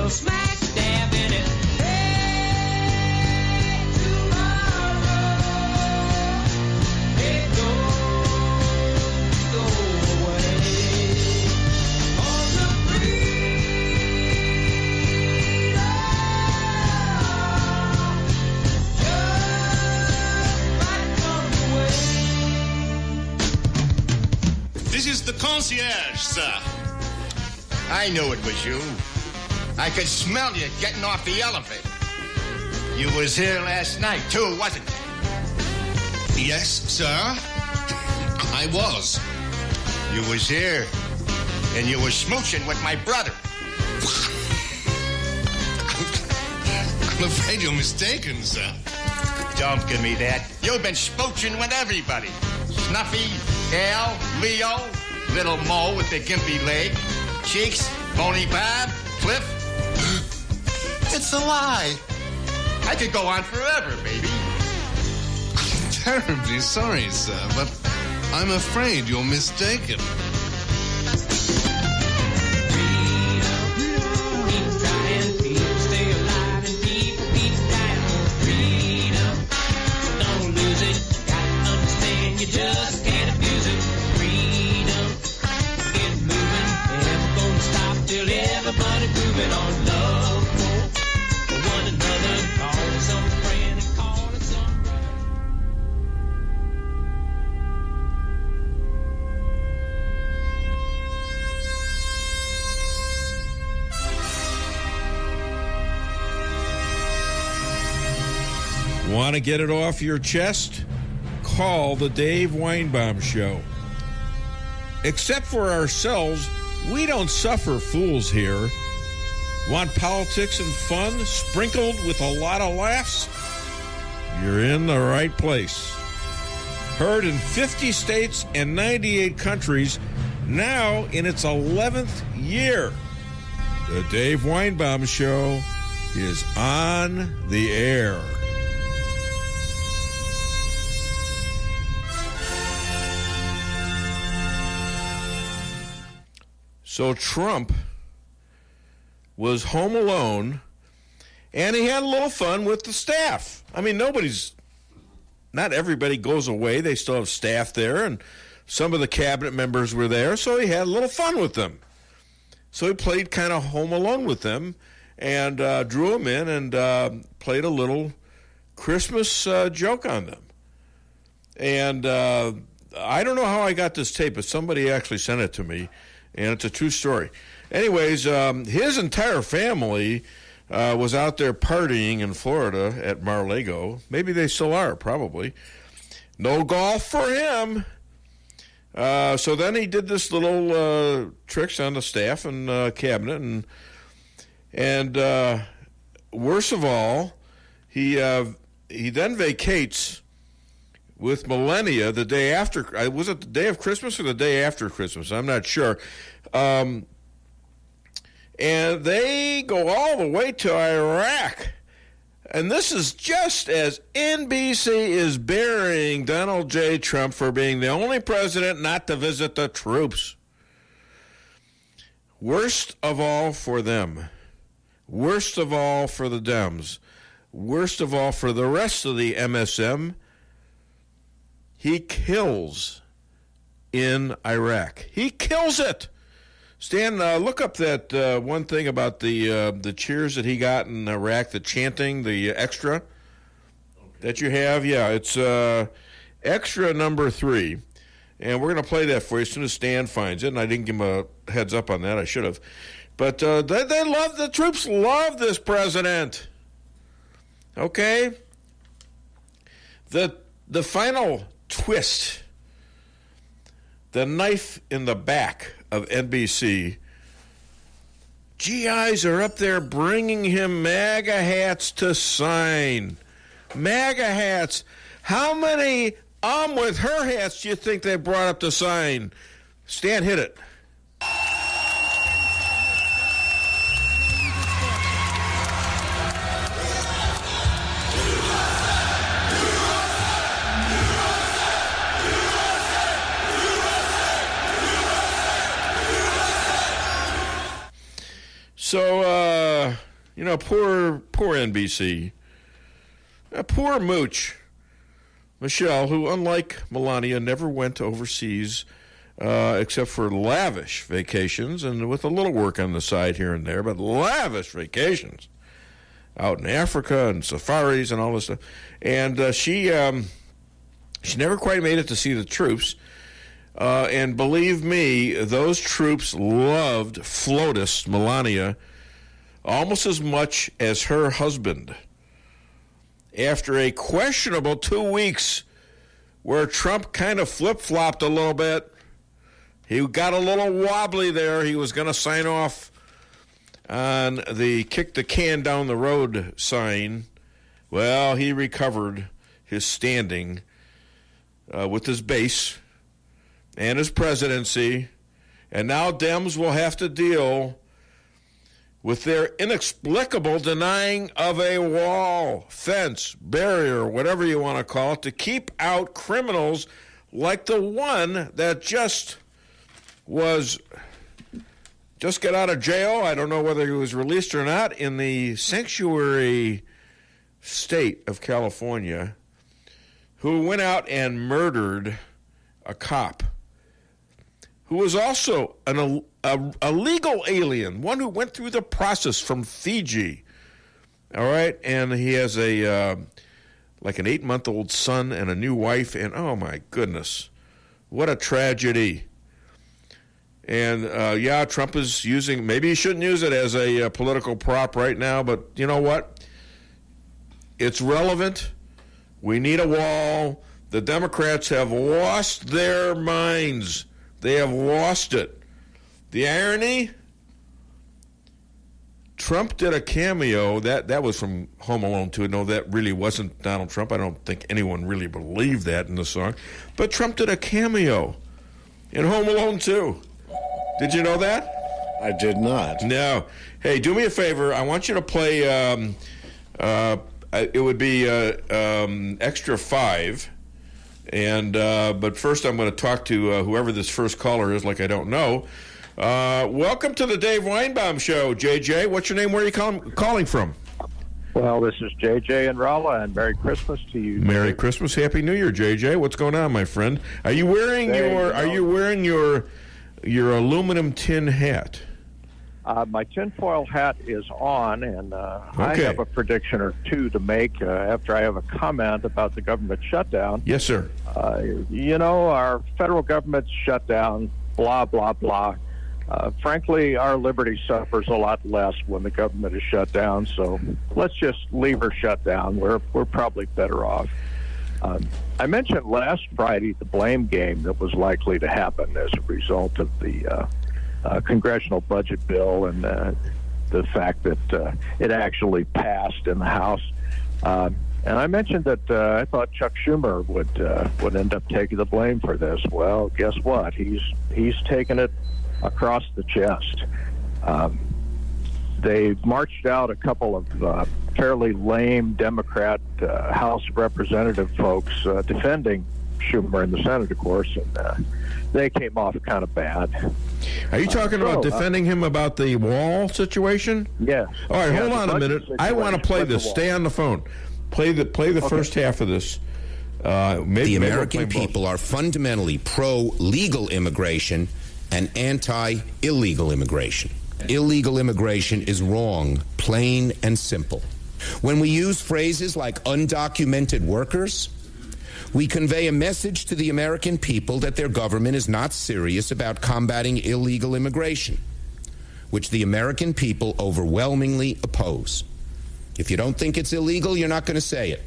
Well, smack dab in it. Hey, tomorrow, it go away. On the freedom, just might come away. This is the concierge, sir. I knew it was you. I could smell you getting off the elevator. You was here last night, too, wasn't you? Yes, sir. I was. You was here, and you was smooching with my brother. I'm afraid you're mistaken, sir. Don't give me that. You've been smooching with everybody. Snuffy, Al, Leo, Little Mo with the gimpy leg, Cheeks, Bony Bob, Cliff. It's a lie. I could go on forever, baby. I'm terribly sorry, sir, but I'm afraid you're mistaken. Just can't abuse it. Freedom, get moving. Never gonna stop till everybody moving on. Love for one another. Call it some friend and call it some brother. Want to get it off your chest? Call the Dave Weinbaum Show. Except for ourselves, we don't suffer fools here. Want politics and fun sprinkled with a lot of laughs? You're in the right place. Heard in 50 states and 98 countries, now in its 11th year. The Dave Weinbaum Show is on the air. So Trump was home alone, and he had a little fun with the staff. I mean, not everybody goes away. They still have staff there, and some of the cabinet members were there, so he had a little fun with them. So he played kind of home alone with them and drew them in and played a little Christmas joke on them. And I don't know how I got this tape, but somebody actually sent it to me. And it's a true story. Anyways, his entire family was out there partying in Florida at Mar-a-Lago. Maybe they still are, probably. No golf for him. So then he did this little tricks on the staff and cabinet. And worst of all, he then vacates with Melania the day after. Was it the day of Christmas or the day after Christmas? I'm not sure. And they go all the way to Iraq. And this is just as NBC is burying Donald J. Trump for being the only president not to visit the troops. Worst of all for them. Worst of all for the Dems. Worst of all for the rest of the MSM. He kills in Iraq. He kills it. Stan, look up that one thing about the cheers that he got in Iraq, the chanting, the extra that you have. Yeah, it's extra number 3. And we're going to play that for you as soon as Stan finds it. And I didn't give him a heads up on that. I should have. But they love, the troops love this president. Okay? The final twist, the knife in the back of NBC, GIs are up there bringing him MAGA hats to sign. MAGA hats. How many with her hats do you think they brought up to sign? Stan, hit it. So, poor NBC. Poor Mooch. Michelle, who, unlike Melania, never went overseas except for lavish vacations and with a little work on the side here and there, but lavish vacations out in Africa and safaris and all this stuff. And she never quite made it to see the troops. And believe me, those troops loved FLOTUS, Melania, almost as much as her husband. After a questionable 2 weeks where Trump kind of flip-flopped a little bit, he got a little wobbly there. He was going to sign off on the kick the can down the road sign. Well, he recovered his standing with his base and his presidency, and now Dems will have to deal with their inexplicable denying of a wall, fence, barrier, whatever you want to call it, to keep out criminals like the one that just got out of jail. I don't know whether he was released or not, in the sanctuary state of California, who went out and murdered a cop who was also a legal alien, one who went through the process from Fiji. All right, and he has like an 8-month-old son and a new wife, and oh my goodness, what a tragedy. And Trump is using, maybe he shouldn't use it as a political prop right now, but you know what? It's relevant. We need a wall. The Democrats have lost their minds. They have lost it. The irony, Trump did a cameo. That was from Home Alone 2. No, that really wasn't Donald Trump. I don't think anyone really believed that in the song. But Trump did a cameo in Home Alone 2. Did you know that? I did not. No. Hey, do me a favor. I want you to play, it would be Extra 5. And but first I'm going to talk to whoever this first caller is, like I don't know. Welcome to the Dave Weinbaum Show, JJ. What's your name? Where are you calling from? Well, this is JJ and Rolla, and Merry Christmas to you. Merry Christmas, Happy New Year, JJ. What's going on, my friend? Are you wearing your aluminum tin hat? My tinfoil hat is on, and I have a prediction or two to make after I have a comment about the government shutdown. Yes, sir. Our federal government's shut down, blah, blah, blah. Frankly, our liberty suffers a lot less when the government is shut down, so let's just leave her shut down. We're probably better off. I mentioned last Friday the blame game that was likely to happen as a result of the congressional budget bill and the fact that it actually passed in the House. And I mentioned that I thought Chuck Schumer would end up taking the blame for this. Well, guess what? He's taken it across the chest. They marched out a couple of fairly lame Democrat House Representative folks defending Schumer in the Senate, of course, and they came off kind of bad. Are you talking about defending him about the wall situation? Yes. All right, hold on a minute. I want to play this. Stay on the phone. Play the first half of this. The American people are fundamentally pro-legal immigration and anti-illegal immigration. Illegal immigration is wrong, plain and simple. When we use phrases like undocumented workers, we convey a message to the American people that their government is not serious about combating illegal immigration, which the American people overwhelmingly oppose. If you don't think it's illegal, you're not going to say it.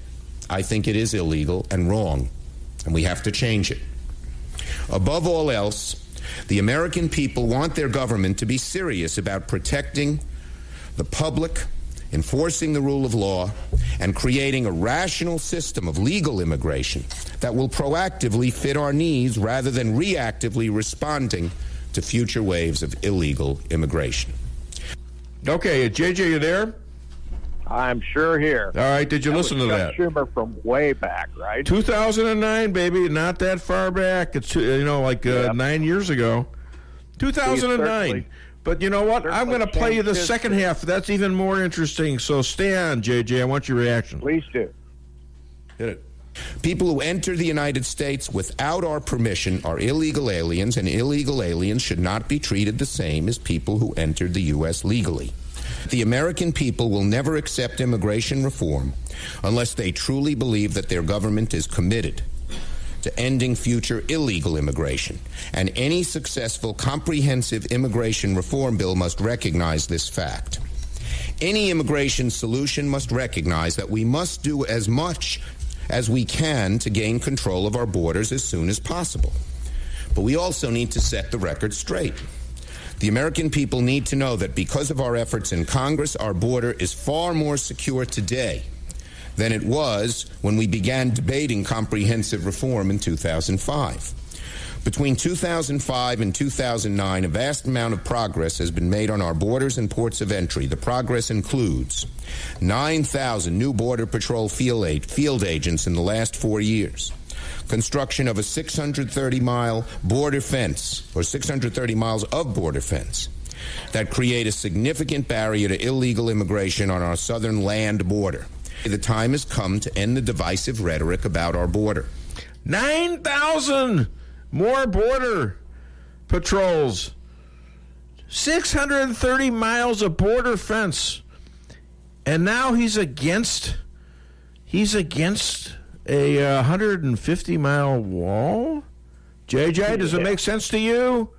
I think it is illegal and wrong, and we have to change it. Above all else, the American people want their government to be serious about protecting the public, enforcing the rule of law, and creating a rational system of legal immigration that will proactively fit our needs rather than reactively responding to future waves of illegal immigration. Okay, JJ, you there? I'm sure here. All right, did you listen to that? Schumer from way back, right? 2009, baby, not that far back. It's 9 years ago. 2009. But you know what? They're I'm going to gonna play you the change second history. half. That's even more interesting. So stay on, JJ. I want your reaction. Please do. Hit it. People who enter the United States without our permission are illegal aliens, and illegal aliens should not be treated the same as people who entered the U.S. legally. The American people will never accept immigration reform unless they truly believe that their government is committed to ending future illegal immigration. And any successful, comprehensive immigration reform bill must recognize this fact. Any immigration solution must recognize that we must do as much as we can to gain control of our borders as soon as possible. But we also need to set the record straight. The American people need to know that because of our efforts in Congress, our border is far more secure today than it was when we began debating comprehensive reform in 2005. Between 2005 and 2009, a vast amount of progress has been made on our borders and ports of entry. The progress includes 9,000 new Border Patrol field agents in the last 4 years, construction of a 630-mile border fence, or 630 miles of border fence, that create a significant barrier to illegal immigration on our southern land border. The time has come to end the divisive rhetoric about our border. 9,000 more border patrols. 630 miles of border fence. And now he's against a 150-mile wall? JJ, does it make sense to you?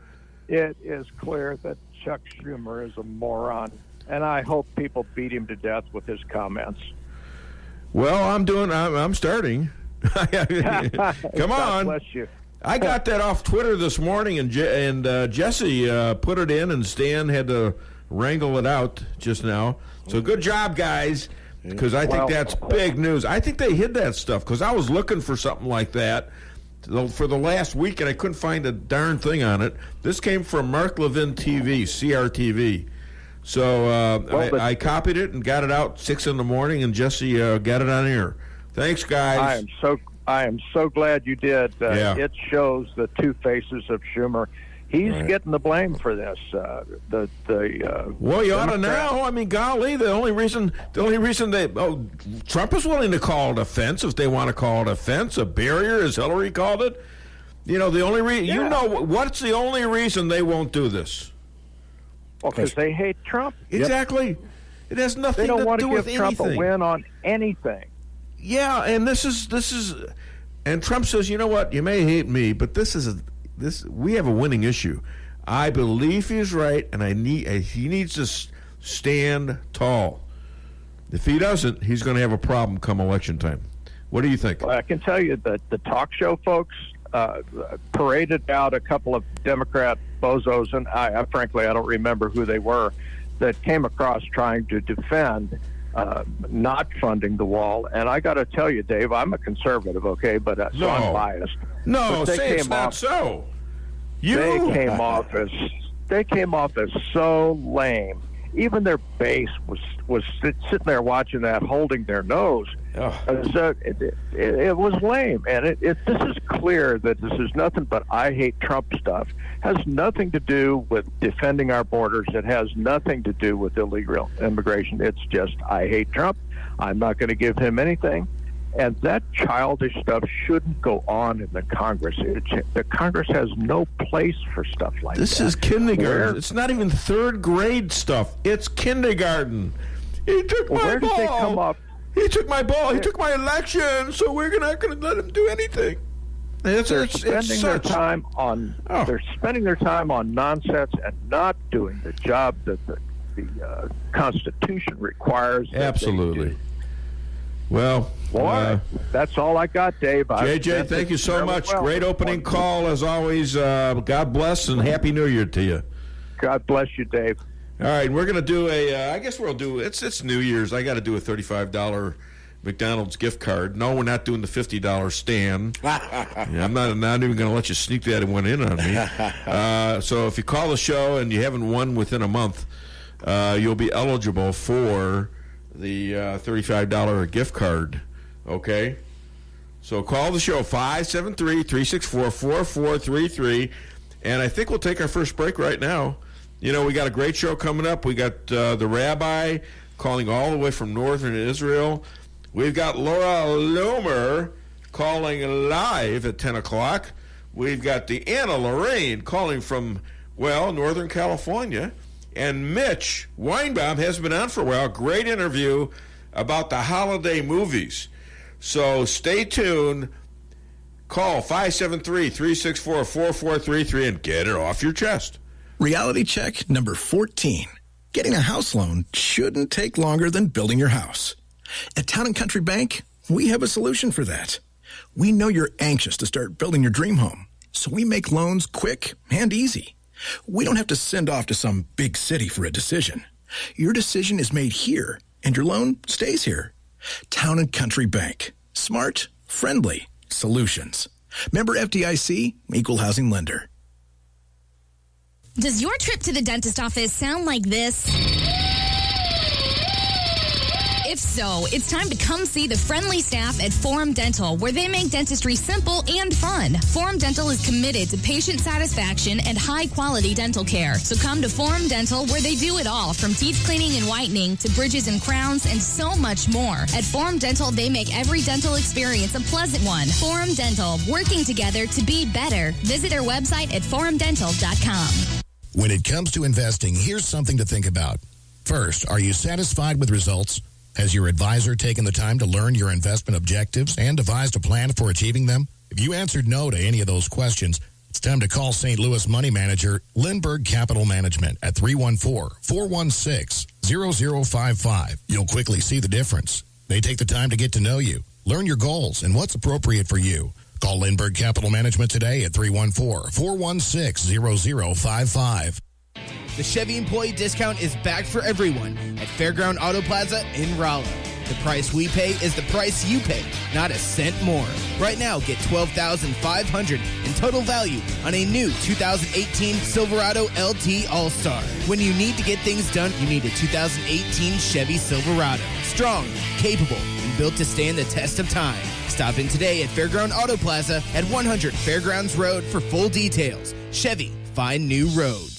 It is clear that Chuck Schumer is a moron, and I hope people beat him to death with his comments. Well, I'm starting. Come God on. bless you. I got that off Twitter this morning, and Jesse put it in, and Stan had to wrangle it out just now. So good job, guys, because I think that's big news. I think they hid that stuff, because I was looking for something like that for the last week, and I couldn't find a darn thing on it. This came from Mark Levin TV, CRTV. So I copied it and got it out 6 in the morning, and Jesse got it on air. Thanks, guys. I am so glad you did. It shows the two faces of Schumer. He's getting the blame for this. Well, you ought to know. I mean, golly, the only reason Trump is willing to call it offense if they want to call it offense, a barrier, as Hillary called it. You know, the only what's the only reason they won't do this? Well, because they hate Trump. Exactly. It has nothing to do with anything. They don't want to give Trump a win on anything. Yeah, and this is, and Trump says, you know what? You may hate me, but we have a winning issue. I believe he's right, and he needs to stand tall. If he doesn't, he's going to have a problem come election time. What do you think? Well, I can tell you that the talk show folks paraded out a couple of Democrat bozos, and I frankly I don't remember who they were, that came across trying to defend not funding the wall. And I got to tell you, Dave, I'm a conservative, okay, but so I'm biased. No, say it's not so. They came off as so lame. Even their base was sitting there watching that, holding their nose. So it was lame, and this is clear that this is nothing but I hate Trump stuff. Has nothing to do with defending our borders. It has nothing to do with illegal immigration. It's just I hate Trump. I'm not going to give him anything. And that childish stuff shouldn't go on in the Congress. The Congress has no place for stuff like that. This is kindergarten. It's not even third grade stuff. It's kindergarten. He took my ball. They come up? He took my ball. He took my election. So we're not going to let him do anything. They're spending their time on nonsense and not doing the job that the Constitution requires. Absolutely. Well, that's all I got, Dave. JJ, thank you so much. Great opening call, as always. God bless and Happy New Year to you. God bless you, Dave. All right, we're going to do it's New Year's. I got to do a $35 McDonald's gift card. No, we're not doing the $50 stand. I'm not even going to let you sneak that one in on me. So if you call the show and you haven't won within a month, you'll be eligible for the $35 gift card, okay? So call the show, 573-364-4433, and I think we'll take our first break right now. You know, we got a great show coming up. We got the rabbi calling all the way from northern Israel. We've got Laura Loomer calling live at 10 o'clock. We've got the Anna Lorraine calling from, well, Northern California. And Mitch Weinbaum has been on for a while. Great interview about the holiday movies. So stay tuned. Call 573-364-4433 and get it off your chest. Reality check number 14. Getting a house loan shouldn't take longer than building your house. At Town & Country Bank, we have a solution for that. We know you're anxious to start building your dream home, so we make loans quick and easy. We don't have to send off to some big city for a decision. Your decision is made here, and your loan stays here. Town & Country Bank. Smart, friendly solutions. Member FDIC, Equal Housing Lender. Does your trip to the dentist office sound like this? If so, it's time to come see the friendly staff at Forum Dental, where they make dentistry simple and fun. Forum Dental is committed to patient satisfaction and high-quality dental care. So come to Forum Dental, where they do it all, from teeth cleaning and whitening to bridges and crowns and so much more. At Forum Dental, they make every dental experience a pleasant one. Forum Dental, working together to be better. Visit our website at forumdental.com. When it comes to investing, here's something to think about. First, are you satisfied with results? Has your advisor taken the time to learn your investment objectives and devised a plan for achieving them? If you answered no to any of those questions, it's time to call St. Louis money manager Lindbergh Capital Management at 314-416-0055. You'll quickly see the difference. They take the time to get to know you, learn your goals, and what's appropriate for you. Call Lindbergh Capital Management today at 314-416-0055. The Chevy employee discount is back for everyone at Fairground Auto Plaza in Rolla. The price we pay is the price you pay, not a cent more. Right now, get $12,500 in total value on a new 2018 Silverado LT All-Star. When you need to get things done, you need a 2018 Chevy Silverado. Strong, capable, and built to stand the test of time. Stop in today at Fairground Auto Plaza at 100 Fairgrounds Road for full details. Chevy, find new roads.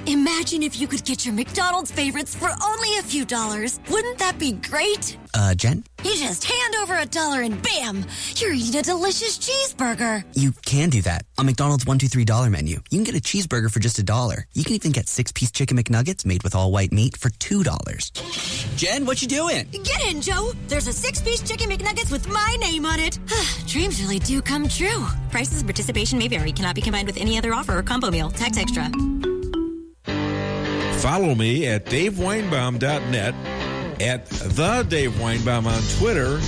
Imagine if you could get your McDonald's favorites for only a few dollars. Wouldn't that be great? Jen? You just hand over $1 and bam, you're eating a delicious cheeseburger. You can do that. On McDonald's $1, $2, $3 menu, you can get a cheeseburger for just $1. You can even get 6-piece chicken McNuggets made with all white meat for $2. Jen, what you doing? Get in, Joe. There's a 6-piece chicken McNuggets with my name on it. Dreams really do come true. Prices and participation may vary. Cannot be combined with any other offer or combo meal. Tax extra. Follow me at DaveWeinbaum.net, at The Dave Weinbaum on Twitter,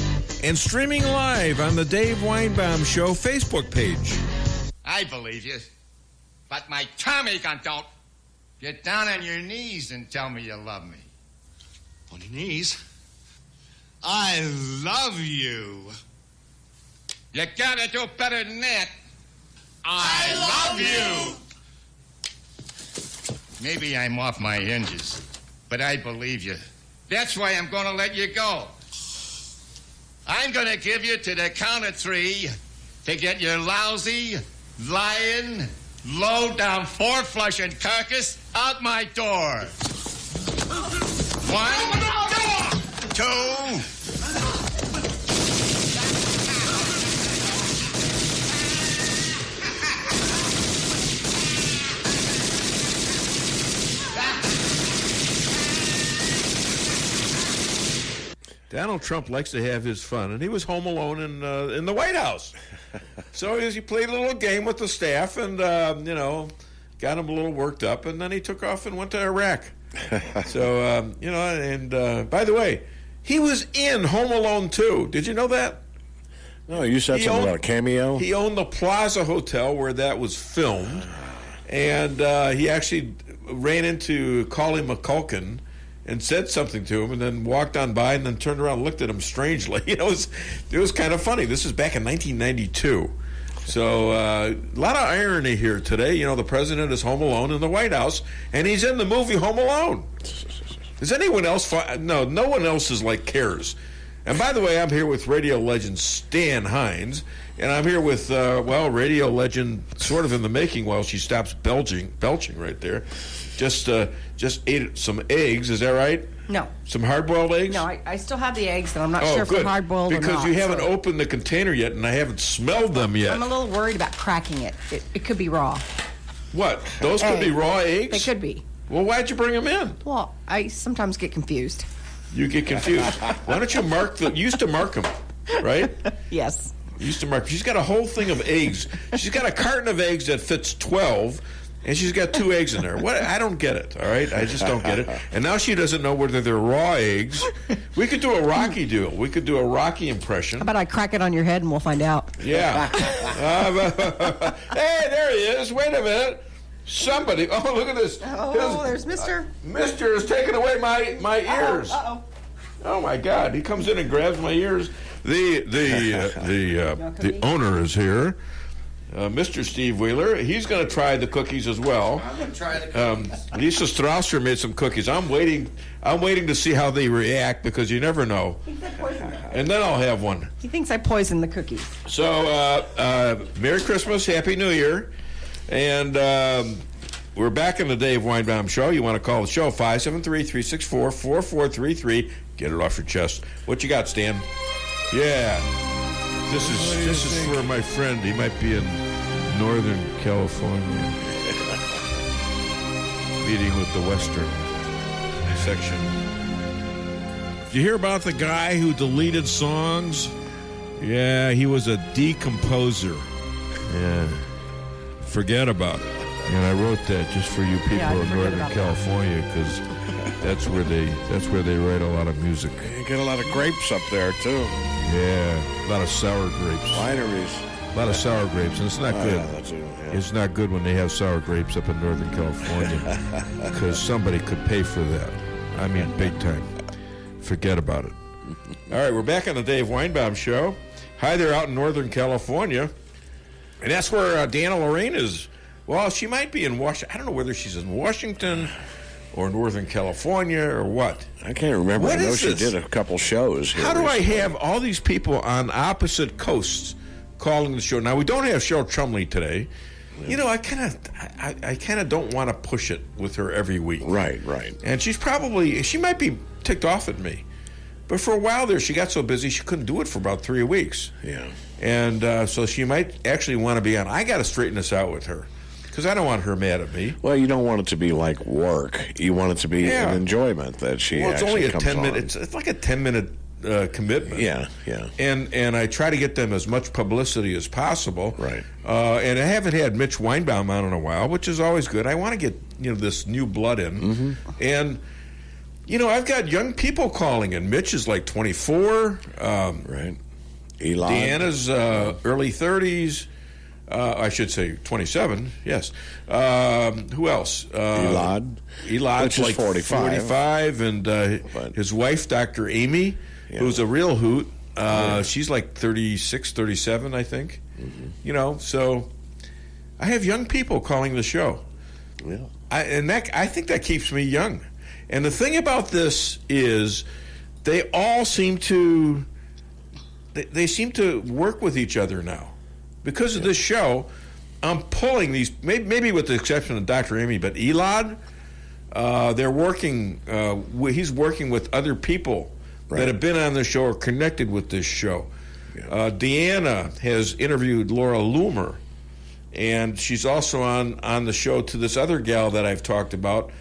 and streaming live on the Dave Weinbaum Show Facebook page. I believe you, but my Tommy gun don't. Get down on your knees and tell me you love me. On your knees? I love you. You gotta do better than that. I love you. Maybe I'm off my hinges, but I believe you. That's why I'm going to let you go. I'm going to give you to the count of 3 to get your lousy, lying, low-down, 4-flushing carcass out my door. 1, 2... Donald Trump likes to have his fun, and he was home alone in the White House. So he played a little game with the staff and, got him a little worked up, and then he took off and went to Iraq. So, by the way, he was in Home Alone 2. Did you know that? No, you said something about a cameo? He owned the Plaza Hotel where that was filmed, and he actually ran into Macaulay Culkin and said something to him, and then walked on by, and then turned around and looked at him strangely. It was kind of funny. This is back in 1992. So a lot of irony here today. The president is home alone in the White House, and he's in the movie Home Alone. Does anyone else? No one else cares. And by the way, I'm here with radio legend Stan Hines, and I'm here with radio legend sort of in the making while she stops belching right there. just ate some eggs. Is that right? No. Some hard-boiled eggs? No, I still have the eggs, and I'm not sure if they're hard-boiled or not. Because you haven't opened the container yet, and I haven't smelled them yet. I'm a little worried about cracking it. It could be raw. What? Those could be raw eggs? They could be. Well, why'd you bring them in? Well, I sometimes get confused. You get confused. Why don't you mark you used to mark them, right? Yes. You used to mark. She's got a whole thing of eggs. She's got a carton of eggs that fits 12, and she's got 2 eggs in there. What? I don't get it, all right? I just don't get it. And now she doesn't know whether they're raw eggs. We could do a Rocky deal. We could do a Rocky impression. How about I crack it on your head and we'll find out? Yeah. Hey, there he is. Wait a minute. Somebody. Oh, look at this. Oh, there's Mr. Mr. is taking away my ears. Uh-oh. Oh, my God. He comes in and grabs my ears. The owner is here. Mr. Steve Wheeler, he's going to try the cookies as well. I'm going to try the cookies. Lisa Strausser made some cookies. I'm waiting to see how they react because you never know. And then I'll have one. He thinks I poisoned the cookies. So, Merry Christmas, Happy New Year, and we're back in the Dave Weinbaum Show. You want to call the show 573-364-4433. Get it off your chest. What you got, Stan? Yeah. This is for my friend. He might be in Northern California, meeting with the Western section. Did you hear about the guy who deleted songs? Yeah, he was a decomposer. Yeah, forget about it. And I wrote that just for you people in Northern California because that's where they write a lot of music. You get a lot of grapes up there too. Yeah, a lot of sour grapes. Wineries. A lot of sour grapes, and it's not good. Yeah, that's it, yeah. It's not good when they have sour grapes up in Northern California because somebody could pay for that. I mean, big time. Forget about it. All right, we're back on the Dave Weinbaum Show. Hi there out in Northern California. And that's where Deanna Lorraine is. Well, she might be in Washington. I don't know whether she's in Washington or Northern California or what. I can't remember. What I know is she this? did a couple shows here. How do I recently. have all these people on opposite coasts calling the show? Now, we don't have Cheryl Chumley today. Yeah. You know, I kind of don't want to push it with her every week. Right. And she might be ticked off at me. But for a while there, she got so busy she couldn't do it for about 3 weeks. Yeah. And so she might actually want to be on. I got to straighten this out with her. Because I don't want her mad at me. Well, you don't want it to be like work. You want it to be an enjoyment that she actually comes on. Well, it's like a 10-minute commitment. Yeah. And I try to get them as much publicity as possible. Right. And I haven't had Mitch Weinbaum on in a while, which is always good. I want to get this new blood in. Mm-hmm. And, I've got young people calling in. Mitch is like 24. Right. Elon. Deanna's early 30s. I should say 27, yes. Who else? Elad's like 45. And his wife, Dr. Amy, who's a real hoot. She's like 36, 37, I think. Mm-hmm. So I have young people calling the show. Yeah. I think that keeps me young. And the thing about this is they all seem to work with each other now. Because of this show, I'm pulling these, maybe with the exception of Dr. Amy, but Elad, they're working, he's working with other people that have been on the show or connected with this show. Yeah. Deanna has interviewed Laura Loomer, and she's also on the show to this other gal that I've talked about,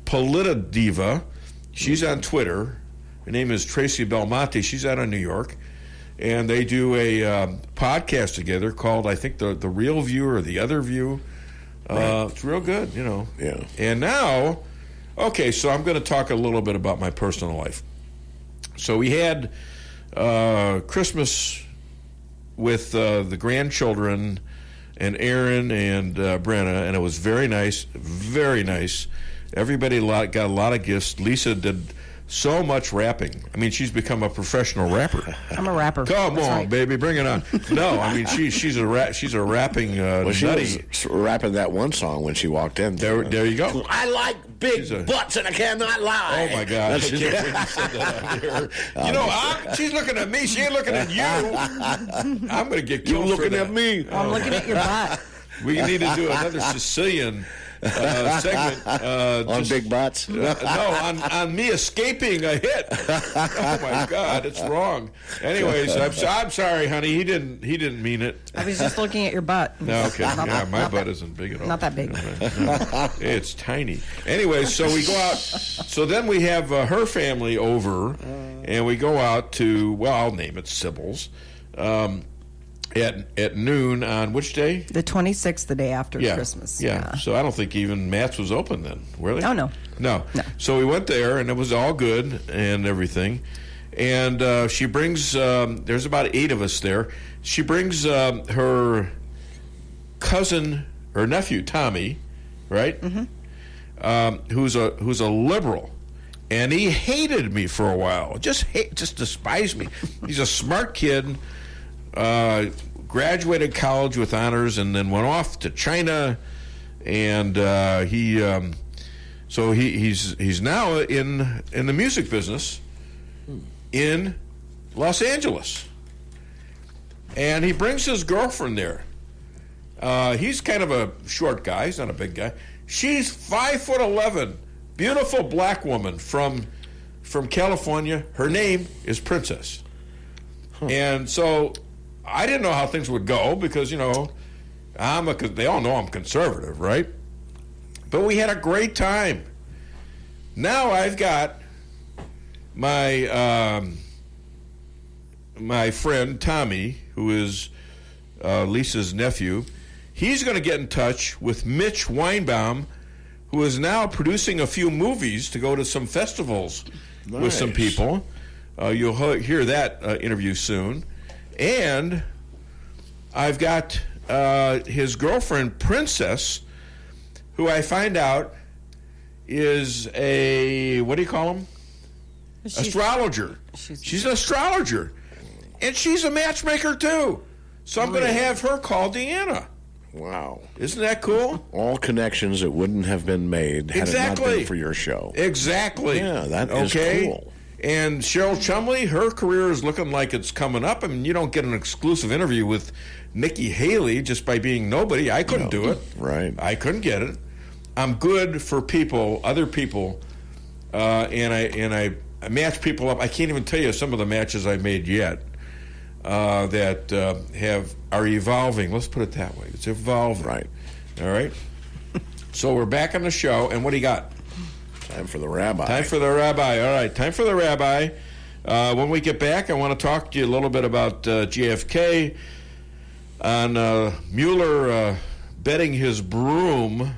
Polita Diva. She's on Twitter. Her name is Tracy Belmonte. She's out of New York. And they do a podcast together called, I think, The Real View or The Other View. It's real good, Yeah. And now, so I'm going to talk a little bit about my personal life. So we had Christmas with the grandchildren and Aaron and Brenna, and it was very nice, very nice. Everybody got a lot of gifts. Lisa did so much rapping. I mean, she's become a professional rapper. I'm a rapper. Come on, baby, bring it on. No, I mean she's a rapping she nutty. was rapping that one song when she walked in. There you go. I like big butts and I cannot lie. Oh my God! I can't believe you said that on here. She's looking at me. She ain't looking at you. I'm going to get killed. You looking for that. at me? I'm looking at your butt. We need to do another Sicilian segment. On big butts? No, on me escaping a hit. Oh my God, it's wrong. Anyways, I'm sorry, honey. He didn't mean it. I was just looking at your butt. No, okay. Yeah, my butt isn't big at all. Not that big. No, it's tiny. Anyway, so we go out. So then we have her family over, and we go out to, well, I'll name it Sybil's, at noon on which day? The 26th, the day after Christmas. Yeah. So I don't think even Matt's was open then, were they? Oh, no. No. So we went there, and it was all good and everything. And she brings, there's about 8 of us there. She brings her cousin, her nephew, Tommy, right? Mm-hmm. Who's a liberal. And he hated me for a while. Just despised me. He's a smart kid, graduated college with honors, and then went off to China. And he's now in the music business in Los Angeles. And he brings his girlfriend there. He's kind of a short guy. He's not a big guy. She's 5'11", beautiful black woman from California. Her name is Princess. And so I didn't know how things would go because, they all know I'm conservative, right? But we had a great time. Now I've got my friend Tommy, who is Lisa's nephew. He's going to get in touch with Mitch Weinbaum, who is now producing a few movies to go to some festivals with some people. You'll hear that interview soon. And I've got his girlfriend, Princess, who I find out is a, what do you call him? Astrologer. She's an astrologer. And she's a matchmaker, too. So I'm going to have her call Deanna. Wow. Isn't that cool? All connections that wouldn't have been made had it not been for your show. Exactly. Yeah, that is cool. And Cheryl Chumley, her career is looking like it's coming up. I mean, you don't get an exclusive interview with Nikki Haley just by being nobody. I couldn't do it. Right. I couldn't get it. I'm good for people, other people, and I match people up. I can't even tell you some of the matches I made yet. That are evolving. Let's put it that way. It's evolving. Right. All right. So we're back on the show, and what do you got? Time for the rabbi. Time for the rabbi. All right. Time for the rabbi. When we get back, I want to talk to you a little bit about JFK on Mueller betting his broom.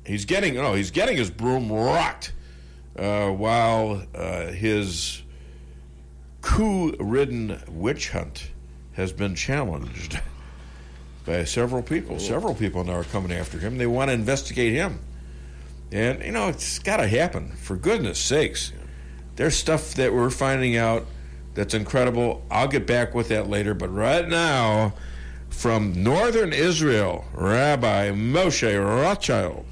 He's getting his broom rocked. While his coup-ridden witch hunt has been challenged by several people. Several people now are coming after him. They want to investigate him. And, it's got to happen. For goodness sakes. There's stuff that we're finding out that's incredible. I'll get back with that later. But right now, from northern Israel, Rabbi Moshe Rothschild.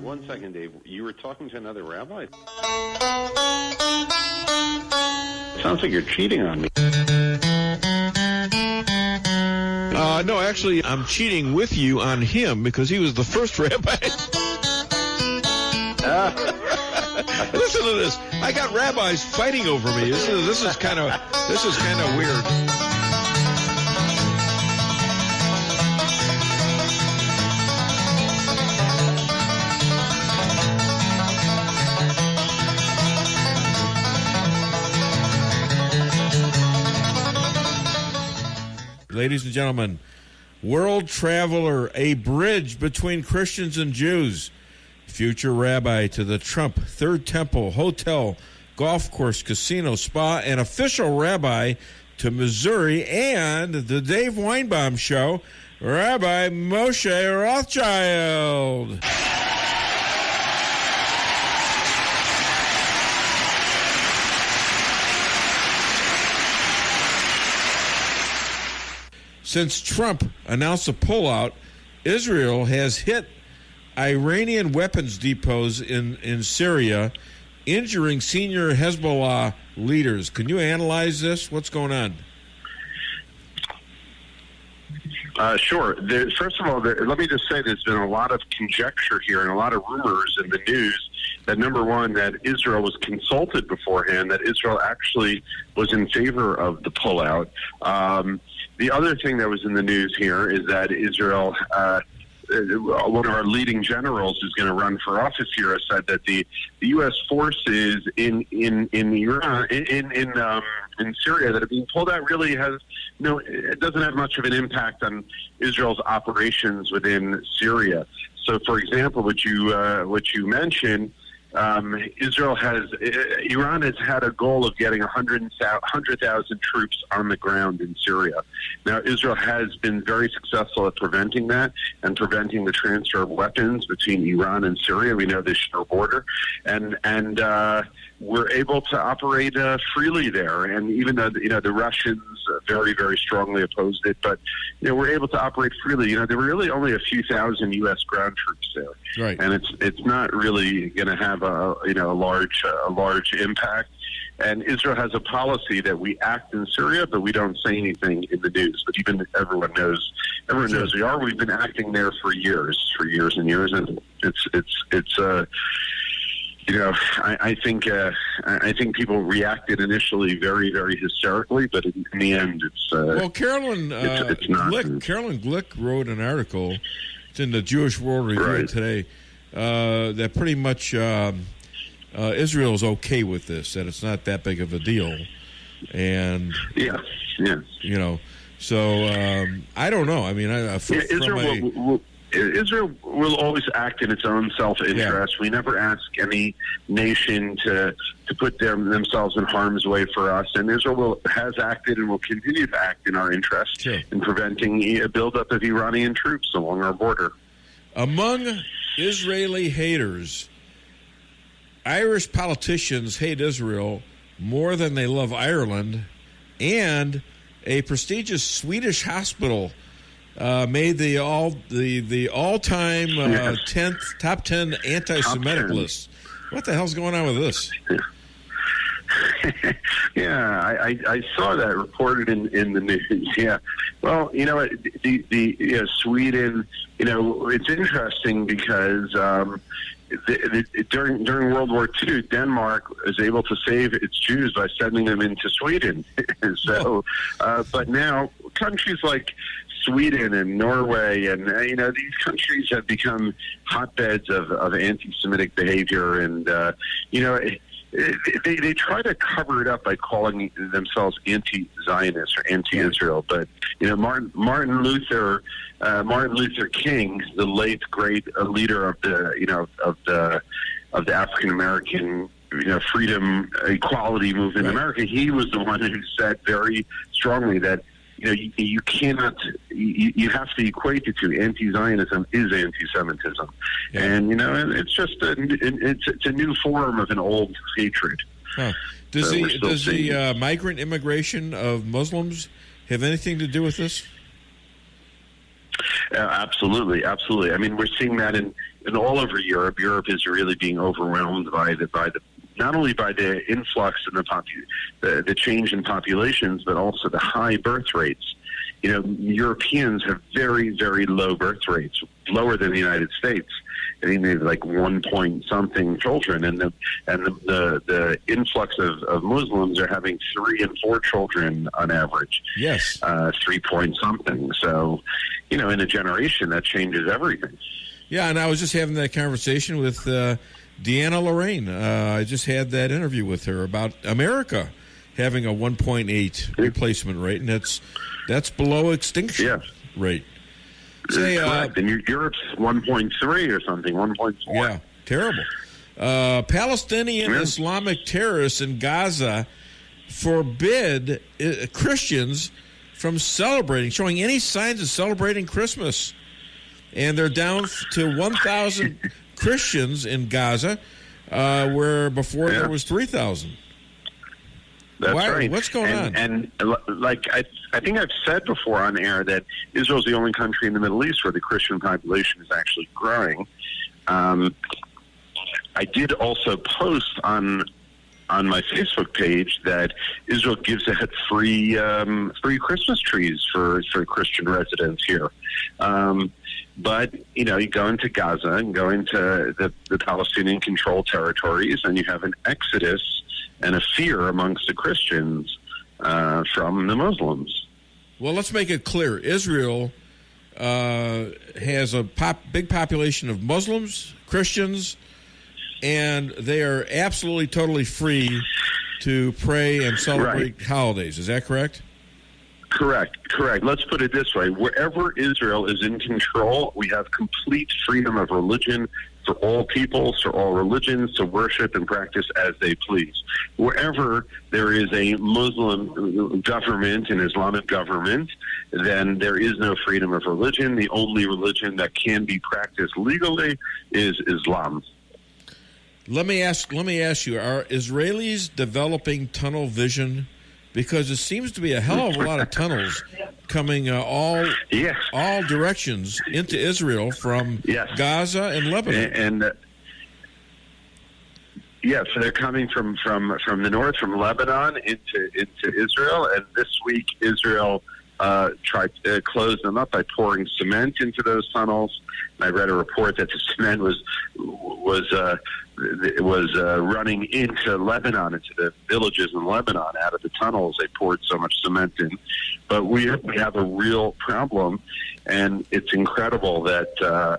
1 second, Dave. You were talking to another rabbi? Sounds like you're cheating on me. No, actually, I'm cheating with you on him because he was the first rabbi. Listen to this. I got rabbis fighting over me. This is kind of weird. Ladies and gentlemen, world traveler, a bridge between Christians and Jews, future rabbi to the Trump Third Temple, hotel, golf course, casino, spa, and official rabbi to Missouri and the Dave Weinbaum Show, Rabbi Moshe Rothschild. Since Trump announced a pullout, Israel has hit Iranian weapons depots in Syria, injuring senior Hezbollah leaders. Can you analyze this? What's going on? Sure. First of all, let me just say there's been a lot of conjecture here and a lot of rumors in the news that, number one, that Israel was consulted beforehand, that Israel actually was in favor of the pullout. The other thing that was in the news here is that Israel, one of our leading generals who's going to run for office here, has said that the U.S. forces in Iran, in Syria that are being pulled out really it doesn't have much of an impact on Israel's operations within Syria. So, for example, what you mentioned, Iran has had a goal of getting 100,000 troops on the ground in Syria. Now, Israel has been very successful at preventing that and preventing the transfer of weapons between Iran and Syria. We know they share a border, and we're able to operate freely there. And even though the Russians very, very strongly opposed it, but we're able to operate freely. There were really only a few thousand U.S. ground troops there, right? And it's not really going to have a large impact. And Israel has a policy that we act in Syria, but we don't say anything in the news. But even everyone knows we are. We've been acting there for years and years, and it's. I think people reacted initially very, very hysterically, but in the end, it's Carolyn Glick wrote an article. It's in the Jewish World Review today that pretty much Israel is okay with this, that it's not that big of a deal, and so I don't know. I mean, Israel will always act in its own self-interest. We never ask any nation to put themselves in harm's way for us. And Israel has acted and will continue to act in our interest in preventing a buildup of Iranian troops along our border. Among Israeli haters, Irish politicians hate Israel more than they love Ireland, and a prestigious Swedish hospital made the all-time top 10 anti-Semitic list. What the hell's going on with this? Yeah, I saw that reported in the news. Yeah, well, Sweden. It's interesting because during World War II, Denmark was able to save its Jews by sending them into Sweden. So, but now countries like Sweden and Norway and these countries have become hotbeds of anti-Semitic behavior, and they try to cover it up by calling themselves anti-Zionist or anti-Israel. But Martin Luther King, the late great leader of the African American freedom equality movement in America, he was the one who said very strongly that you cannot. You have to equate the two. Anti-Zionism is anti-Semitism, and it's just it's a new form of an old hatred. Huh. Does the migrant immigration of Muslims have anything to do with this? Absolutely. I mean, we're seeing that in all over Europe. Europe is really being overwhelmed by the not only by the influx and the change in populations, but also the high birth rates. Europeans have very, very low birth rates, lower than the United States. I think they have like 1 point something children, and the influx of Muslims are having 3 and 4 children on average. Yes, 3 point something. So, in a generation, that changes everything. Yeah, and I was just having that conversation with Deanna Lorraine. I just had that interview with her about America having a 1.8 replacement rate, and that's below extinction rate. Say, correct. And Europe's 1.3 or something, 1.4. Yeah, terrible. Palestinian Islamic terrorists in Gaza forbid Christians from showing any signs of celebrating Christmas. And they're down to 1,000 Christians in Gaza, where before there was 3,000. That's right. What's going on? And like I think I've said before on air that Israel's the only country in the Middle East where the Christian population is actually growing. I did also post on on my Facebook page that Israel gives out free Christmas trees for Christian residents here. But, you go into Gaza and go into the Palestinian-controlled territories, and you have an exodus and a fear amongst the Christians from the Muslims. Well, let's make it clear. Israel has a big population of Muslims, Christians, and they are absolutely, totally free to pray and celebrate holidays. Is that correct? Correct. Let's put it this way. Wherever Israel is in control, we have complete freedom of religion for all peoples, for all religions, to worship and practice as they please. Wherever there is a Muslim government, an Islamic government, then there is no freedom of religion. The only religion that can be practiced legally is Islam. Let me ask you, are Israelis developing tunnel vision? Because it seems to be a hell of a lot of tunnels coming all directions into Israel from Gaza and Lebanon. And yes, so they're coming from the north, from Lebanon into Israel. And this week, Israel tried to close them up by pouring cement into those tunnels. And I read a report that the cement was running into Lebanon, into the villages in Lebanon, out of the tunnels. They poured so much cement in. But we have a real problem, and it's incredible that,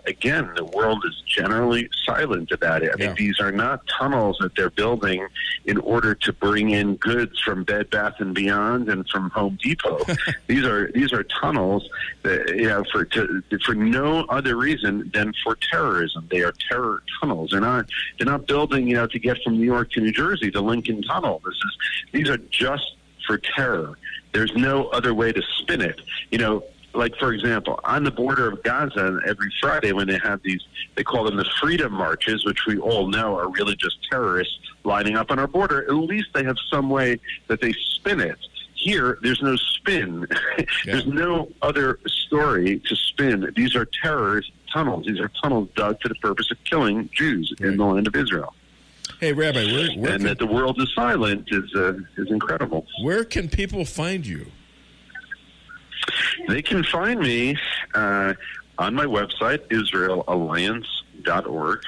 again, the world is generally silent about it. I mean, these are not tunnels that they're building in order to bring in goods from Bed Bath & Beyond and from Home Depot. These are tunnels that, for no other reason than for terrorism. They are terror tunnels. They're not building, to get from New York to New Jersey, the Lincoln Tunnel. These are just for terror. There's no other way to spin it. Like, for example, on the border of Gaza, every Friday when they have these, they call them the freedom marches, which we all know are really just terrorists lining up on our border. At least they have some way that they spin it. Here, there's no spin. There's no other story to spin. These are terrorist tunnels. These are tunnels dug for the purpose of killing Jews in the land of Israel. Hey, Rabbi, and that the world is silent is incredible. Where can people find you? They can find me on my website, IsraelAlliance.org,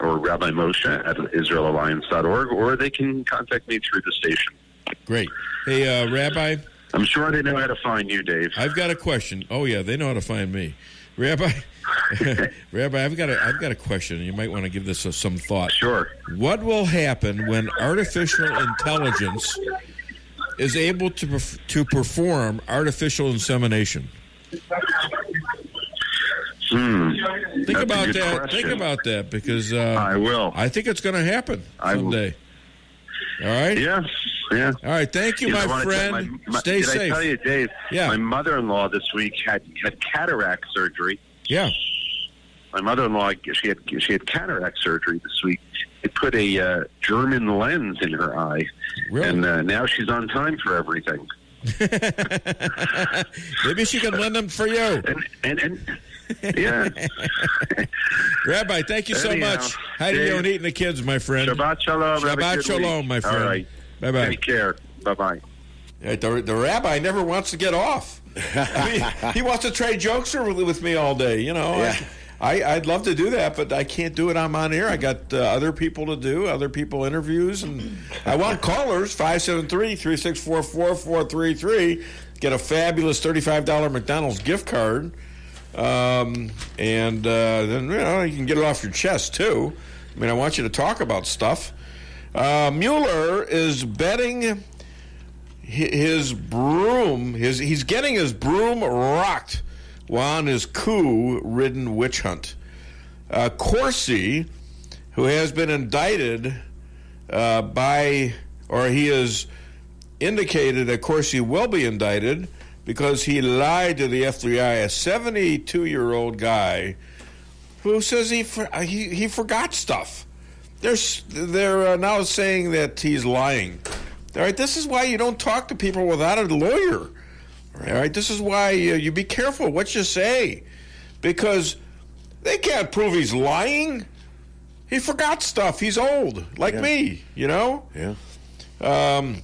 or Rabbi Moshe at IsraelAlliance.org, or they can contact me through the station. Great. Hey, Rabbi. I'm sure they know how to find you, Dave. I've got a question. Oh, yeah, they know how to find me. Rabbi, I've got a question. You might want to give this some thought. Sure. What will happen when artificial intelligence is able to perform artificial insemination? Think about that. Question. Think about that, because I will. I think it's going to happen someday. All right? Yeah. All right. Thank you, my friend. Stay safe. Did I tell you, Dave? Yeah. My mother-in-law this week had cataract surgery. Yeah. My mother-in-law, she had cataract surgery this week. It put a German lens in her eye. Really? And now she's on time for everything. Maybe she can lend them for you. And yeah. Rabbi, thank you so much. How do you and eating the kids, my friend? Shabbat shalom. Shabbat shalom, my friend. All right. Bye-bye. Take care. Bye-bye. The rabbi never wants to get off. I mean, he wants to trade jokes with me all day, Yeah. I'd love to do that, but I can't do it. I'm on air. I got other people to do, other people interviews, and I want callers, 573-364-4433. Get a fabulous $35 McDonald's gift card, and then you can get it off your chest, too. I mean, I want you to talk about stuff. Mueller is betting his broom, he's getting his broom rocked while on his coup-ridden witch hunt. Corsi, who has been indicted he has indicated that Corsi will be indicted because he lied to the FBI, a 72-year-old guy who says he forgot stuff. They're now saying that he's lying. All right, this is why you don't talk to people without a lawyer. All right, this is why you be careful what you say, because they can't prove he's lying. He forgot stuff. He's old, like me, Yeah. And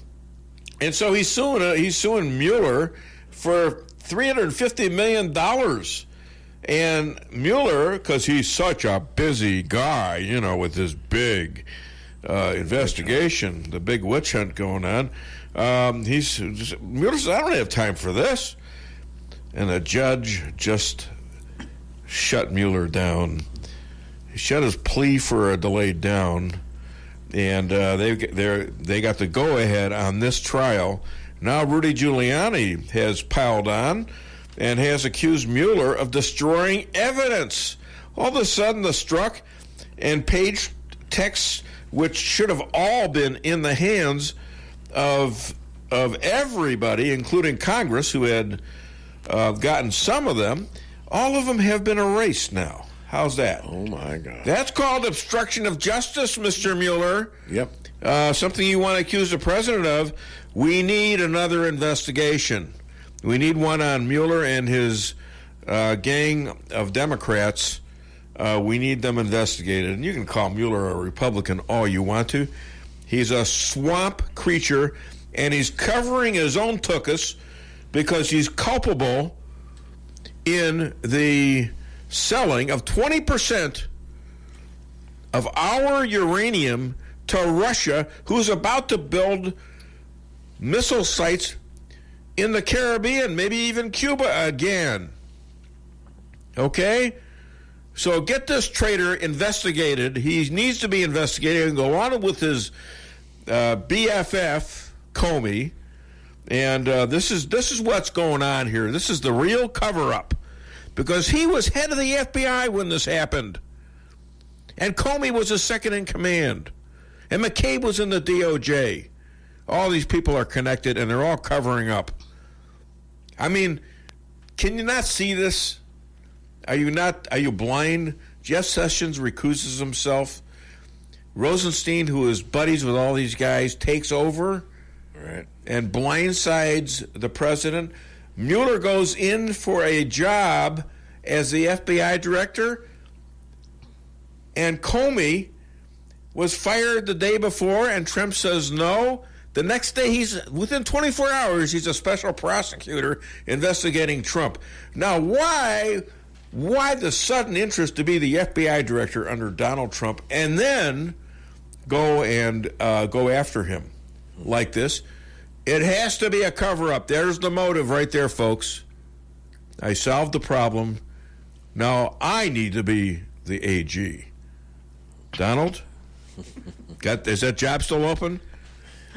so he's suing Mueller for $350 million. And Mueller, because he's such a busy guy, with this big investigation, the big witch hunt going on, Mueller says, I don't have time for this. And the judge just shut Mueller down. He shut his plea for a delay down. And they got the go-ahead on this trial. Now Rudy Giuliani has piled on and has accused Mueller of destroying evidence. All of a sudden, the Strzok and Page texts, which should have all been in the hands of everybody, including Congress, who had gotten some of them, all of them have been erased now. How's that? Oh, my God. That's called obstruction of justice, Mr. Mueller. Yep. Something you want to accuse the president of. We need another investigation. We need one on Mueller and his gang of Democrats. We need them investigated. And you can call Mueller a Republican all you want to. He's a swamp creature, and he's covering his own tuchus because he's culpable in the selling of 20% of our uranium to Russia, who's about to build missile sites in the Caribbean, maybe even Cuba again. Okay? So get this traitor investigated. He needs to be investigated and go on with his BFF, Comey. And this is what's going on here. This is the real cover-up. Because he was head of the FBI when this happened. And Comey was his second in command. And McCabe was in the DOJ. All these people are connected, and they're all covering up. I mean, can you not see this? Are you blind? Jeff Sessions recuses himself. Rosenstein, who is buddies with all these guys, takes over and blindsides the president. Mueller goes in for a job as the FBI director, and Comey was fired the day before, and Trump says no. The next day, within 24 hours, he's a special prosecutor investigating Trump. Now, why the sudden interest to be the FBI director under Donald Trump and then go after him like this? It has to be a cover-up. There's the motive right there, folks. I solved the problem. Now I need to be the AG. Donald? Is that job still open?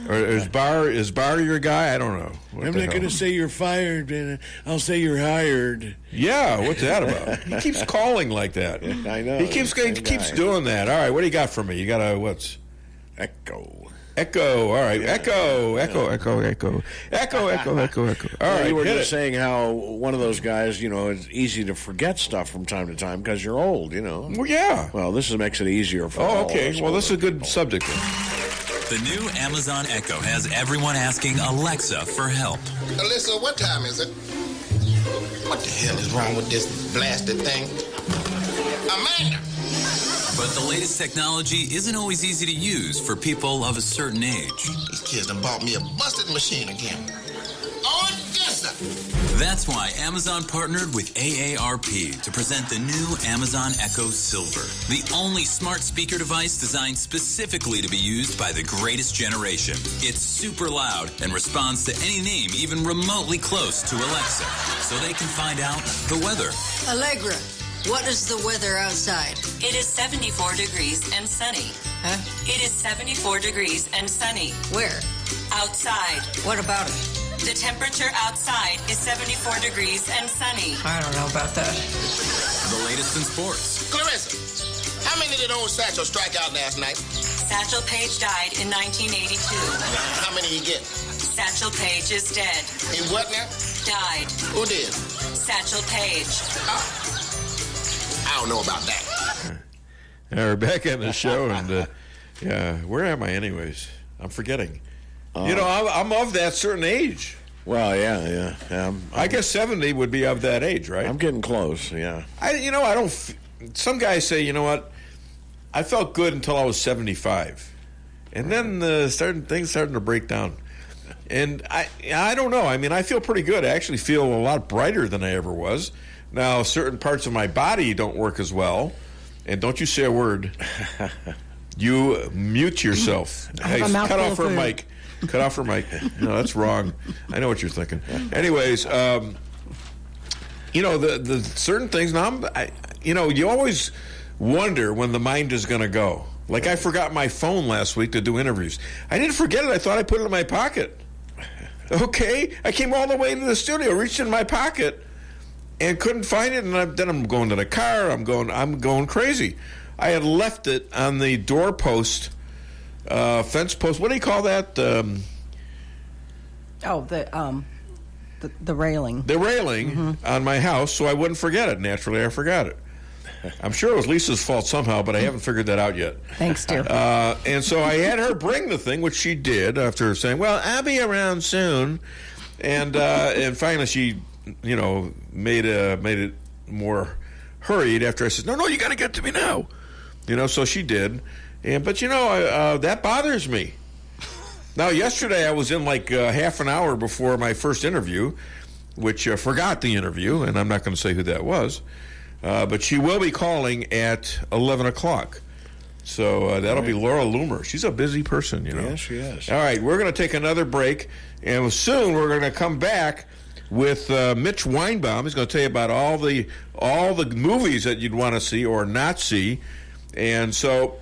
Or is Barr your guy? I don't know. I'm not going to say you're fired, and I'll say you're hired. Yeah, what's that about? He keeps calling like that. Yeah, I know. He keeps doing that. All right, what do you got for me? You got what's? Echo. All right. Echo. All right. You were just saying how one of those guys, it's easy to forget stuff from time to time because you're old, Well, yeah. Well, this makes it easier for all okay. of us. Well, this is a good subject then. The new Amazon Echo has everyone asking Alexa for help. Alyssa, what time is it? What the hell is wrong with this blasted thing? Amanda! But the latest technology isn't always easy to use for people of a certain age. These kids done bought me a busted machine again. Odessa! That's why Amazon partnered with AARP to present the new Amazon Echo Silver, the only smart speaker device designed specifically to be used by the greatest generation. It's super loud and responds to any name even remotely close to Alexa, so they can find out the weather. Allegra, what is the weather outside? It is 74 degrees and sunny. Huh? It is 74 degrees and sunny. Where? Outside. What about it? The temperature outside is 74 degrees and sunny. I don't know about that. The latest in sports. Clarissa, how many did old Satchel strike out last night? Satchel Paige died in 1982. How many did he get? Satchel Paige is dead. He what now? Died. Who did? Satchel Paige. I don't know about that. We're back on the show, and where am I anyways? I'm forgetting. I'm of that certain age. Well, yeah. I guess 70 would be of that age, right? I'm getting close, yeah. I don't. Some guys say, you know what? I felt good until I was 75, And then things starting to break down. And I don't know. I mean, I feel pretty good. I actually feel a lot brighter than I ever was. Now, certain parts of my body don't work as well. And don't you say a word. You mute yourself. Hey, cut off her mic. Cut off her mic. No, that's wrong. I know what you're thinking. Anyways, the certain things. Now, you always wonder when the mind is going to go. Like I forgot my phone last week to do interviews. I didn't forget it. I thought I put it in my pocket. Okay, I came all the way into the studio, reached in my pocket, and couldn't find it. And then I'm going to the car. I'm going crazy. I had left it on the doorpost, fence post. What do you call that? The railing. The railing on my house, so I wouldn't forget it. Naturally, I forgot it. I'm sure it was Lisa's fault somehow, but I haven't figured that out yet. Thanks, dear. And so I had her bring the thing, which she did after saying, "Well, I'll be around soon," and finally she, made it more hurried after I said, "No, you got to get to me now," So she did, but that bothers me. Now, yesterday I was in like half an hour before my first interview, which forgot the interview, and I'm not going to say who that was. But she will be calling at 11 o'clock. So that'll be Laura Loomer. She's a busy person, Yes, she is. All right, we're going to take another break. And soon we're going to come back with Mitch Weinbaum. He's going to tell you about all the movies that you'd want to see or not see. And he's going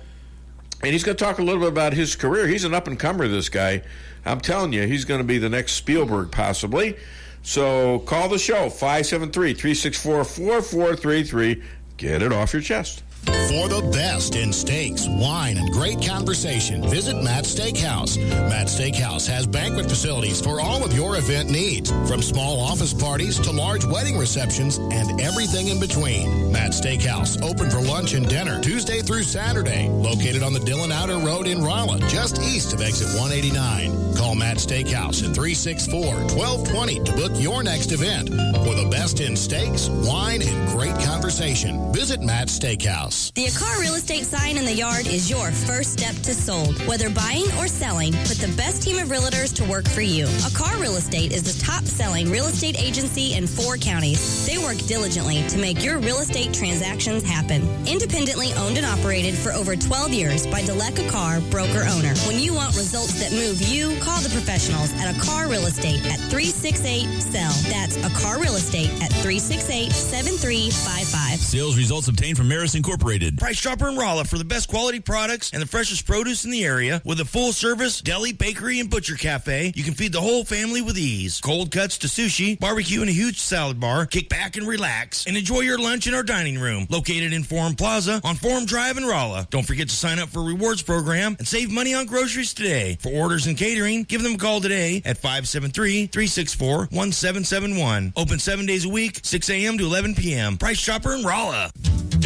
to talk a little bit about his career. He's an up-and-comer, this guy. I'm telling you, he's going to be the next Spielberg, possibly. So call the show, 573-364-4433. Get it off your chest. For the best in steaks, wine, and great conversation, visit Matt's Steakhouse. Matt's Steakhouse has banquet facilities for all of your event needs, from small office parties to large wedding receptions and everything in between. Matt's Steakhouse, open for lunch and dinner Tuesday through Saturday, located on the Dillon Outer Road in Rolla, just east of exit 189. Call Matt's Steakhouse at 364-1220 to book your next event. For the best in steaks, wine, and great conversation, visit Matt's Steakhouse. The Akar Real Estate sign in the yard is your first step to sold. Whether buying or selling, put the best team of realtors to work for you. Akar Real Estate is the top-selling real estate agency in 4 counties. They work diligently to make your real estate transactions happen. Independently owned and operated for over 12 years by Delek Akar, broker-owner. When you want results that move you, call the professionals at Akar Real Estate at 368-SELL. That's Akar Real Estate at 368-7355. Sales results obtained from Maris Incorporated. Price Chopper in Rolla for the best quality products and the freshest produce in the area. With a full-service deli, bakery, and butcher cafe, you can feed the whole family with ease. Cold cuts to sushi, barbecue, and a huge salad bar. Kick back and relax and enjoy your lunch in our dining room, located in Forum Plaza on Forum Drive in Rolla. Don't forget to sign up for a rewards program and save money on groceries today. For orders and catering, give them a call today at 573-364-1771. Open 7 days a week, 6 a.m. to 11 p.m. Price Chopper in Rolla.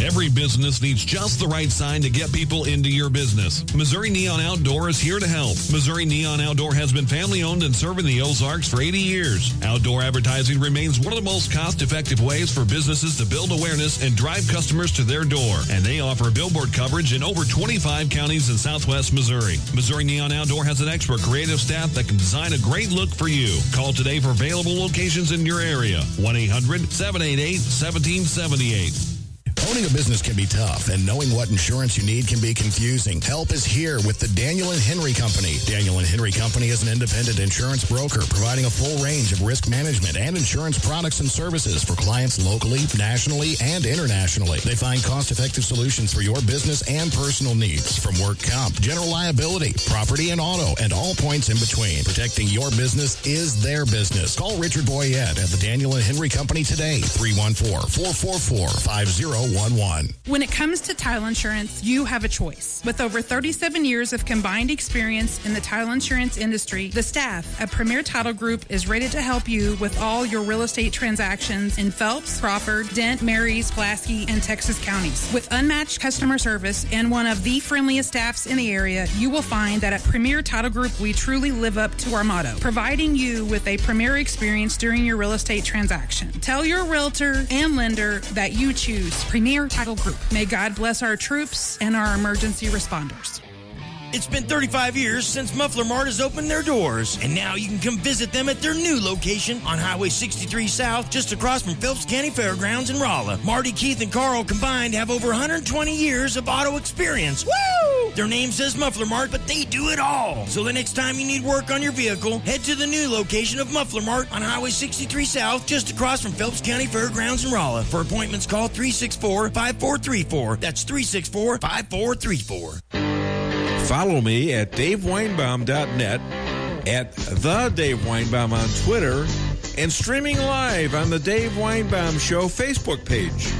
Every business needs just the right sign to get people into your business. Missouri Neon Outdoor is here to help. Missouri Neon Outdoor has been family-owned and serving the Ozarks for 80 years. Outdoor advertising remains one of the most cost-effective ways for businesses to build awareness and drive customers to their door. And they offer billboard coverage in over 25 counties in southwest Missouri. Missouri Neon Outdoor has an expert creative staff that can design a great look for you. Call today for available locations in your area. 1-800-788-1778. Owning a business can be tough, and knowing what insurance you need can be confusing. Help is here with the Daniel & Henry Company. Daniel & Henry Company is an independent insurance broker providing a full range of risk management and insurance products and services for clients locally, nationally, and internationally. They find cost-effective solutions for your business and personal needs, from work comp, general liability, property and auto, and all points in between. Protecting your business is their business. Call Richard Boyette at the Daniel & Henry Company today, 314-444-5011. When it comes to title insurance, you have a choice. With over 37 years of combined experience in the title insurance industry, the staff at Premier Title Group is ready to help you with all your real estate transactions in Phelps, Crawford, Dent, Marys, Pulaski, and Texas counties. With unmatched customer service and one of the friendliest staffs in the area, you will find that at Premier Title Group, we truly live up to our motto, providing you with a premier experience during your real estate transaction. Tell your realtor and lender that you choose Premier Title Group. May God bless our troops and our emergency responders. It's been 35 years since Muffler Mart has opened their doors, and now you can come visit them at their new location on Highway 63 South, just across from Phelps County Fairgrounds in Rolla. Marty, Keith, and Carl combined have over 120 years of auto experience. Woo! Their name says Muffler Mart, but they do it all. So the next time you need work on your vehicle, head to the new location of Muffler Mart on Highway 63 South, just across from Phelps County Fairgrounds in Rolla. For appointments, call 364-5434. That's 364-5434. Follow me at DaveWeinbaum.net, at The Dave Weinbaum on Twitter, and streaming live on the Dave Weinbaum Show Facebook page.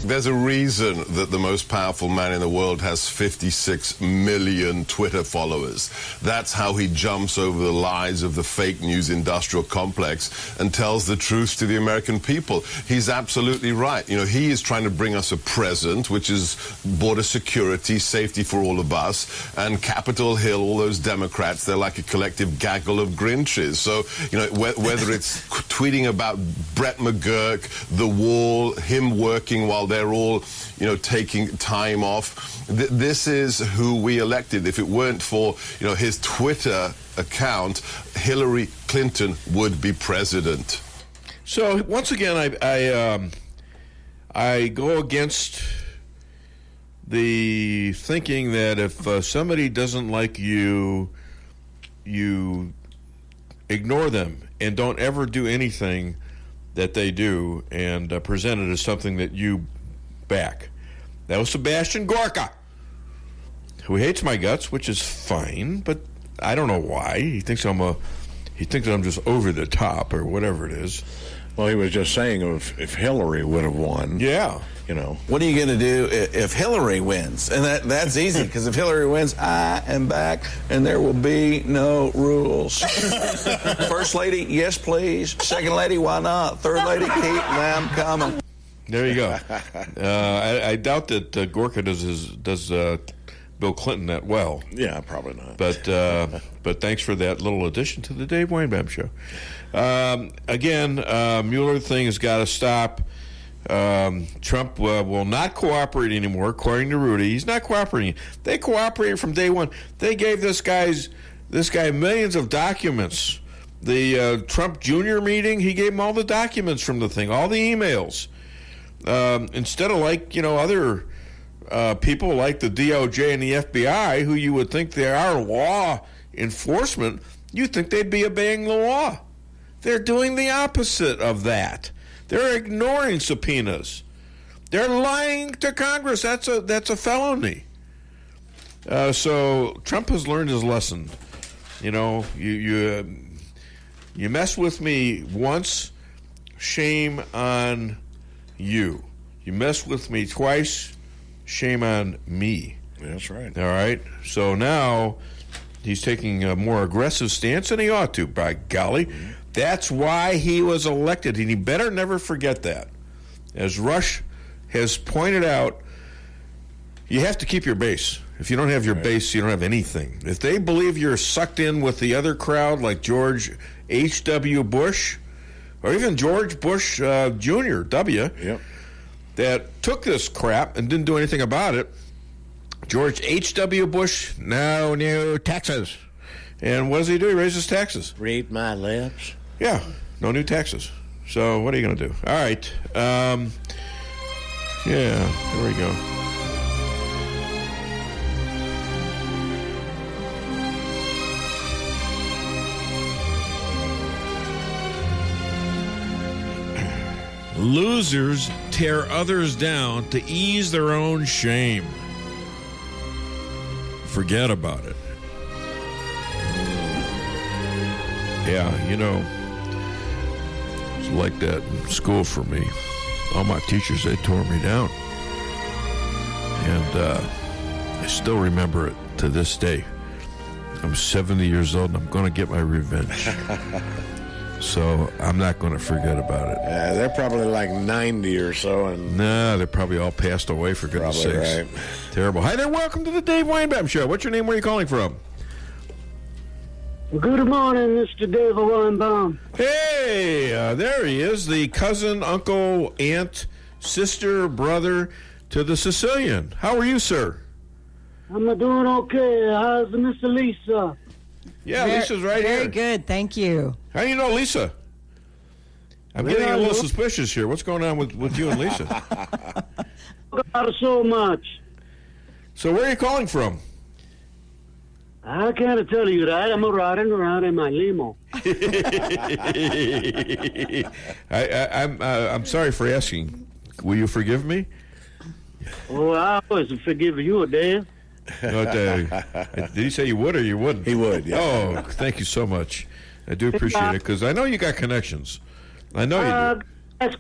There's a reason that the most powerful man in the world has 56 million Twitter followers. That's how he jumps over the lies of the fake news industrial complex and tells the truth to the American people. He's absolutely right. You know, he is trying to bring us a present, which is border security, safety for all of us, and Capitol Hill, all those Democrats, they're like a collective gaggle of Grinches. So, you know, whether it's tweeting about Brett McGurk, the wall, him working while they're all, you know, taking time off. This is who we elected. If it weren't for, you know, his Twitter account, Hillary Clinton would be president. So once again, I go against the thinking that if somebody doesn't like you, you ignore them and don't ever do anything that they do and present it as something that you back. That was Sebastian Gorka, who hates my guts, which is fine, but I don't know why. He thinks I'm just over the top or whatever it is. Well, he was just saying if Hillary would have won. Yeah. You know. What are you going to do if Hillary wins? And that's easy, because if Hillary wins, I am back, and there will be no rules. First lady, yes, please. Second lady, why not? Third lady, keep them coming. There you go. I doubt that Gorka does Bill Clinton that well. Yeah, probably not. But thanks for that little addition to the Dave Weinbaum Show. Again, Mueller thing has got to stop. Trump will not cooperate anymore, according to Rudy. He's not cooperating. They cooperated from day one. They gave this guy millions of documents. The Trump Jr. meeting, he gave him all the documents from the thing, all the emails. Instead of other people like the DOJ and the FBI, who you would think they are law enforcement, you think they'd be obeying the law. They're doing the opposite of that. They're ignoring subpoenas. They're lying to Congress. That's a felony. So Trump has learned his lesson. You know, you mess with me once, shame on you. You mess with me twice, shame on me. That's right. All right. So now he's taking a more aggressive stance than he ought to, by golly. That's why he was elected, and he better never forget that. As Rush has pointed out, you have to keep your base. If you don't have your base, you don't have anything. If they believe you're sucked in with the other crowd, like George H.W. Bush, or even George Bush Jr., that took this crap and didn't do anything about it. George H.W. Bush, no new taxes. And what does he do? He raises taxes. Read my lips. Yeah, no new taxes. So what are you going to do? All right. Here we go. Losers tear others down to ease their own shame. Forget about it. Yeah, you know, it's like that in school for me. All my teachers, they tore me down. And I still remember it to this day. I'm 70 years old, and I'm going to get my revenge. So I'm not going to forget about it. Yeah, they're probably like 90 or so. And nah, they're probably all passed away, for goodness sakes. Right. Terrible. Hi there, welcome to the Dave Weinbaum Show. What's your name? Where are you calling from? Good morning, Mr. Dave Weinbaum. Hey, there he is, the cousin, uncle, aunt, sister, brother to the Sicilian. How are you, sir? I'm doing okay. How's Mr. Lisa? Yeah, Lisa's right here. Very good, thank you. How do you know Lisa? I'm getting a little suspicious here. What's going on with you and Lisa? Not so much. So where are you calling from? I can't tell you that. I'm riding around in my limo. I'm sorry for asking. Will you forgive me? Oh, I always forgive you, Dave. Did you say you would or you wouldn't? He would, yeah. Oh, thank you so much. I do appreciate it because I know you got connections. I know you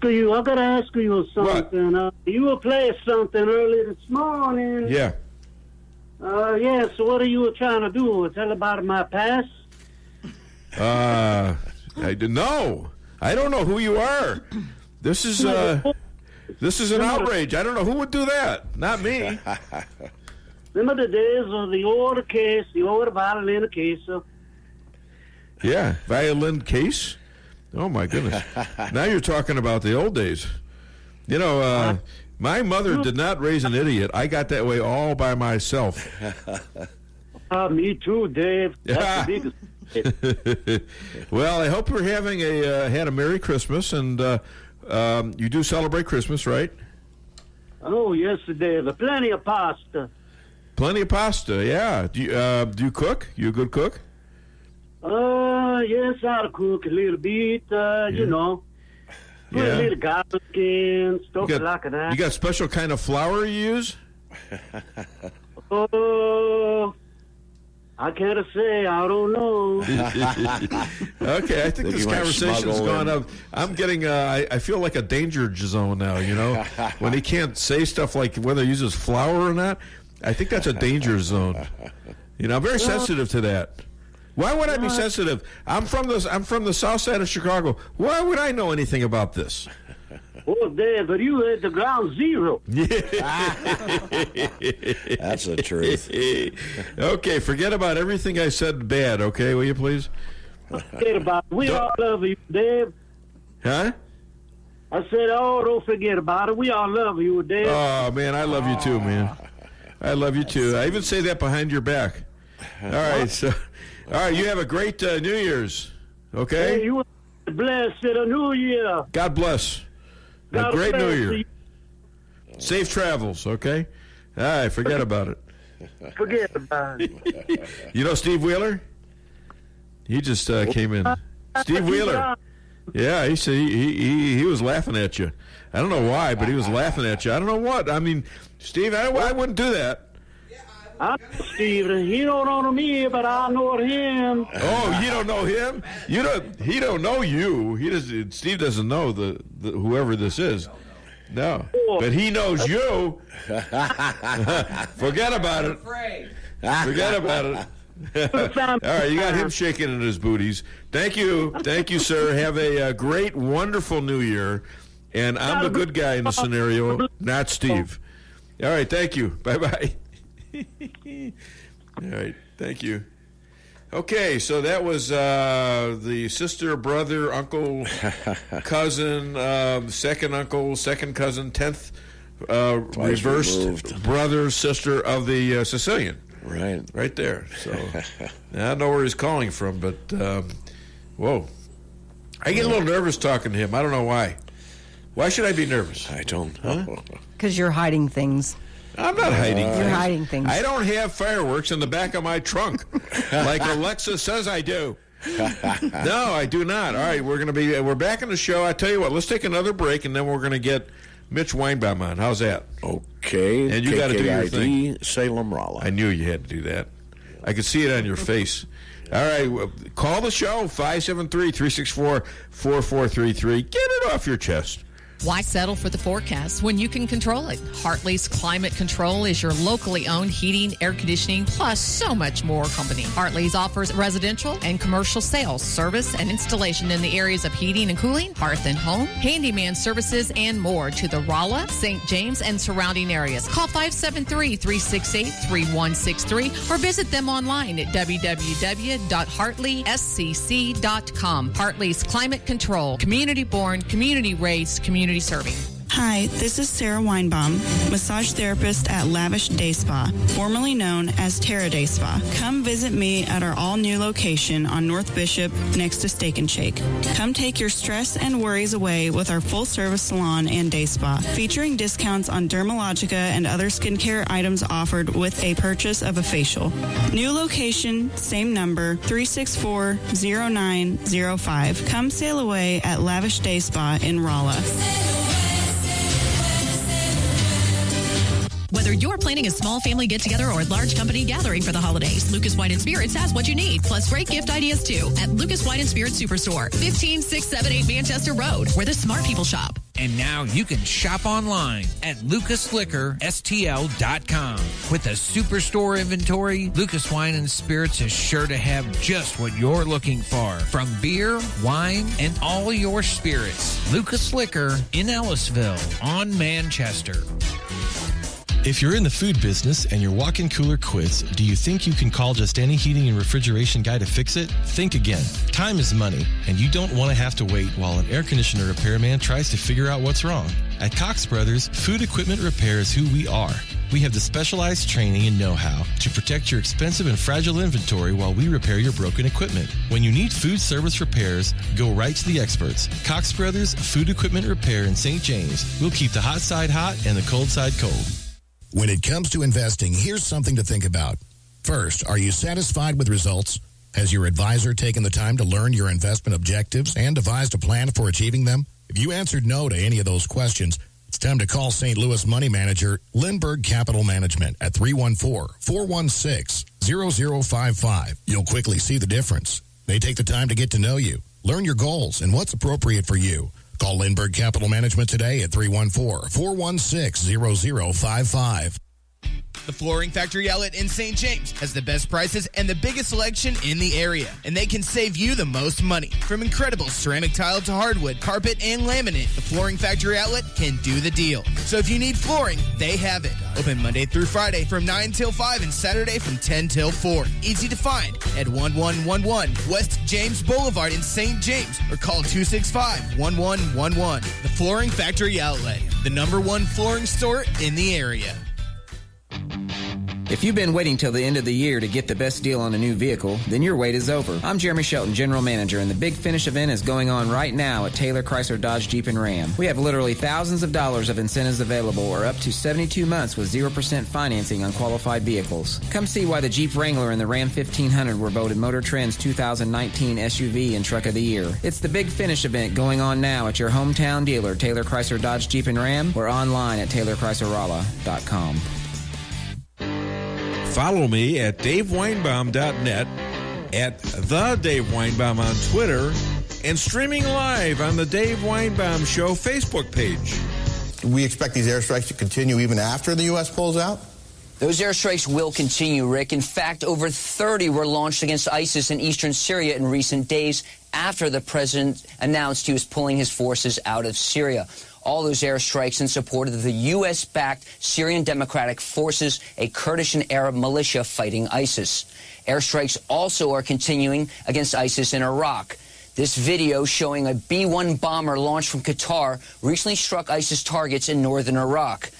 do. I gotta ask you something. You were playing something early this morning. Yeah. Yeah, so what are you trying to do? Tell about my past? I no. I don't know who you are. This is an outrage. I don't know who would do that. Not me. Remember the days of the old case, the old violin case? Yeah, violin case? Oh, my goodness. Now you're talking about the old days. You know, my mother did not raise an idiot. I got that way all by myself. Me too, Dave. That's the biggest. Well, I hope you're having had a Merry Christmas, and you do celebrate Christmas, right? Oh, yes, Dave. Plenty of pasta. Plenty of pasta, yeah. Do you cook? You a good cook? Yes, I'll cook a little bit, you know. Put a little garlic in, stuff like that. You got special kind of flour you use? Oh, I can't say. I don't know. Okay, I think this conversation's gone up. I'm getting, I feel like a danger zone now, you know? When he can't say stuff like whether he uses flour or not, I think that's a danger zone. You know, I'm very sensitive to that. Why would I be sensitive? I'm from the south side of Chicago. Why would I know anything about this? Oh, Dave, but you hit the ground zero. That's the truth. Okay, forget about everything I said bad, okay, will you please? Forget about it. We all love you, Dave. Huh? I said, don't forget about it. We all love you, Dave. Oh, man, I love you too, man. I love you too. I even say that behind your back. All right, so... All right, you have a great New Year's, okay? Hey, you blessed in a new year. God bless. A great New Year. Safe travels, okay? All right, forget about it. Forget about it. You know Steve Wheeler? He just came in. Steve Wheeler. Yeah, he said he was laughing at you. I don't know why, but he was laughing at you. I don't know what. I mean, Steve, I wouldn't do that. I know Steve. He don't know me, but I know him. Oh, you don't know him? He don't know you. Steve doesn't know the whoever this is. No, but he knows you. Forget about it. Forget about it. All right, you got him shaking in his booties. Thank you, sir. Have a great, wonderful New Year. And I'm the good guy in the scenario, not Steve. All right, thank you. Bye-bye. All right, thank you. Okay, so that was the sister, brother, uncle, cousin, second uncle, second cousin, 10th reversed removed. brother, sister of the Sicilian. Right there. So I don't know where he's calling from, but whoa. I get a little nervous talking to him. I don't know why. Why should I be nervous? I don't know. Because you're hiding things. I'm not hiding things. You're hiding things. I don't have fireworks in the back of my trunk like Alexa says I do. No, I do not. All right, we're back in the show. I tell you what, let's take another break, and then we're going to get Mitch Weinbaum on. How's that? Okay. And you got to do your thing. Salem Rolla. I knew you had to do that. I could see it on your face. All right, call the show, 573-364-4433. Get it off your chest. Why settle for the forecast when you can control it? Hartley's Climate Control is your locally owned heating, air conditioning, plus so much more company. Hartley's offers residential and commercial sales, service, and installation in the areas of heating and cooling, hearth and home, handyman services, and more to the Rolla, St. James, and surrounding areas. Call 573-368-3163 or visit them online at www.hartleyscc.com. Hartley's Climate Control, community born, community raised, community serving. Hi, this is Sarah Weinbaum, massage therapist at Lavish Day Spa, formerly known as Terra Day Spa. Come visit me at our all-new location on North Bishop next to Steak and Shake. Come take your stress and worries away with our full-service salon and day spa, featuring discounts on Dermalogica and other skincare items offered with a purchase of a facial. New location, same number, 364-0905. Come sail away at Lavish Day Spa in Rolla. Whether you're planning a small family get-together or a large company gathering for the holidays, Lucas Wine & Spirits has what you need, plus great gift ideas, too, at Lucas Wine & Spirits Superstore, 15678 Manchester Road, where the smart people shop. And now you can shop online at lucasliquorstl.com. With a superstore inventory, Lucas Wine & Spirits is sure to have just what you're looking for. From beer, wine, and all your spirits. Lucas Liquor in Ellisville on Manchester. If you're in the food business and your walk-in cooler quits, do you think you can call just any heating and refrigeration guy to fix it? Think again. Time is money, and you don't want to have to wait while an air conditioner repairman tries to figure out what's wrong. At Cox Brothers, food equipment repair is who we are. We have the specialized training and know-how to protect your expensive and fragile inventory while we repair your broken equipment. When you need food service repairs, go right to the experts. Cox Brothers Food Equipment Repair in St. James. We'll keep the hot side hot and the cold side cold. When it comes to investing, here's something to think about. First, are you satisfied with results? Has your advisor taken the time to learn your investment objectives and devised a plan for achieving them? If you answered no to any of those questions, it's time to call St. Louis money manager Lindbergh Capital Management at 314-416-0055. You'll quickly see the difference. They take the time to get to know you, learn your goals, and what's appropriate for you. Call Lindbergh Capital Management today at 314-416-0055. The Flooring Factory Outlet in St. James has the best prices and the biggest selection in the area, and they can save you the most money. From incredible ceramic tile to hardwood, carpet, and laminate, the Flooring Factory Outlet can do the deal. So if you need flooring, they have it. Open Monday through Friday from 9 till 5 and Saturday from 10 till 4. Easy to find at 1111 West James Boulevard in St. James or call 265-1111. The Flooring Factory Outlet, the #1 flooring store in the area. If you've been waiting till the end of the year to get the best deal on a new vehicle, then your wait is over. I'm Jeremy Shelton, General Manager, and the Big Finish event is going on right now at Taylor Chrysler Dodge Jeep and Ram. We have literally thousands of dollars of incentives available or up to 72 months with 0% financing on qualified vehicles. Come see why the Jeep Wrangler and the Ram 1500 were voted Motor Trend's 2019 SUV and Truck of the Year. It's the Big Finish event going on now at your hometown dealer, Taylor Chrysler Dodge Jeep and Ram, or online at TaylorChryslerRolla.com. Follow me at DaveWeinbaum.net, at The Dave Weinbaum on Twitter, and streaming live on the Dave Weinbaum Show Facebook page. We expect these airstrikes to continue even after the U.S. pulls out? Those airstrikes will continue, Rick. In fact, over 30 were launched against ISIS in eastern Syria in recent days after the president announced he was pulling his forces out of Syria. All those airstrikes in support of the U.S.-backed Syrian Democratic Forces, a Kurdish and Arab militia fighting ISIS. Airstrikes also are continuing against ISIS in Iraq. This video showing a B-1 bomber launched from Qatar recently struck ISIS targets in northern Iraq.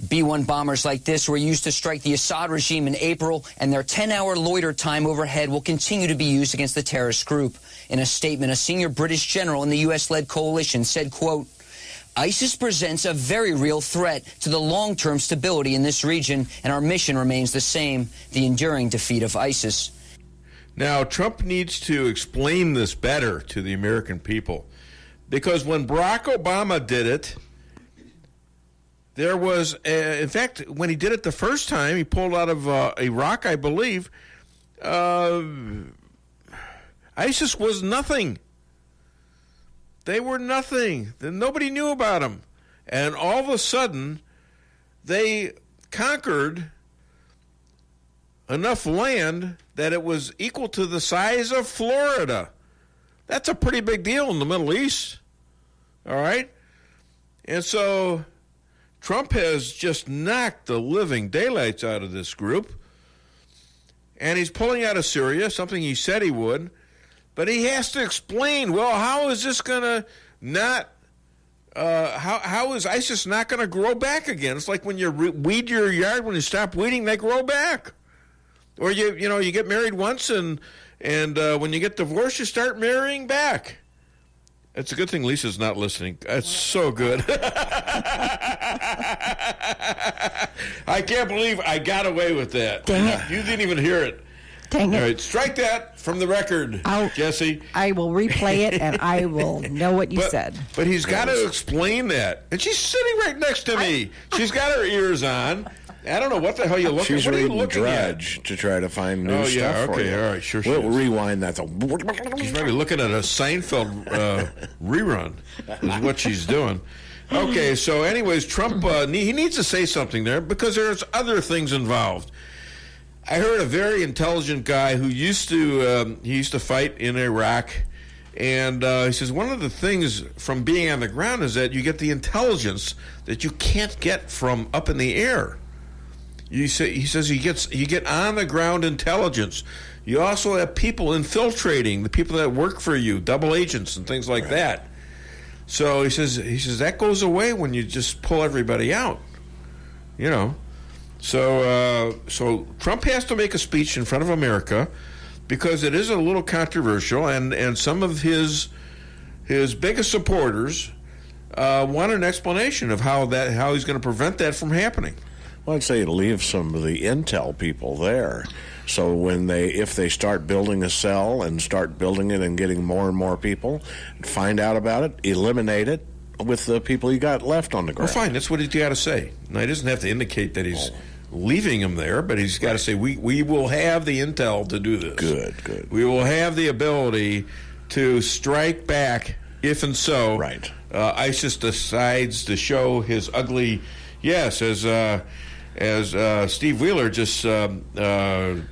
B-1 bombers like this were used to strike the Assad regime in April, and their 10-hour loiter time overhead will continue to be used against the terrorist group. In a statement, a senior British general in the U.S.-led coalition said, quote, ISIS presents a very real threat to the long-term stability in this region, and our mission remains the same, the enduring defeat of ISIS. Now, Trump needs to explain this better to the American people, because when Barack Obama did it, there was, in fact, when he did it the first time, he pulled out of Iraq, I believe, ISIS was nothing. They were nothing. Nobody knew about them. And all of a sudden, they conquered enough land that it was equal to the size of Florida. That's a pretty big deal in the Middle East. All right? And so Trump has just knocked the living daylights out of this group. And he's pulling out of Syria, something he said he would. But he has to explain, well, how is this going to not how is ISIS not going to grow back again? It's like when you weed your yard. When you stop weeding, they grow back. Or you get married once, and when you get divorced, you start marrying back. It's a good thing Lisa's not listening. That's so good. I can't believe I got away with that. Dang it. You didn't even hear it. Dang it. All right, strike that from the record, Jesse. I will replay it, and I will know what you said. But he's got to explain that. And she's sitting right next to me. She's got her ears on. I don't know what the hell you're looking at. She's reading Drudge to try to find new stuff for you. All right, sure. We'll rewind that. She's probably looking at a Seinfeld rerun is what she's doing. Okay, so anyways, Trump, he needs to say something there because there's other things involved. I heard a very intelligent guy who used to fight in Iraq, and he says one of the things from being on the ground is that you get the intelligence that you can't get from up in the air. He says you get on the ground intelligence. You also have people infiltrating, the people that work for you, double agents and things like that. So he says that goes away when you just pull everybody out. You know. So Trump has to make a speech in front of America because it is a little controversial, and some of his biggest supporters want an explanation of how he's going to prevent that from happening. Well, I'd say leave some of the intel people there. So if they start building a cell and start building it and getting more and more people, find out about it, eliminate it with the people you got left on the ground. Well, fine. That's what he's got to say. Now, he doesn't have to indicate that he's leaving them there, but he's got to say, we will have the intel to do this. Good. We will have the ability to strike back if and so ISIS decides to show his ugly, as Steve Wheeler just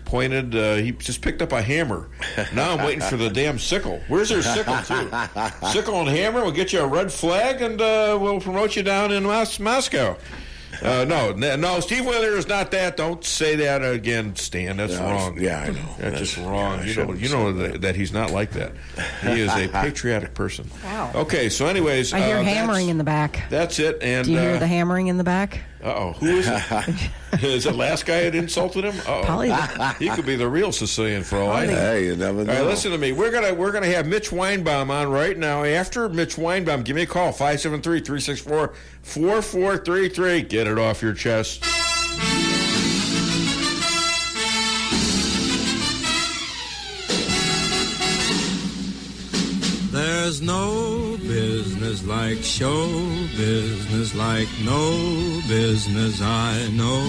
pointed, he just picked up a hammer. Now I'm waiting for the damn sickle. Where's their sickle, too? Sickle and hammer will get you a red flag, and we'll promote you down in Moscow. No, Steve Wheeler is not that. Don't say that again, Stan. That's wrong. Yeah, I know. That's just wrong. You know that he's not like that. He is a patriotic person. Wow. Okay, so anyways. I hear hammering in the back. That's it. And do you hear the hammering in the back? Uh-oh. Who is it? Is the last guy that insulted him? Uh-oh. Probably. He could be the real Sicilian for all I know. Hey, you never know. All right, listen to me. We're gonna have Mitch Weinbaum on right now. After Mitch Weinbaum, give me a call, 573-364-4433. Get it off your chest. There's no business like show business, like no business I know.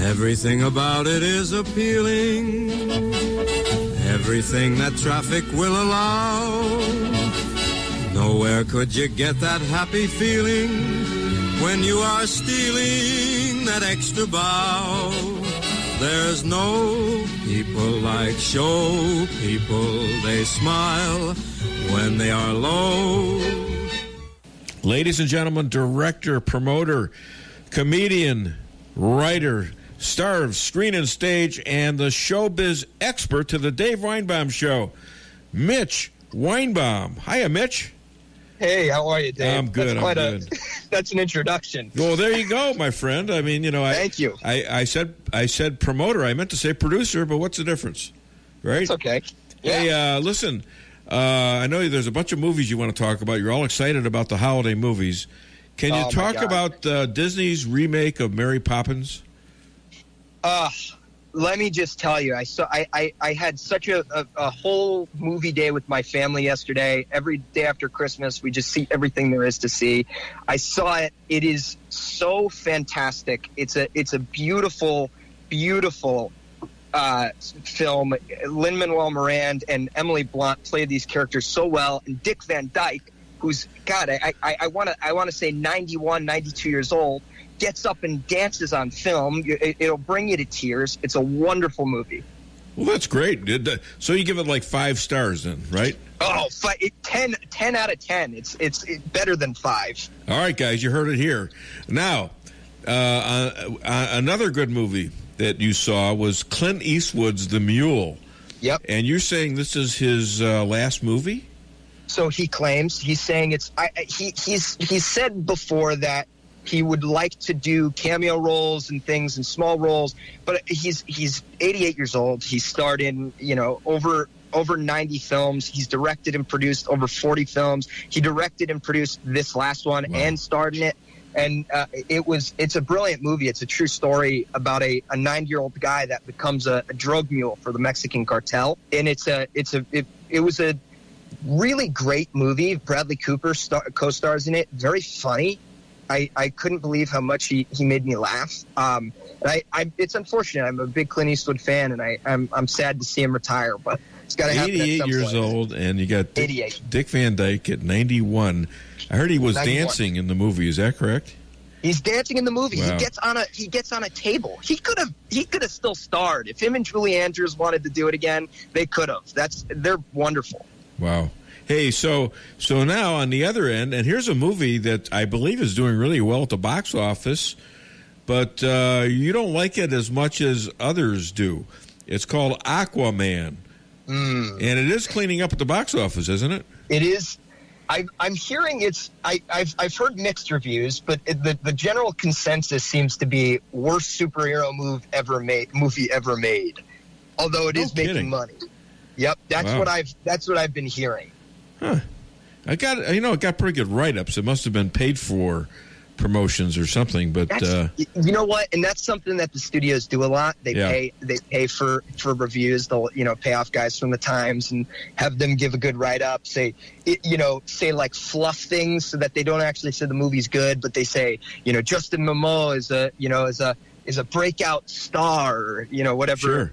Everything about it is appealing, everything that traffic will allow. Nowhere could you get that happy feeling when you are stealing that extra bow. There's no people like show people. They smile when they are low. Ladies and gentlemen, director, promoter, comedian, writer, star of screen and stage, and the showbiz expert to the Dave Weinbaum Show, Mitch Weinbaum. Hiya, Mitch. Hey, how are you, Dave? I'm good. That's an introduction. Well, there you go, my friend. I mean, Thank you. I said promoter. I meant to say producer, but what's the difference, right? It's okay. Yeah. Hey, listen. I know there's a bunch of movies you want to talk about. You're all excited about the holiday movies. Can you talk about Disney's remake of Mary Poppins? Let me just tell you, I had such a whole movie day with my family yesterday. Every day after Christmas, we just see everything there is to see. I saw it. It is so fantastic. It's a beautiful, beautiful film. Lin-Manuel Miranda and Emily Blunt played these characters so well, and Dick Van Dyke, who's I want to say 91, 92 years old, gets up and dances on film. It'll bring you to tears. It's a wonderful movie. Well, that's great. So you give it like 5 stars then, right? Oh, 10 out of 10. It's better than 5. All right, guys, you heard it here. Now, another good movie that you saw was Clint Eastwood's The Mule. Yep. And you're saying this is his last movie? So he claims, he's saying he's said before that he would like to do cameo roles and things and small roles, but he's 88 years old. He starred in, over 90 films. He's directed and produced over 40 films. He directed and produced this last one and starred in it. And it's a brilliant movie. It's a true story about a 90-year-old guy that becomes a drug mule for the Mexican cartel. And it was a really great movie. Bradley Cooper co-stars in it. Very funny. I couldn't believe how much he made me laugh. It's unfortunate. I'm a big Clint Eastwood fan, and I'm sad to see him retire. But it's got to happen. 88 years old, and you got Dick Van Dyke at 91. I heard he was 91. Dancing in the movie. Is that correct? He's dancing in the movie. Wow. He gets on a table. He could have still starred. If him and Julie Andrews wanted to do it again, they could have. They're wonderful. Wow. Hey, so now on the other end, and here's a movie that I believe is doing really well at the box office, but you don't like it as much as others do. It's called Aquaman, and it is cleaning up at the box office, isn't it? It is. I'm hearing I've heard mixed reviews, but the general consensus seems to be worst superhero movie ever made. Although it is making money. Yep, that's what I've been hearing. Huh. It got pretty good write-ups. It must have been paid for promotions or something, but you know what? And that's something that the studios do a lot. They pay for reviews. They'll pay off guys from the Times and have them give a good write-up. Say like fluff things so that they don't actually say the movie's good, but they say Justin Momoa is a breakout star, or, whatever. Sure.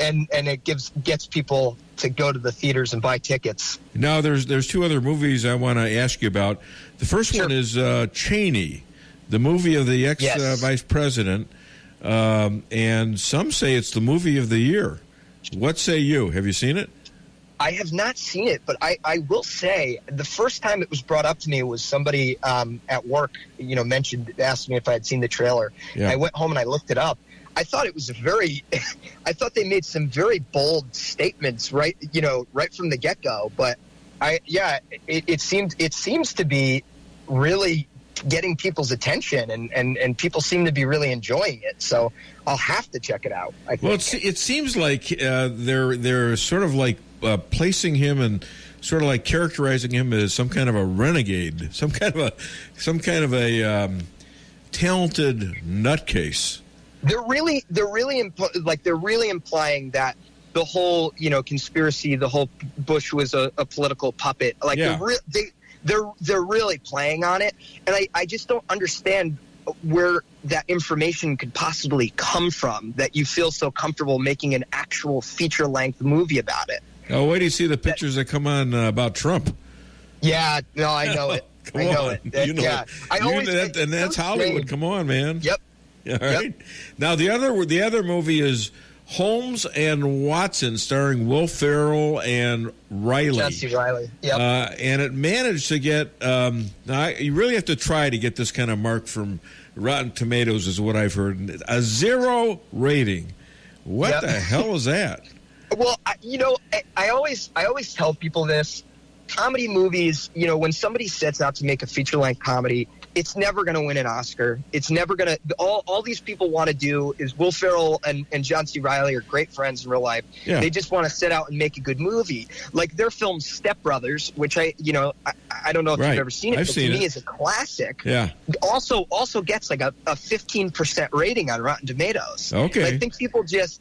And it gets people to go to the theaters and buy tickets. Now, there's two other movies I want to ask you about. The first one is Cheney, the movie of the ex-vice president, and some say it's the movie of the year. What say you? Have you seen it? I have not seen it, but I will say the first time it was brought up to me was somebody at work, asked me if I had seen the trailer. Yeah. I went home and I looked it up. I thought it was I thought they made some very bold statements right from the get-go, but it seems to be really getting people's attention, and people seem to be really enjoying it. So I'll have to check it out. I think. Well, it seems like they're sort of like placing him and sort of like characterizing him as some kind of a renegade, some kind of a talented nutcase. They're really implying that the whole conspiracy, the whole Bush was a political puppet. Like they're really playing on it, and I just don't understand where that information could possibly come from that you feel so comfortable making an actual feature-length movie about it. Oh, wait till you see the pictures that come on about Trump. Yeah, no, I know it. I know it. And that's Hollywood. Come on, man. Yep. All right. Yep. Now the other movie is Holmes and Watson, starring Will Ferrell and Riley. John C. Reilly. Yep. And it managed to get. You really have to try to get this kind of mark from Rotten Tomatoes, is what I've heard. A 0 rating. What the hell is that? Well, I always tell people this. Comedy movies, when somebody sets out to make a feature-length comedy, it's never going to win an Oscar. It's never going to. All these people want to do is Will Ferrell and John C. Reilly are great friends in real life. Yeah. They just want to set out and make a good movie. Like their film Step Brothers, which I don't know if you've ever seen it, but to me is a classic. Yeah. Also gets like a 15% rating on Rotten Tomatoes. Okay. I think people just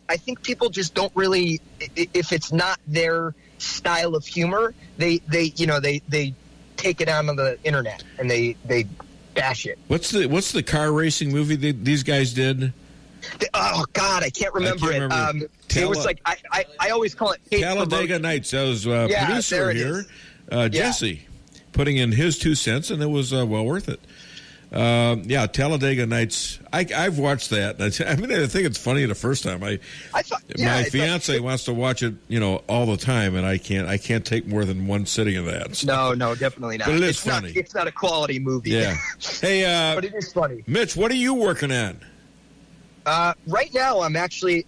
don't really, if it's not their style of humor, they take it out on the internet and they bash it. What's the car racing movie these guys did? Oh God, I can't remember it. It was like I always call it Talladega Nights. That was producer here, Jesse, putting in his 2 cents, and it was well worth it. Talladega Nights. I've watched that. I think it's funny the first time. My fiance wants to watch it, all the time, and I can't take more than one sitting of that. So. No, definitely not. But it is funny. It's not a quality movie. Yeah. Hey, but it is funny. Mitch, what are you working on? Right now, I'm actually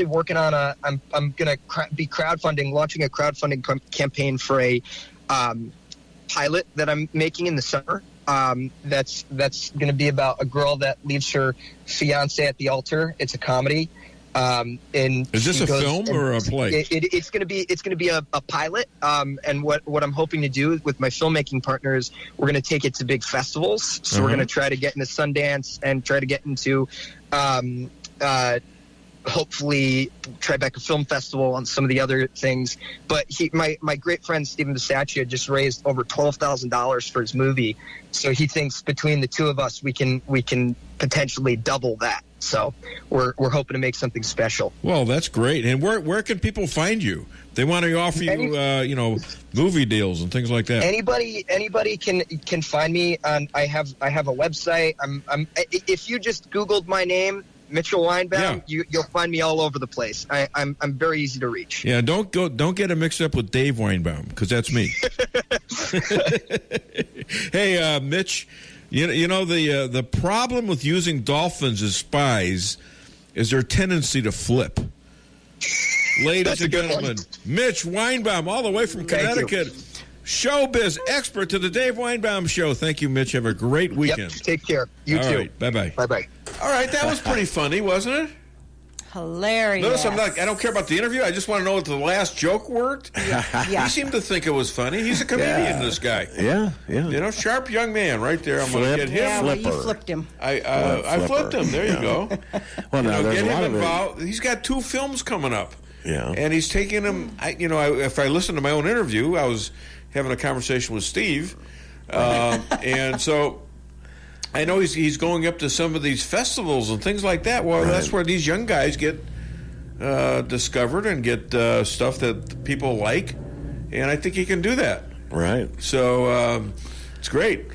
working on I'm going to be launching a crowdfunding campaign for a pilot that I'm making in the summer. That's going to be about a girl that leaves her fiance at the altar. It's a comedy. And is this a film or a play? It's going to be a pilot. And what I'm hoping to do with my filmmaking partners, we're going to take it to big festivals. So we're going to try to get into Sundance and try to get into hopefully Tribeca Film Festival and some of the other things. But my great friend Stephen Bisaccia just raised over $12,000 for his movie. So he thinks between the two of us we can potentially double that. So we're hoping to make something special. Well, that's great. And where can people find you? They want to offer you movie deals and things like that. Anybody can find me on. I have a website. I'm if you just Googled my name, Mitchell Weinbaum, you'll find me all over the place. I'm very easy to reach. Yeah, don't get it mixed up with Dave Weinbaum, because that's me. Hey, Mitch, you know the problem with using dolphins as spies is their tendency to flip. Ladies and gentlemen, Mitch Weinbaum, all the way from Connecticut, showbiz expert to the Dave Weinbaum Show. Thank you, Mitch. Have a great weekend. Yep, take care. You too. All right, bye-bye. Bye-bye. All right, that was pretty funny, wasn't it? Hilarious. Notice I don't care about the interview. I just want to know if the last joke worked. Yeah. He seemed to think it was funny. He's a comedian, this guy. Yeah. You know, sharp young man right there. I'm going to get him. Yeah, well, you flipped him. I flipped him. There you go. Well, now there's get a lot him of involved. He's got 2 films coming up. Yeah. And he's taking them. If I listened to my own interview, I was having a conversation with Steve. And so I know he's going up to some of these festivals and things like that. Well, that's where these young guys get discovered and get stuff that people like. And I think he can do that. Right. So it's great.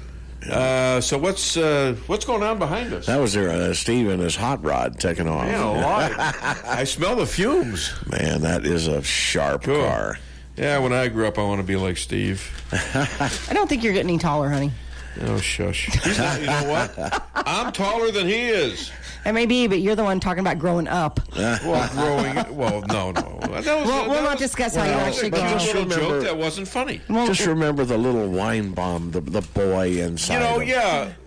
So what's going on behind us? That was Steve and his hot rod taking off. Man, a lot. I smell the fumes. Man, that is a sharp car. Yeah, when I grew up, I want to be like Steve. I don't think you're getting any taller, honey. Oh, shush. He's not, you know what? I'm taller than he is. It may be, but you're the one talking about growing up. Well, no. We'll not discuss how you actually grow. Just a joke that wasn't funny. Just remember the little Weinbaum, the boy inside.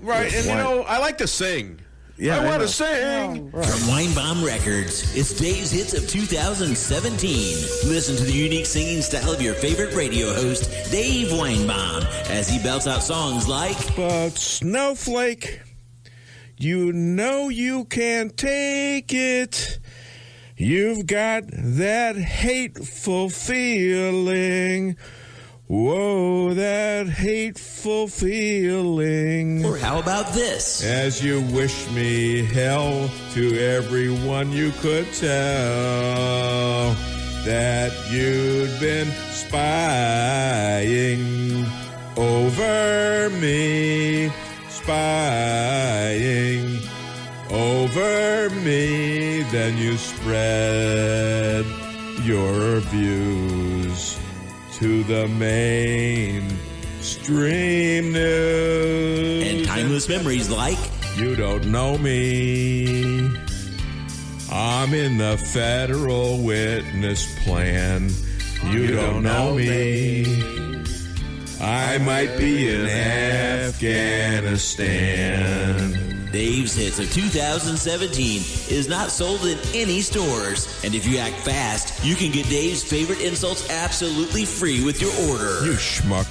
Right. And, I like to sing. Yeah, I want to sing. From Weinbaum Records, it's Dave's Hits of 2017. Listen to the unique singing style of your favorite radio host, Dave Weinbaum, as he belts out songs like... But Snowflake, you know you can't take it. You've got that hateful feeling. Whoa, that hateful feeling. Or how about this? As you wish me hell, to everyone you could tell that you'd been spying over me, spying over me. Then you spread your views to the mainstream news. And timeless memories like... You don't know me. I'm in the federal witness plan. You don't know me. I might be in Afghanistan. Dave's Hits of 2017 is not sold in any stores. And if you act fast, you can get Dave's favorite insults absolutely free with your order. You schmuck.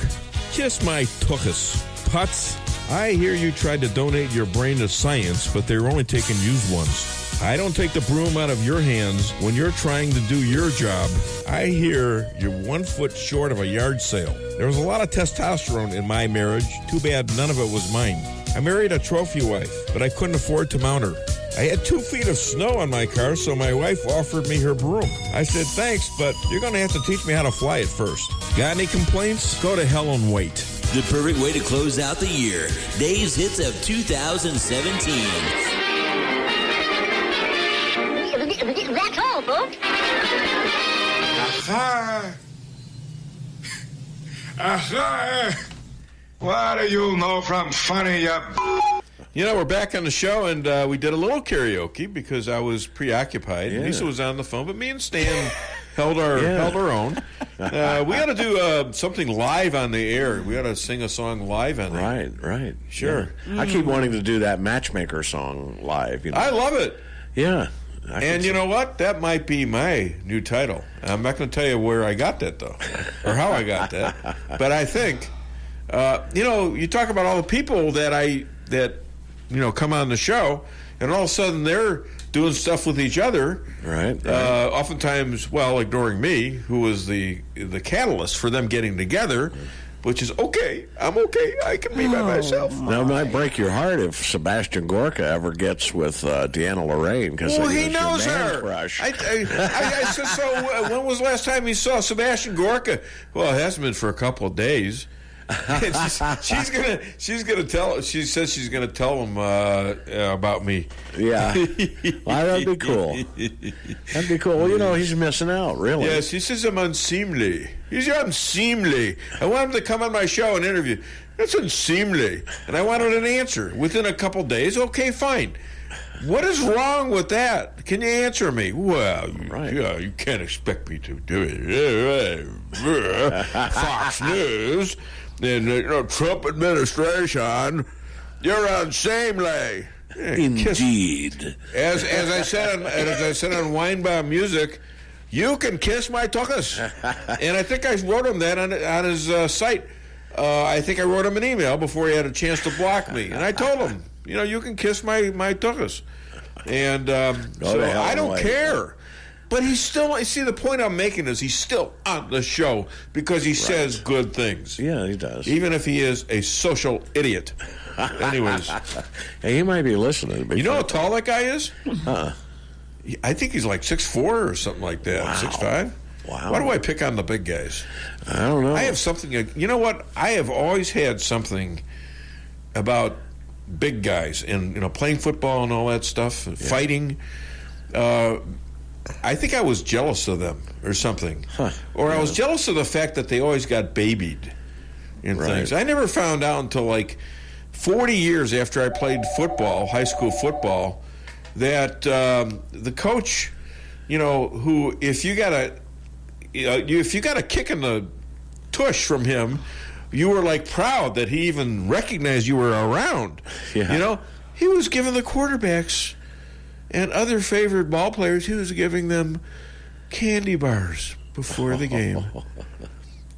Kiss my tuchus. Putz. I hear you tried to donate your brain to science, but they were only taking used ones. I don't take the broom out of your hands when you're trying to do your job. I hear you're 1 foot short of a yard sale. There was a lot of testosterone in my marriage. Too bad none of it was mine. I married a trophy wife, but I couldn't afford to mount her. I had 2 feet of snow on my car, so my wife offered me her broom. I said, thanks, but you're going to have to teach me how to fly it first. Got any complaints? Go to hell and wait. The perfect way to close out the year. Dave's Hits of 2017. That's all, folks. What do you know from funny, we're back on the show, and we did a little karaoke because I was preoccupied. Yeah. Lisa was on the phone, but me and Stan held our own. We got to do something live on the air. We got to sing a song live on the air. Right. Sure. Yeah. I keep wanting to do that Matchmaker song live. You know? I love it. Yeah. And you know what? That might be my new title. I'm not going to tell you where I got that, though, or how I got that. But I think, you talk about all the people that come on the show, and all of a sudden they're doing stuff with each other. Right. Oftentimes, ignoring me, who was the catalyst for them getting together. Which is okay. I'm okay. I can be by myself. Now, it might break your heart if Sebastian Gorka ever gets with Deanna Lorraine. Well, he knows her. Crush. I said, so when was the last time you saw Sebastian Gorka? Well, it hasn't been for a couple of days. she's gonna tell. She says she's gonna tell him about me. Yeah, well, that'd be cool. That'd be cool. Well, he's missing out, really. Yes, he says I'm unseemly. He's unseemly. I want him to come on my show and interview. That's unseemly, and I wanted an answer within a couple days. Okay, fine. What is wrong with that? Can you answer me? Well, you can't expect me to do it. Fox News. And Trump administration, you're unseemly. Indeed. As I said on Weinbaum Music, you can kiss my tuchus. And I think I wrote him that on his site. I think I wrote him an email before he had a chance to block me, and I told him, you can kiss my tuchus. And so I don't care. But he's still, see, the point I'm making is he's still on the show because he says good things. Yeah, he does. Even if he is a social idiot. Anyways. Hey, he might be listening. You know how tall that guy is? I think he's like 6'4" or something like that. Wow. 6'5". Wow. Why do I pick on the big guys? I don't know. I have something, you know what? I have always had something about big guys and, playing football and all that stuff, fighting. I think I was jealous of them or something. Or I was jealous of the fact that they always got babied in things. I never found out until like 40 years after I played football, high school football, that the coach, who if you got a kick in the tush from him, you were like proud that he even recognized you were around. Yeah. He was giving the quarterbacks and other favorite ball players, he was giving them candy bars before the game.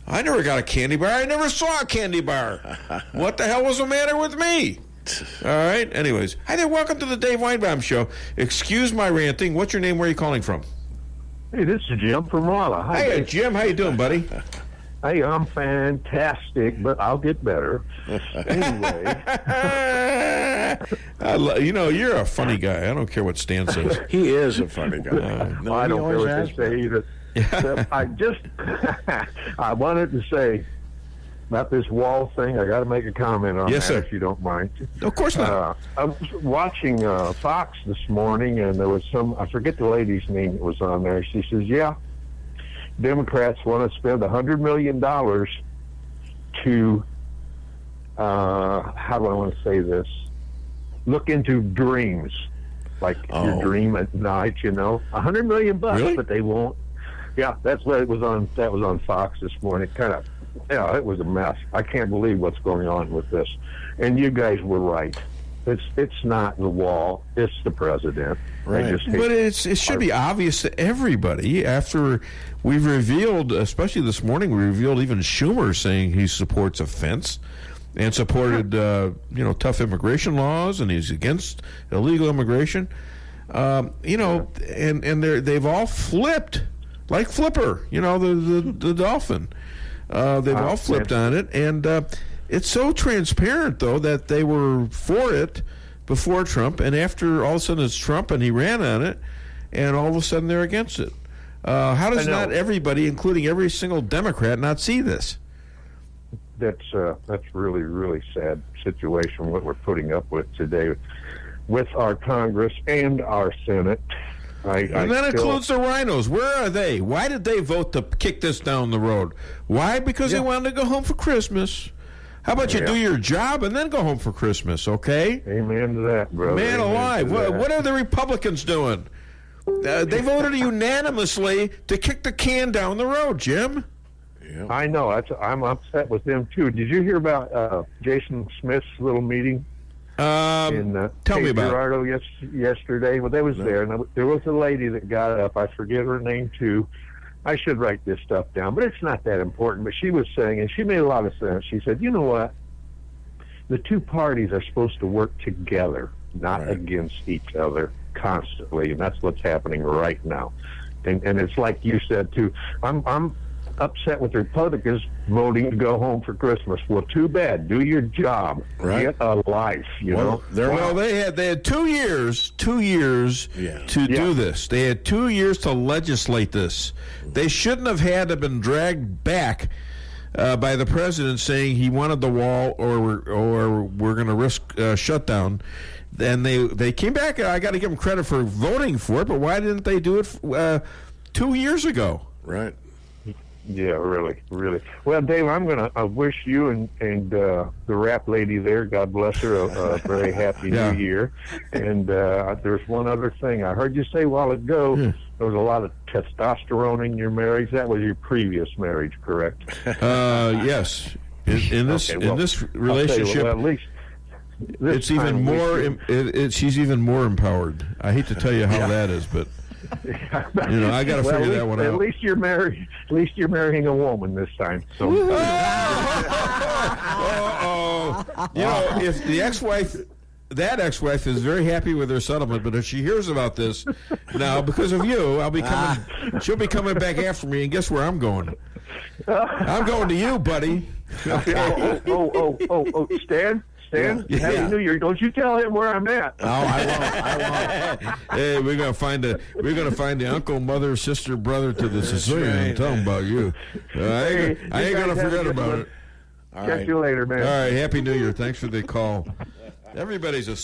I never got a candy bar. I never saw a candy bar. What the hell was the matter with me? All right. Anyways. Hi there. Welcome to the Dave Weinbaum Show. Excuse my ranting. What's your name? Where are you calling from? Hey, this is Jim from Rolla. Hi, hey, Jim. How you doing, buddy? Hey, I'm fantastic, but I'll get better. Anyway. You're a funny guy. I don't care what Stan says. He is a funny guy. I don't care what they say either. I wanted to say about this wall thing. I got to make a comment on that, if you don't mind. Of course not. I was watching Fox this morning, and there was I forget the lady's name that was on there. She says, Democrats want to spend $100 million to, how do I want to say this? Look into dreams, like your dream at night, $100 million, really? But they won't. Yeah, that's what it was on. That was on Fox this morning. It was a mess. I can't believe what's going on with this. And you guys were right. It's not the wall. It's the president. Right. But it should be obvious to everybody after we've revealed, especially this morning, we revealed even Schumer saying he supports a fence and supported, tough immigration laws, and he's against illegal immigration. And they've all flipped, like Flipper, the dolphin. They've all flipped on it, and it's so transparent, though, that they were for it before Trump, and after all of a sudden it's Trump and he ran on it, and all of a sudden they're against it. How does not everybody, including every single Democrat, not see this? That's really, really sad situation what we're putting up with today with our Congress and our Senate. And that includes the rhinos. Where are they? Why did they vote to kick this down the road? Why? Because they wanted to go home for Christmas. How about you do your job and then go home for Christmas, okay? Amen to that, brother. Man alive. What are the Republicans doing? They voted unanimously to kick the can down the road, Jim. Yeah. I know. I'm upset with them, too. Did you hear about Jason Smith's little meeting? Tell me about Gerardo yesterday. Well, they was there, and there was a lady that got up. I forget her name, too. I should write this stuff down, but it's not that important. But she was saying, and she made a lot of sense. She said, you know what? The two parties are supposed to work together, not against each other constantly, and that's what's happening right now. And it's like you said, too. I'm upset with the Republicans voting to go home for Christmas. Well, too bad. Do your job. Get a life, you know. Well, they had 2 years to do this. They had 2 years to legislate this. They shouldn't have had to been dragged back by the president saying he wanted the wall or we're going to risk shutdown. And they came back. I got to give them credit for voting for it, but why didn't they do it 2 years ago? Right. Yeah, really. Well, Dave, I'm going to wish you and the rap lady there, God bless her, a very happy New Year. And there's one other thing. I heard you say a while ago there was a lot of testosterone in your marriage. That was your previous marriage, correct? Yes. In this relationship, at least it's even more. She's even more empowered. I hate to tell you how that is, but. I got to figure that one out. At least you're married. At least you're marrying a woman this time. So, if the ex-wife, that ex-wife is very happy with her settlement, but if she hears about this now because of you, I'll be coming. She'll be coming back after me, and guess where I'm going? I'm going to you, buddy. Stan. Happy New Year! Don't you tell him where I'm at. Oh, I won't. Hey, we're gonna find the uncle, mother, sister, brother to the Sicilian. I'm talking about you. I ain't gonna forget about it. Catch you later, man. All right, Happy New Year. Thanks for the call. Everybody's a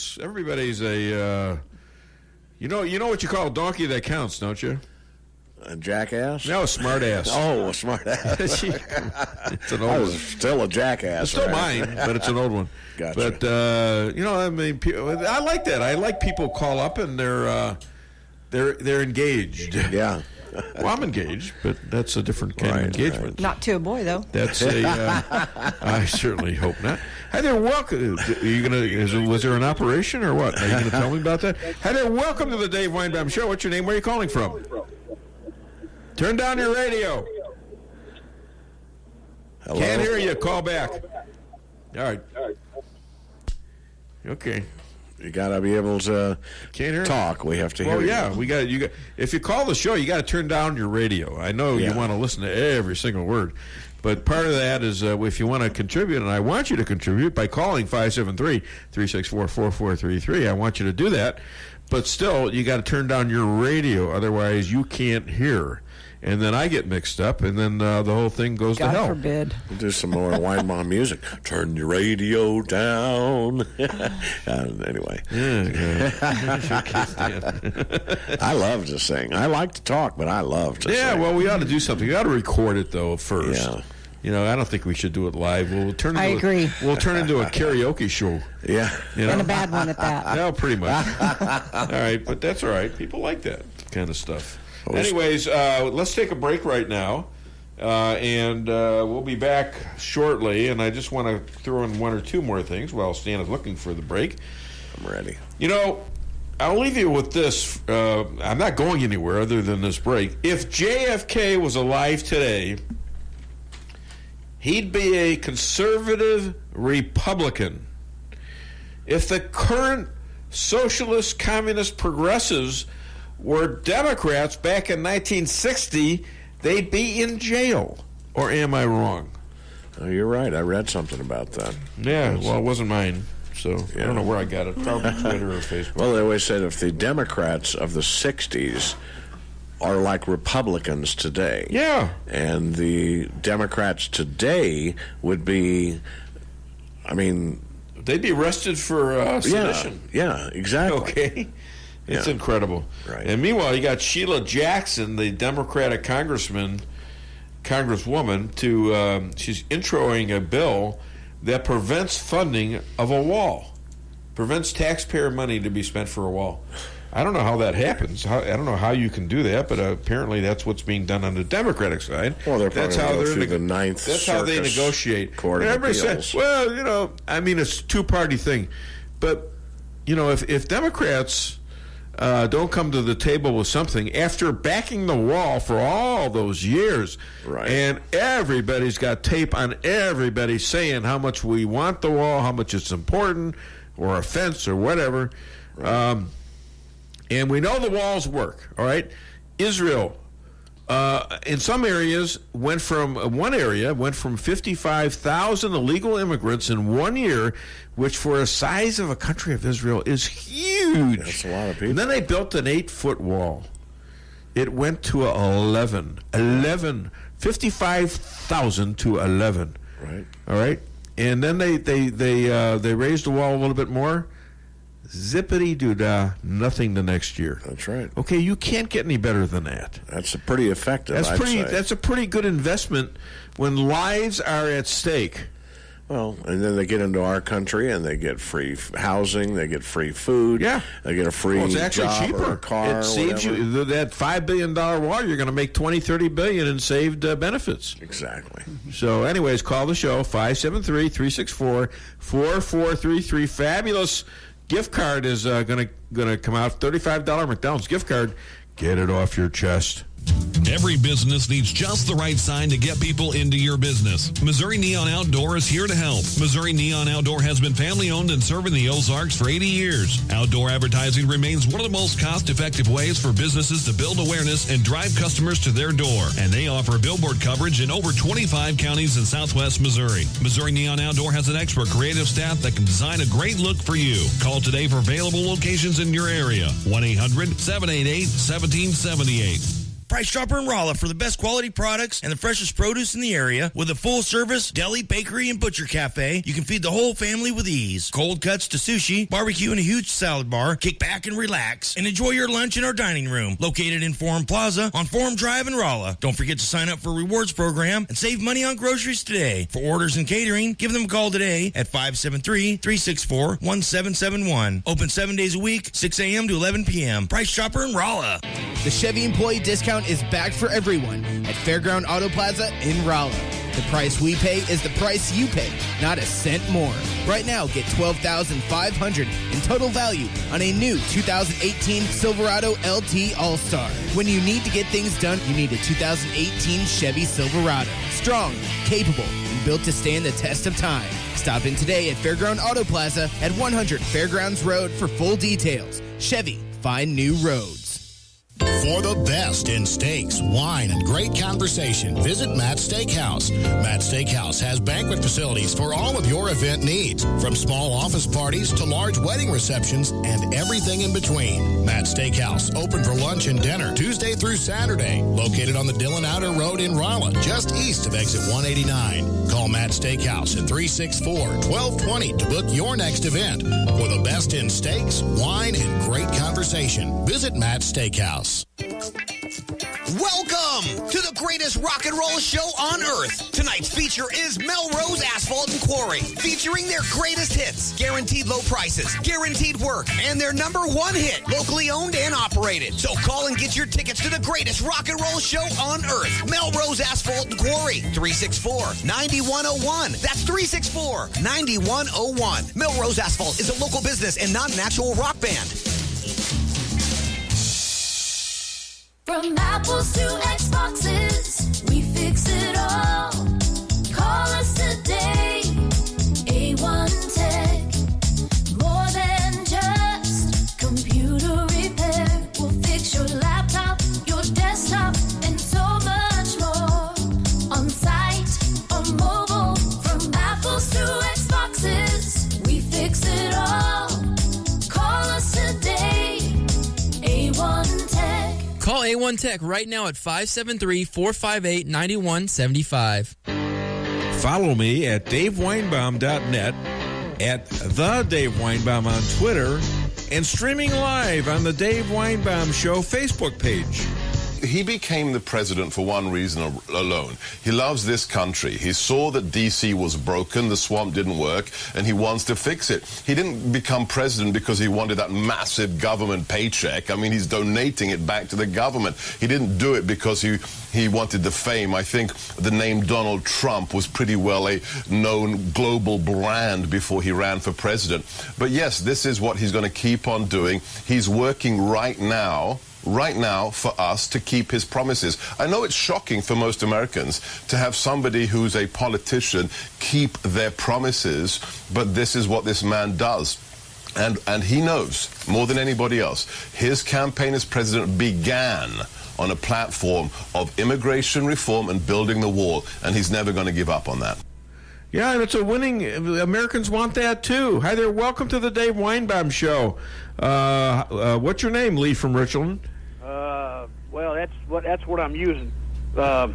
you know what you call a donkey that counts, don't you? A jackass? No, a smart ass. Oh, a smart ass. It's an old one. Still a jackass. It's still mine, but it's an old one. Gotcha. But I mean, I like that. I like people call up and they're engaged. Yeah. Well, I'm engaged, but that's a different kind of engagement. Right. Not to a boy, though. That's I certainly hope not. Hi there, welcome. Was there an operation or what? Are you going to tell me about that? Hi there, welcome to the Dave Weinbaum Show. What's your name? Where are you calling from? Turn down your radio. Hello? Can't hear you. Call back. All right. Okay. You got to be able to talk. We have to hear you. Well, yeah. You got. If you call the show, you got to turn down your radio. I know you want to listen to every single word. But part of that is if you want to contribute, and I want you to contribute by calling 573-364-4433. I want you to do that. But still, you got to turn down your radio. Otherwise, you can't hear. And then I get mixed up, and then the whole thing goes to hell. God forbid. We'll do some more Weinbaum music. Turn your radio down. Anyway. I love to sing. I like to talk, but I love to sing. Yeah, well, we ought to do something. We ought to record it, though, first. Yeah. I don't think we should do it live. We'll turn into agree. We'll turn into a karaoke show. Yeah. And a bad one at that. No, pretty much. All right, but that's all right. People like that kind of stuff. Anyways, let's take a break right now, and we'll be back shortly. And I just want to throw in one or two more things while Stan is looking for the break. I'm ready. I'll leave you with this. I'm not going anywhere other than this break. If JFK was alive today, he'd be a conservative Republican. If the current socialist, communist, progressives were Democrats back in 1960, they'd be in jail. Or am I wrong? Oh, you're right. I read something about that. Yeah, well, it wasn't mine, so I don't know where I got it. Probably Twitter or Facebook. Well, they always said if the Democrats of the 60s are like Republicans today. Yeah. And the Democrats today would be, they'd be arrested for sedition. Yeah, exactly. Okay. It's incredible. Right. And meanwhile, you got Sheila Jackson, the Democratic congresswoman, she's introing a bill that prevents funding of a wall, prevents taxpayer money to be spent for a wall. I don't know how that happens. I don't know how you can do that, but apparently that's what's being done on the Democratic side. Well, they're that's probably how through the Ninth That's how they Circus negotiate. Court of Everybody Appeals. says, well, I mean, it's a two-party thing. But, if Democrats don't come to the table with something after backing the wall for all those years, right, and everybody's got tape on everybody saying how much we want the wall, how much it's important, or a fence or whatever, right. And we know the walls work, all right? Israel, in some areas, went from 55,000 illegal immigrants in 1 year, which for a size of a country of Israel is huge. That's a lot of people. And then they built an 8-foot wall. It went to 11, 55,000 to 11. Right. All right? And then they raised the wall a little bit more. Zippity-doo-dah, nothing the next year. That's right. Okay, you can't get any better than that. That's pretty effective, I'd say. That's a pretty good investment when lives are at stake. Well, and then they get into our country and they get free housing, they get free food, yeah, they get a free it's actually job cheaper. or a car. It saves you that $5 billion wall. You're going to make $20-30 billion in saved benefits. Exactly. So, anyways, call the show 573-364-4433. Fabulous gift card is going to come out. $35 McDonald's gift card. Get it off your chest. Every business needs just the right sign to get people into your business. Missouri Neon Outdoor is here to help. Missouri Neon Outdoor has been family-owned and serving the Ozarks for 80 years. Outdoor advertising remains one of the most cost-effective ways for businesses to build awareness and drive customers to their door. And they offer billboard coverage in over 25 counties in southwest Missouri. Missouri Neon Outdoor has an expert creative staff that can design a great look for you. Call today for available locations in your area. 1-800-788-1778. Price Chopper in Rolla for the best quality products and the freshest produce in the area with a full-service deli, bakery, and butcher cafe. You can feed the whole family with ease. Cold cuts to sushi, barbecue, and a huge salad bar. Kick back and relax and enjoy your lunch in our dining room located in Forum Plaza on Forum Drive in Rolla. Don't forget to sign up for a rewards program and save money on groceries today. For orders and catering, give them a call today at 573-364-1771. Open 7 days a week, 6 a.m. to 11 p.m. Price Chopper in Rolla. The Chevy employee discount is back for everyone at Fairground Auto Plaza in Rolla. The price we pay is the price you pay, not a cent more. Right now, get $12,500 in total value on a new 2018 Silverado LT All-Star. When you need to get things done, you need a 2018 Chevy Silverado. Strong, capable, and built to stand the test of time. Stop in today at Fairground Auto Plaza at 100 Fairgrounds Road for full details. Chevy, find new roads. For the best in steaks, wine, and great conversation, visit Matt's Steakhouse. Matt's Steakhouse has banquet facilities for all of your event needs, from small office parties to large wedding receptions and everything in between. Matt's Steakhouse, open for lunch and dinner Tuesday through Saturday, located on the Dillon Outer Road in Rolla, just east of exit 189. Call Matt's Steakhouse at 364-1220 to book your next event. For the best in steaks, wine, and great conversation, visit Matt's Steakhouse. Welcome to the greatest rock and roll show on earth. Tonight's feature is Melrose Asphalt and Quarry, featuring their greatest hits, guaranteed low prices, guaranteed work, and their #1 hit, locally owned and operated. So call and get your tickets to the greatest rock and roll show on earth. Melrose Asphalt and Quarry, 364-9101. That's 364-9101. Melrose Asphalt is a local business and not an actual rock band. From apples to Xboxes, we fix it all. Call us today, A1 Tech. More than just computer repair. We'll fix your laptop, your desktop, and so much more. On site or mobile, from apples to Xboxes, we fix it all. Call us today, A1 Tech. Call A1 Tech right now at 573-458-9175. Follow me at DaveWeinbaum.net, at The Dave Weinbaum on Twitter, and streaming live on the Dave Weinbaum Show Facebook page. He became the president for one reason alone. He loves this country. He saw that D.C. was broken, the swamp didn't work, and he wants to fix it. He didn't become president because he wanted that massive government paycheck. I mean, he's donating it back to the government. He didn't do it because he wanted the fame. I think the name Donald Trump was pretty well a known global brand before he ran for president. But yes, this is what he's going to keep on doing. He's working right now for us to keep his promises. I know it's shocking for most Americans to have somebody who's a politician keep their promises, but this is what this man does. And he knows more than anybody else. His campaign as president began on a platform of immigration reform and building the wall, and he's never going to give up on that. Yeah, and it's a winning. Americans want that too. Hi there, welcome to the Dave Weinbaum Show. What's your name, Lee from Richland? Well, that's what I'm using. I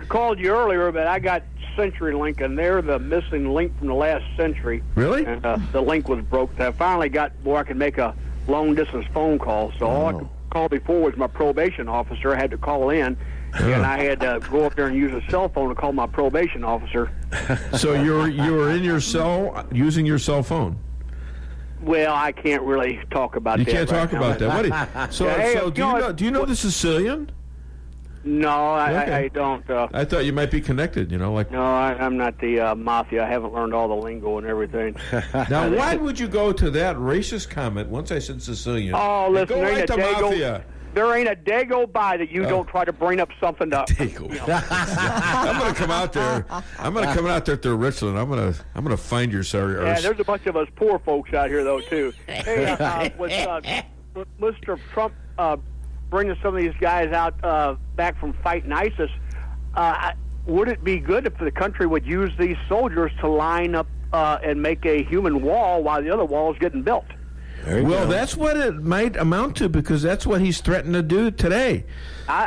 called you earlier, but I got CenturyLink, and they're the missing link from the last century. Really? And the link was broke. I finally got where I could make a long-distance phone call. So all I could call before was my probation officer. I had to call in, and I had to go up there and use a cell phone to call my probation officer. So you were in your cell using your cell phone? Well, I can't really talk about that. You can't talk about that. What do you know the Sicilian? No, I don't. I thought you might be connected. No, I'm not the mafia. I haven't learned all the lingo and everything. Now, why would you go to that racist comment once I said Sicilian? Oh, listen, go right to mafia. There ain't a day go by that you don't try to bring up something to. I'm going to come out there. I'm going to come out there to Richland. I'm going to find your sorry. Yeah, there's a bunch of us poor folks out here though too. Hey, with Mr. Trump bringing some of these guys out back from fighting ISIS, would it be good if the country would use these soldiers to line up and make a human wall while the other wall is getting built? Well, that's what it might amount to, because that's what he's threatened to do today.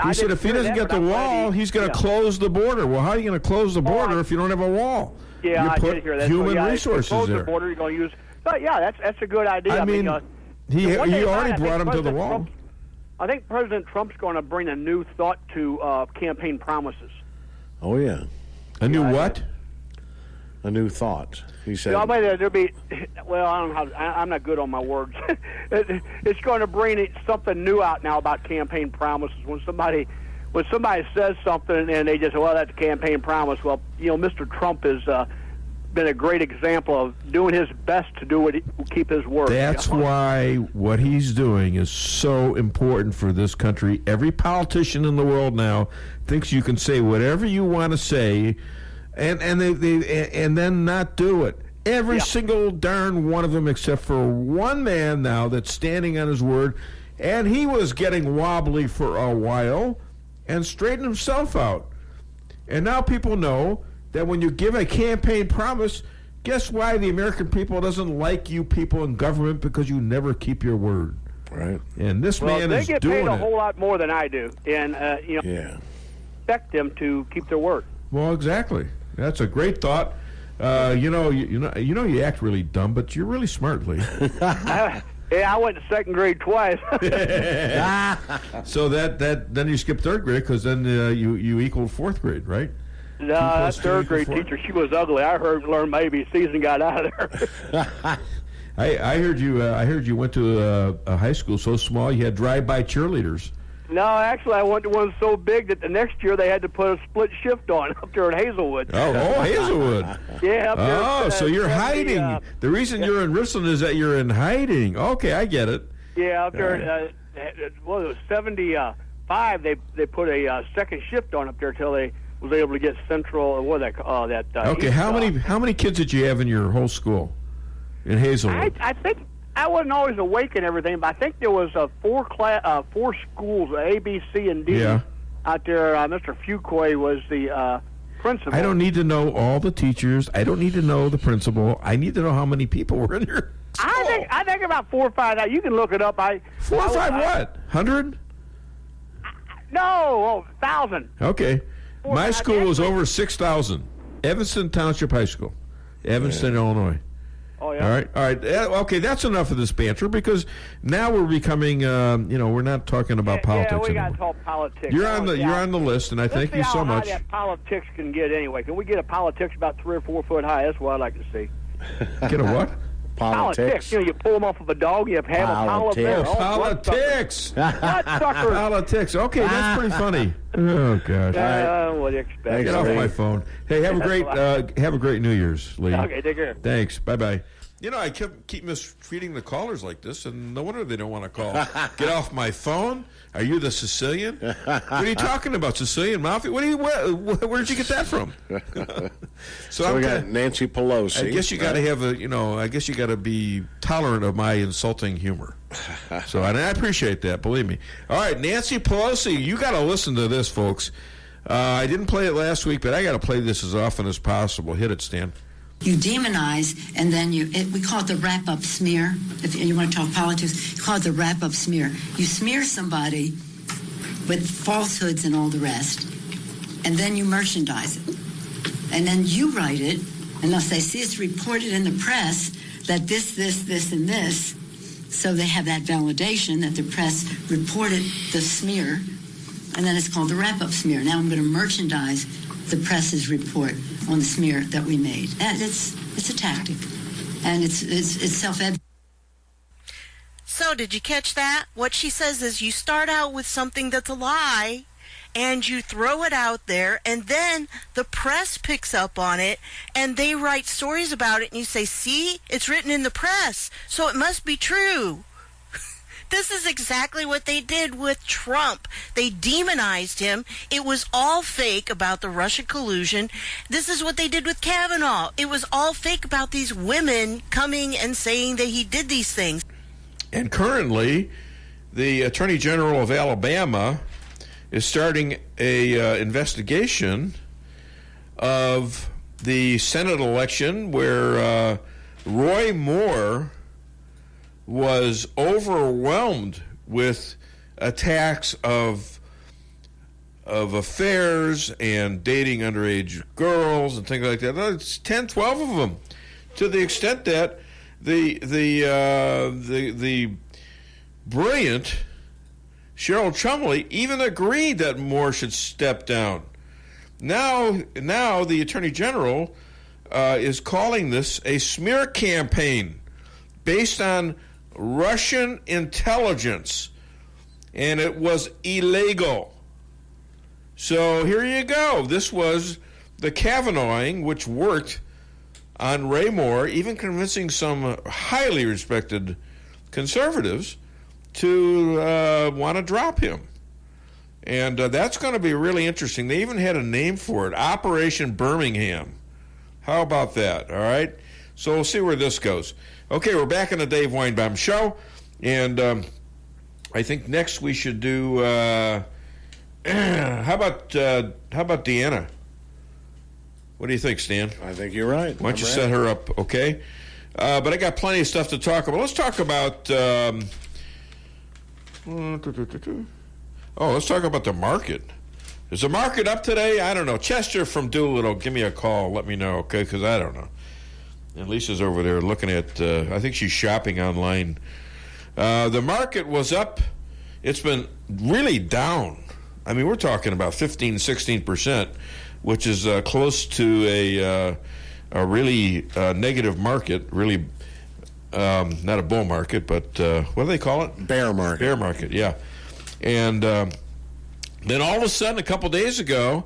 He said if he doesn't get the wall, he's going to close the border. Well, how are you going to close the border if you don't have a wall? Yeah, you I put did hear that. human so, resources close there. The border, you're going to use. But yeah, that's a good idea. I mean he already brought him to the wall. I think President Trump's going to bring a new thought to campaign promises. Oh yeah, a new what? A new thought. He said. There'll be. Well, I don't know. I'm not good on my words. It's going to bring something new out now about campaign promises. When somebody says something and they just say, well, that's a campaign promise. Well, Mr. Trump has been a great example of doing his best to keep his word. That's why what he's doing is so important for this country. Every politician in the world now thinks you can say whatever you want to say, and then not do it. Every single darn one of them, except for one man now that's standing on his word, and he was getting wobbly for a while and straightened himself out. And now people know that when you give a campaign promise, guess why the American people doesn't like you people in government? Because you never keep your word. Right. And this man is doing it. They get paid a whole lot more than I do, and expect them to keep their word. Well, exactly. That's a great thought. You act really dumb, but you're really smart, Lee. Yeah, I went to second grade twice. So then you skipped third grade, because then you equaled fourth grade, right? No, that third grade teacher, she was ugly. I learned my ABCs and got out of there. I heard you went to a high school so small you had drive-by cheerleaders. No, actually, I went to one so big that the next year they had to put a split shift on up there at Hazelwood. Oh, Hazelwood. Yeah. Up there, oh, so you're hiding. The reason you're in Richland is that you're in hiding. Okay, I get it. Yeah, up there. It was 75. They put a second shift on up there till they was able to get Central. Okay, how many kids did you have in your whole school in Hazelwood? I think. I wasn't always awake and everything, but I think there was four schools, A, B, C, and D, out there. Mr. Fuquay was the principal. I don't need to know all the teachers. I don't need to know the principal. I need to know how many people were in your school. I think about 4 or 5. You can look it up. 4 or 5 what? 100? No, 1,000. Okay. My school was over 6,000. Evanston Township High School, Evanston, Illinois. Oh, yeah. All right. Okay, that's enough of this banter because now we're becoming, we're not talking about politics Yeah, we got to anymore. talk politics. You're on the list, and I thank you so much. Let's see how high that politics can get anyway. Can we get a politics about 3 or 4 foot high? That's what I'd like to see. Get a what? Politics. You pull them off of a dog, you have a pile there. Oh, politics. Bloodsuckers. Politics. Okay, that's pretty funny. Oh gosh. What do you expect? Get off my phone. Hey, have a great New Year's, Lee. Okay, take care. Thanks. Bye bye. I keep mistreating the callers like this, and no wonder they don't want to call. Get off my phone. Are you the Sicilian? What are you talking about, Sicilian Mafia? Where did you get that from? So we got Nancy Pelosi. I guess you got to have I guess you got to be tolerant of my insulting humor. So, and I appreciate that. Believe me. All right, Nancy Pelosi, you got to listen to this, folks. I didn't play it last week, but I got to play this as often as possible. Hit it, Stan. You demonize, and then we call it the wrap-up smear. If you want to talk politics, you call it the wrap-up smear. You smear somebody with falsehoods and all the rest, and then you merchandise it. And then you write it, unless they see it's reported in the press that this, and this, so they have that validation that the press reported the smear, and then it's called the wrap-up smear. Now I'm going to merchandise the press's report on the smear that we made. And it's a tactic, and it's self-evident. So did you catch that? What she says is you start out with something that's a lie, and you throw it out there, and then the press picks up on it, and they write stories about it, and you say, see, it's written in the press, so it must be true. This is exactly what they did with Trump. They demonized him. It was all fake about the Russia collusion. This is what they did with Kavanaugh. It was all fake about these women coming and saying that he did these things. And currently, the Attorney General of Alabama is starting a investigation of the Senate election where Roy Moore was overwhelmed with attacks of affairs and dating underage girls and things like that. It's 10, 12 of them, to the extent that the brilliant Cheryl Chumley even agreed that Moore should step down. Now the Attorney General is calling this a smear campaign based on Russian intelligence, and it was illegal. So here you go. This was the Kavanaughing, which worked on Ray Moore, even convincing some highly respected conservatives to want to drop him. And that's going to be really interesting. They even had a name for it, Operation Birmingham. How about that? All right? So we'll see where this goes. Okay, we're back in the Dave Weinbaum Show, and I think next we should do. How about Deanna? What do you think, Stan? I think you're right. Why don't you set her up, okay? But I got plenty of stuff to talk about. Let's talk about. Let's talk about the market. Is the market up today? I don't know. Chester from Doolittle, give me a call. Let me know, okay? Because I don't know. And Lisa's over there looking at, I think she's shopping online. The market was up. It's been really down. I mean, we're talking about 15, 16%, which is close to a really negative market, really not a bull market, but what do they call it? Bear market. Bear market, yeah. And then all of a sudden, a couple days ago,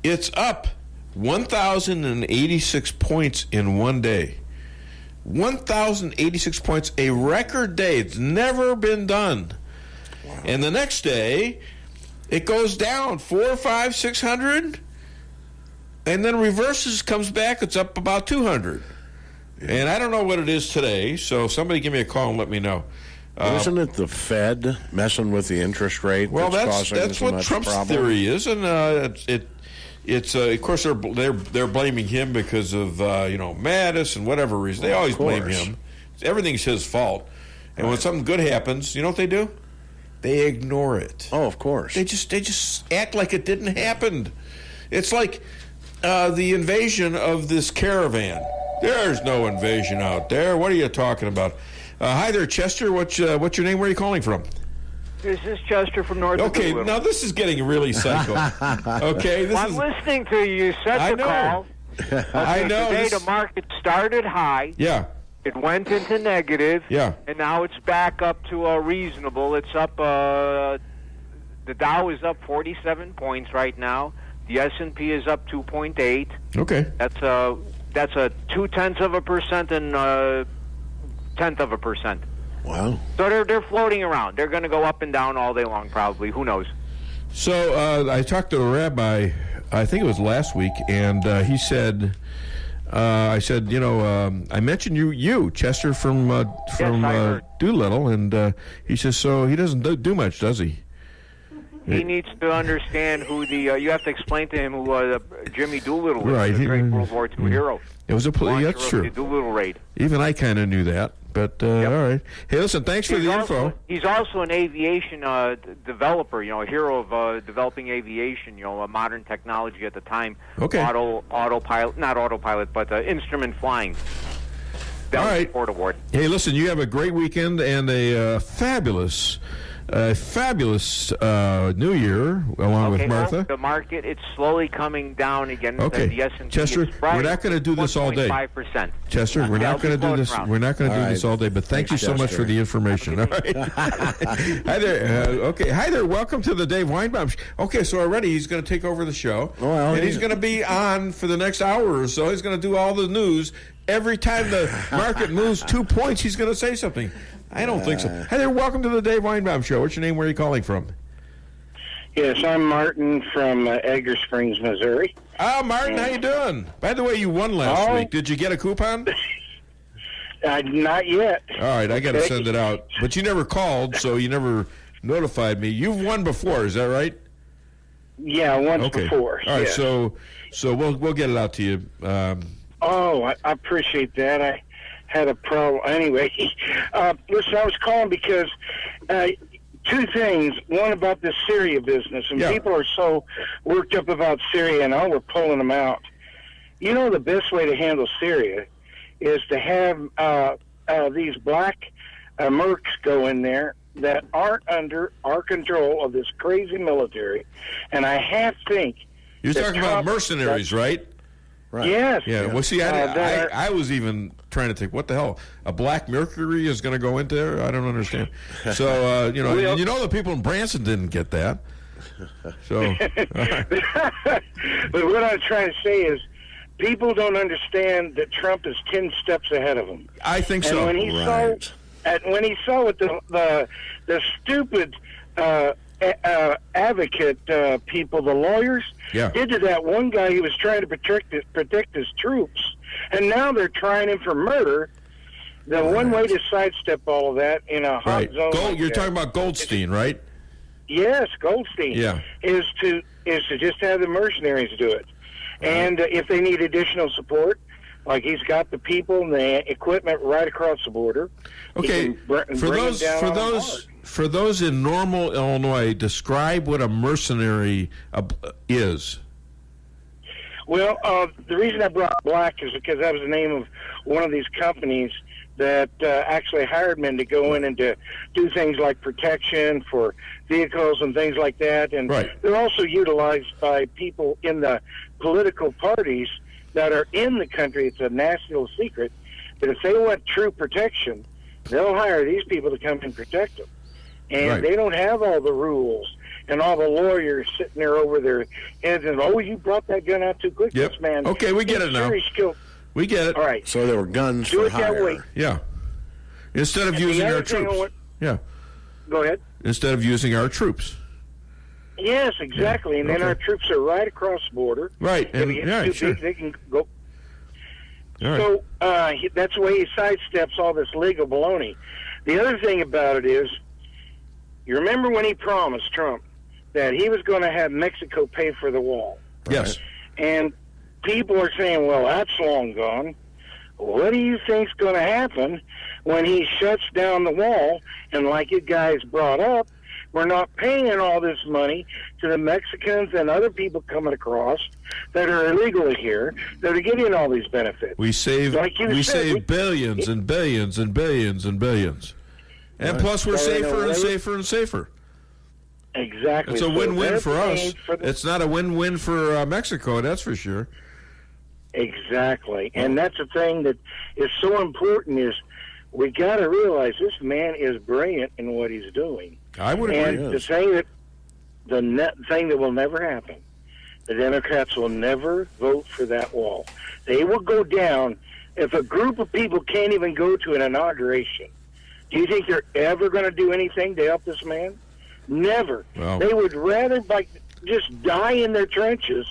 it's up 1,086 points in one day. 1,086 points, a record day. It's never been done. Wow. And the next day, it goes down 400, 500, 600, and then reverses, comes back, it's up about 200. Yeah. And I don't know what it is today, so somebody give me a call and let me know. Isn't it the Fed messing with the interest rate? Well, that's so what much Trump's problem? theory is, and it's of course they're blaming him because of Mattis and whatever reason. They always blame him. Everything's his fault. And when something good happens, you know what they do? They ignore it. Oh, of course. They just act like it didn't happen. It's like the invasion of this caravan. There's no invasion out there. What are you talking about? Hi there, Chester. What's your name? Where are you calling from? This is Chester from North. Okay, now this is getting really psycho. Okay, I'm listening to you. You said the call. I know. Today the market started high. Yeah. It went into negative. Yeah. And now it's back up to a reasonable. It's up. The Dow is up 47 points right now. The S&P is up 2.8. Okay. That's a 0.2% and 0.1%. Wow. So they're floating around. They're going to go up and down all day long, probably. Who knows? So I talked to a rabbi, I think it was last week, and he said, I said, I mentioned you, Chester from Doolittle, and he says, so he doesn't do much, does he? He needs to understand who you have to explain to him who Jimmy Doolittle was, right. the great World War II hero. It was that's true. The Doolittle raid. Even I kind of knew that, but all right. Hey, listen, thanks for the info. He's also an aviation developer, a hero of developing aviation, a modern technology at the time. Okay. Autopilot, not autopilot, but instrument flying. All right. Sport award. Hey, listen, you have a great weekend and a fabulous New Year along with Martha. The market, it's slowly coming down again. Okay, The S&P Chester, we're not going to do this all day. 5%. Chester, we're not going to do this. We're not going to do this all day. But thank you so much for the information. All right. Hi there. Okay. Hi there. Welcome to the Dave Weinbaum Show. Okay, so already he's going to take over the show, and he's going to be on for the next hour or so. He's going to do all the news. Every time the market moves 2 points, he's going to say something. I don't think so. Hi there, welcome to the Dave Weinbaum Show. What's your name? Where are you calling from? Yes, I'm Martin from Edgar Springs, Missouri. Oh, Martin, how you doing? By the way, you won last week. Did you get a coupon? Not yet. All right, I got to send it out. But you never called, so you never notified me. You've won before, is that right? Yeah, once before. All right, yeah. so we'll get it out to you. I appreciate that. I had a problem. Anyway, listen, I was calling because two things. One about this Syria business, and people are so worked up about Syria, and we're pulling them out. The best way to handle Syria is to have these black mercs go in there that aren't under our control of this crazy military, and I think you're talking about mercenaries, right? Right. Yes. Yeah. Well, see, I was even trying to think, what the hell? A black Mercury is going to go into there? I don't understand. So, the people in Branson didn't get that. So, but what I'm trying to say is, people don't understand that Trump is 10 steps ahead of them. I think and so. When he saw what the stupid advocate people, the lawyers, did to that one guy who was trying to protect his troops, and now they're trying him for murder. The one way to sidestep all of that in a hot zone. You're talking about Goldstein, right? Yes, Goldstein. Yeah. Is to just have the mercenaries do it, and if they need additional support, like he's got the people and the equipment right across the border. Okay, for those in Normal, Illinois, describe what a mercenary is. Well, the reason I brought black is because that was the name of one of these companies that actually hired men to go in and to do things like protection for vehicles and things like that. And they're also utilized by people in the political parties that are in the country. It's a national secret. But if they want true protection, they'll hire these people to come and protect them. And they don't have all the rules and all the lawyers sitting there over their heads and, you brought that gun out too quick, this man. Okay, we get it now. We get it. All right. So there were guns do for it hire. that way. Yeah. Instead of using our troops. Go ahead. Instead of using our troops. Yes, exactly. And then our troops are right across the border. Right. If it gets too big, they can go. All so that's the way he sidesteps all this legal baloney. The other thing about it is, you remember when he promised, Trump, that he was going to have Mexico pay for the wall? Yes. And people are saying, well, that's long gone. What do you think's going to happen when he shuts down the wall? And like you guys brought up, we're not paying all this money to the Mexicans and other people coming across that are illegally here that are getting all these benefits. We save billions and billions and billions and billions. And plus, we're safer and safer and safer. Exactly. It's a win-win for us. It's not a win-win for Mexico, that's for sure. Exactly. And that's the thing that is so important is we got to realize this man is brilliant in what he's doing. I would agree. And the thing that will never happen, the Democrats will never vote for that wall. They will go down. If a group of people can't even go to an inauguration, do you think they're ever going to do anything to help this man? Never. Well, they would rather just die in their trenches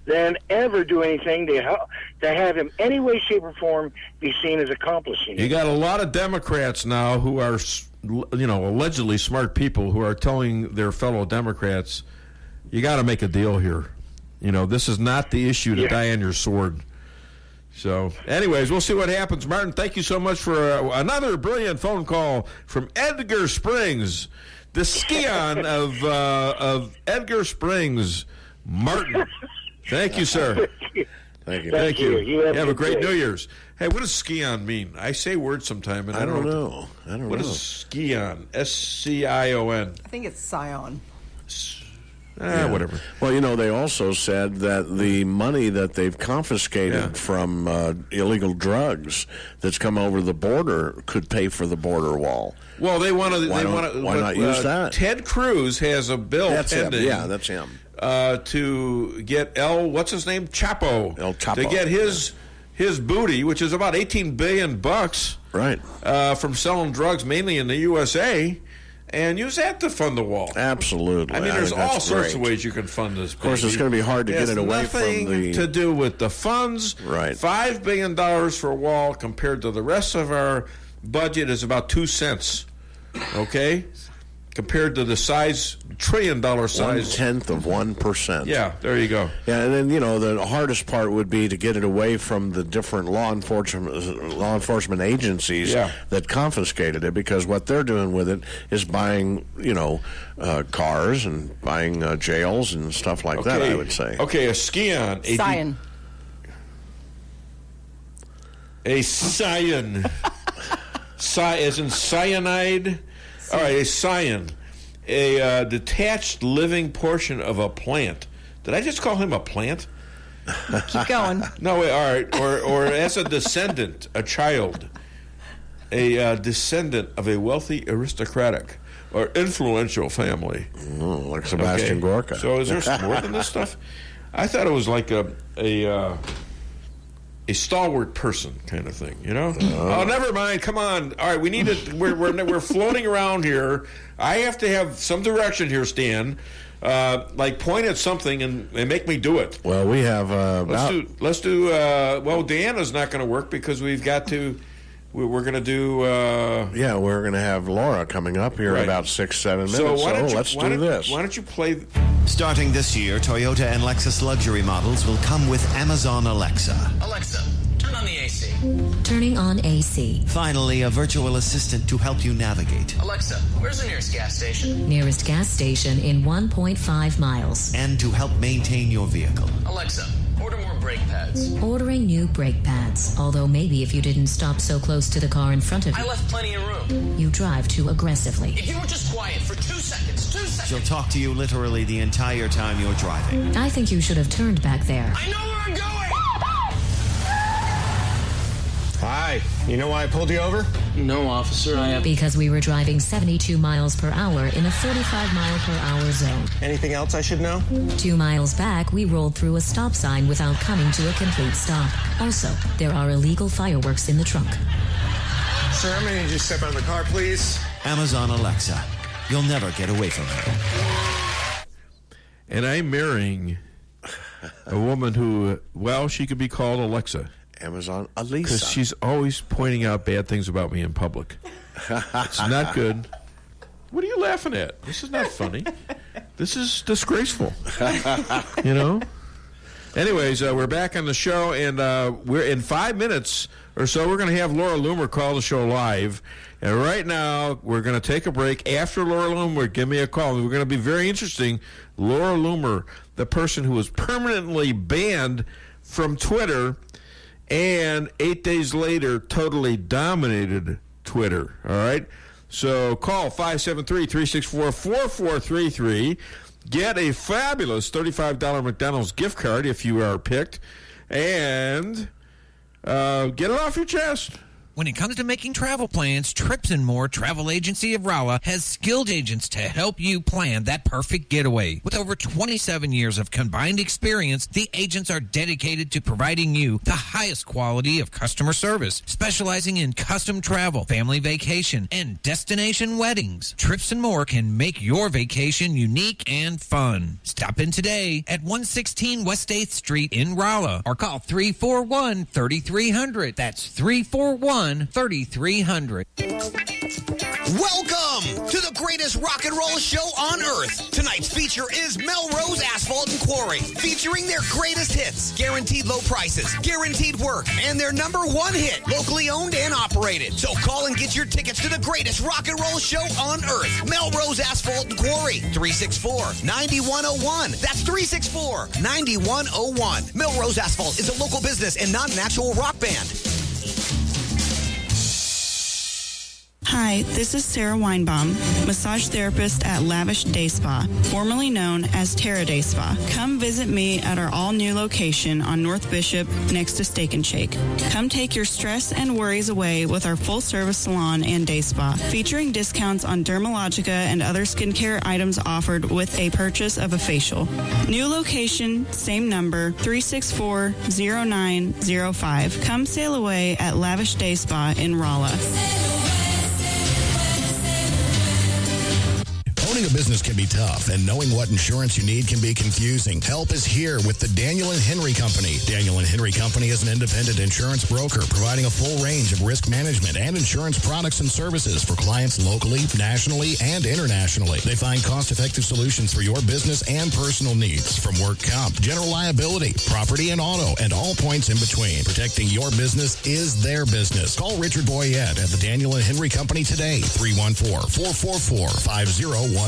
than ever do anything to have him any way, shape, or form be seen as accomplishing it. You got a lot of Democrats now who are, allegedly smart people who are telling their fellow Democrats, you got to make a deal here. This is not the issue to die on your sword. So, anyways, we'll see what happens. Martin, thank you so much for another brilliant phone call from Edgar Springs, the Skion of Edgar Springs. Martin, thank you, sir. Thank you. You have a great New Year's. Hey, what does Skion mean? I say words sometime, and I don't know. What is Skion? S-C-I-O-N. I think it's Scion. Whatever. Well, they also said that the money that they've confiscated from illegal drugs that's come over the border could pay for the border wall. Well, they want to. Why not use that? Ted Cruz has a bill pending. Him. Yeah, that's him. To get what's his name? Chapo. El Chapo. To get his booty, which is about $18 billion, right? From selling drugs mainly in the USA. And use that to fund the wall. Absolutely. I mean, there's all sorts of ways you can fund this. Of course, it's going to be hard to get it away from the... nothing to do with the funds. Right. $5 billion for a wall compared to the rest of our budget is about 2 cents. Okay? Compared to the size, $1 trillion size. 1/10 of 1%. Yeah, there you go. Yeah, and then, the hardest part would be to get it away from the different law enforcement agencies that confiscated it, because what they're doing with it is buying, cars and buying jails and stuff like that, I would say. Okay, a Skion. Scion. A scion. As in cyanide. All right, a scion, a detached living portion of a plant. Did I just call him a plant? Keep going. No, wait, all right. Or as a descendant, a child, a descendant of a wealthy, aristocratic, or influential family. Like Sebastian Gorka. So is there some more than this stuff? I thought it was like a stalwart person kind of thing, Oh, never mind. Come on. All right, we need to. We're floating around here. I have to have some direction here, Stan. Point at something and make me do it. Well, we have. Let's do. Well, Deanna's not going to work because we've got to. We're going to do. We're going to have Laura coming up here in about 6-7 minutes. So let's do this. Why don't you play? Starting this year, Toyota and Lexus luxury models will come with Amazon Alexa. Alexa, turn on the AC. Turning on AC. Finally, a virtual assistant to help you navigate. Alexa, where's the nearest gas station? Nearest gas station in 1.5 miles. And to help maintain your vehicle. Alexa, order more brake pads. Ordering new brake pads. Although maybe if you didn't stop so close to the car in front of you. I left plenty of room. You drive too aggressively. If you were just quiet for 2 seconds. She'll talk to you literally the entire time you're driving. I think you should have turned back there. I know where I'm going! Hi. You know why I pulled you over? No, officer, I have... Because we were driving 72 miles per hour in a 35 mile per hour zone. Anything else I should know? 2 miles back, we rolled through a stop sign without coming to a complete stop. Also, there are illegal fireworks in the trunk. Sir, I'm going to need you to step out of the car, please. Amazon Alexa. You'll never get away from her. And I'm marrying a woman who, she could be called Alexa. Amazon Alexa. Because she's always pointing out bad things about me in public. It's not good. What are you laughing at? This is not funny. This is disgraceful. Anyways, we're back on the show, and we're in 5 minutes or so. We're going to have Laura Loomer call the show live. And right now, we're going to take a break. After Laura Loomer, give me a call. We're going to be very interesting. Laura Loomer, the person who was permanently banned from Twitter and 8 days later totally dominated Twitter. All right? So call 573-364-4433. Get a fabulous $35 McDonald's gift card if you are picked. And get it off your chest. When it comes to making travel plans, Trips and More Travel Agency of Rolla has skilled agents to help you plan that perfect getaway. With over 27 years of combined experience, the agents are dedicated to providing you the highest quality of customer service, specializing in custom travel, family vacation, and destination weddings. Trips and More can make your vacation unique and fun. Stop in today at 116 West 8th Street in Rolla or call 341-3300. That's 341-3300. Welcome to the greatest rock and roll show on earth. Tonight's feature is Melrose Asphalt and Quarry, featuring their greatest hits, guaranteed low prices, guaranteed work, and their #1 hit, locally owned and operated. So call and get your tickets to the greatest rock and roll show on earth. Melrose Asphalt and Quarry, 364-9101. That's 364-9101. Melrose Asphalt is a local business and non-natural rock band. Hi, this is Sarah Weinbaum, massage therapist at Lavish Day Spa, formerly known as Terra Day Spa. Come visit me at our all-new location on North Bishop next to Steak and Shake. Come take your stress and worries away with our full-service salon and day spa, featuring discounts on Dermalogica and other skincare items offered with a purchase of a facial. New location, same number, 364-0905. Come sail away at Lavish Day Spa in Rolla. Owning a business can be tough, and knowing what insurance you need can be confusing. Help is here with the Daniel & Henry Company. Daniel & Henry Company is an independent insurance broker providing a full range of risk management and insurance products and services for clients locally, nationally, and internationally. They find cost-effective solutions for your business and personal needs, from work comp, general liability, property and auto, and all points in between. Protecting your business is their business. Call Richard Boyette at the Daniel & Henry Company today, 314-444-5011.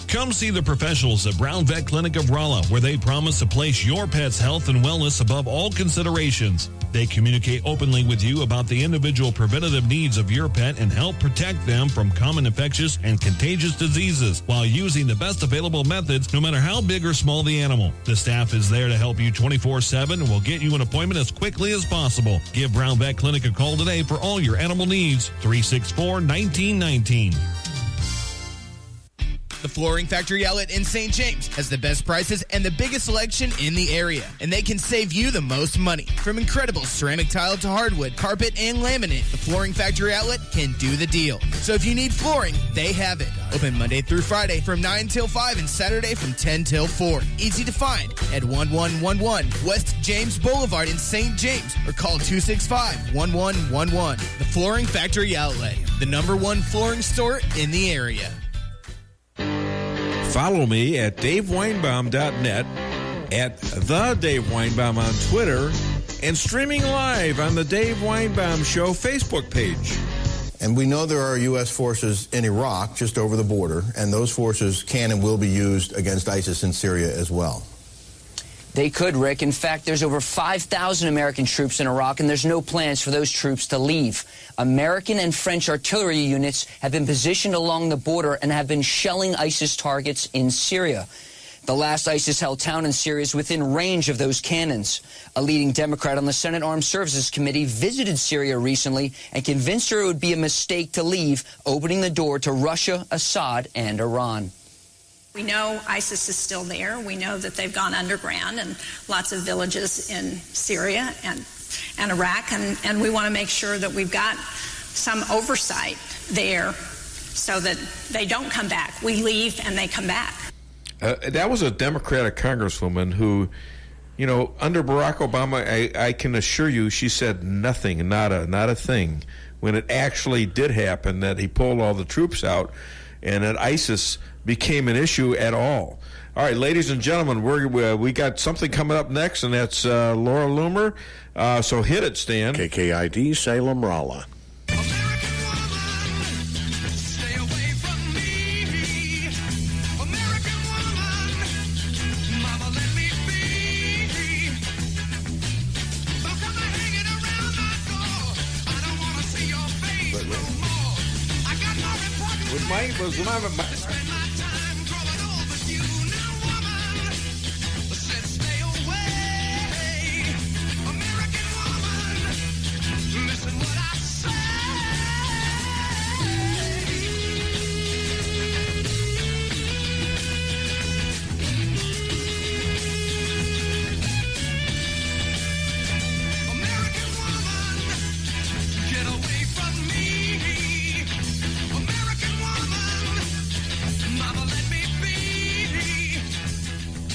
Come see the professionals at Brown Vet Clinic of Rolla, where they promise to place your pet's health and wellness above all considerations. They communicate openly with you about the individual preventative needs of your pet and help protect them from common infectious and contagious diseases while using the best available methods, no matter how big or small the animal. The staff is there to help you 24/7 and will get you an appointment as quickly as possible. Give Brown Vet Clinic a call today for all your animal needs. 364-1919. The Flooring Factory Outlet in St. James has the best prices and the biggest selection in the area, and they can save you the most money. From incredible ceramic tile to hardwood, carpet, and laminate, the Flooring Factory Outlet can do the deal. So if you need flooring, they have it. Open Monday through Friday from 9 till 5 and Saturday from 10 till 4. Easy to find at 1111 West James Boulevard in St. James or call 265-1111. The Flooring Factory Outlet, the #1 flooring store in the area. Follow me at DaveWeinbaum.net, at The Dave Weinbaum on Twitter, and streaming live on the Dave Weinbaum Show Facebook page. And we know there are U.S. forces in Iraq just over the border, and those forces can and will be used against ISIS in Syria as well. They could, Rick. In fact, there's over 5,000 American troops in Iraq, and there's no plans for those troops to leave. American and French artillery units have been positioned along the border and have been shelling ISIS targets in Syria. The last ISIS-held town in Syria is within range of those cannons. A leading Democrat on the Senate Armed Services Committee visited Syria recently and convinced her it would be a mistake to leave, opening the door to Russia, Assad, and Iran. We know ISIS is still there. We know that they've gone underground in lots of villages in Syria and Iraq, and we want to make sure that we've got some oversight there so that they don't come back. We leave and they come back. That was a Democratic congresswoman who, you know, under Barack Obama, I can assure you she said nothing, not a thing. When it actually did happen, that he pulled all the troops out, and that ISIS became an issue at all. All right, ladies and gentlemen, we got something coming up next, and that's Laura Loomer. So hit it, Stan. KKID, Salem, Rolla.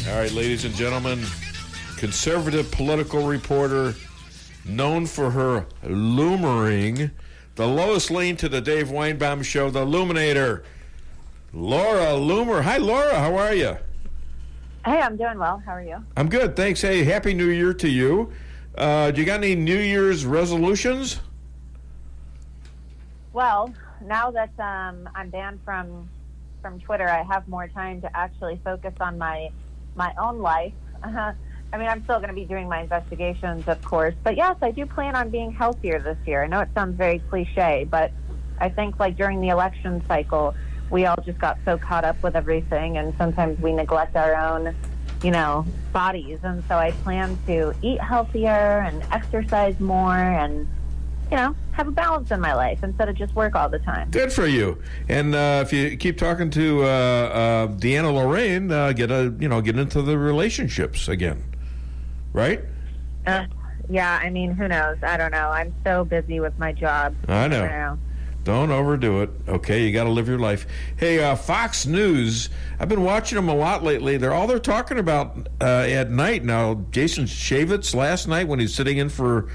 All right, ladies and gentlemen, conservative political reporter known for her loomering, the Lois Lane to the Dave Weinbaum Show, the Luminator, Laura Loomer. Hi, Laura. How are you? Hey, I'm doing well. How are you? I'm good, thanks. Hey, Happy New Year to you. Do you got any New Year's resolutions? Well, now that I'm banned from Twitter, I have more time to actually focus on my own life. I mean, I'm still going to be doing my investigations, of course. But yes, I do plan on being healthier this year. I know it sounds very cliche, but I think like during the election cycle, we all just got so caught up with everything, and sometimes we neglect our own, bodies. And so I plan to eat healthier and exercise more and, have a balance in my life instead of just work all the time. Good for you. And if you keep talking to Deanna Lorraine, get into the relationships again, right? Yeah, I mean, who knows? I don't know. I'm so busy with my job. I know. Don't overdo it. Okay, you got to live your life. Hey, Fox News, I've been watching them a lot lately. They're talking about at night now. Jason Chaffetz last night when he's sitting in for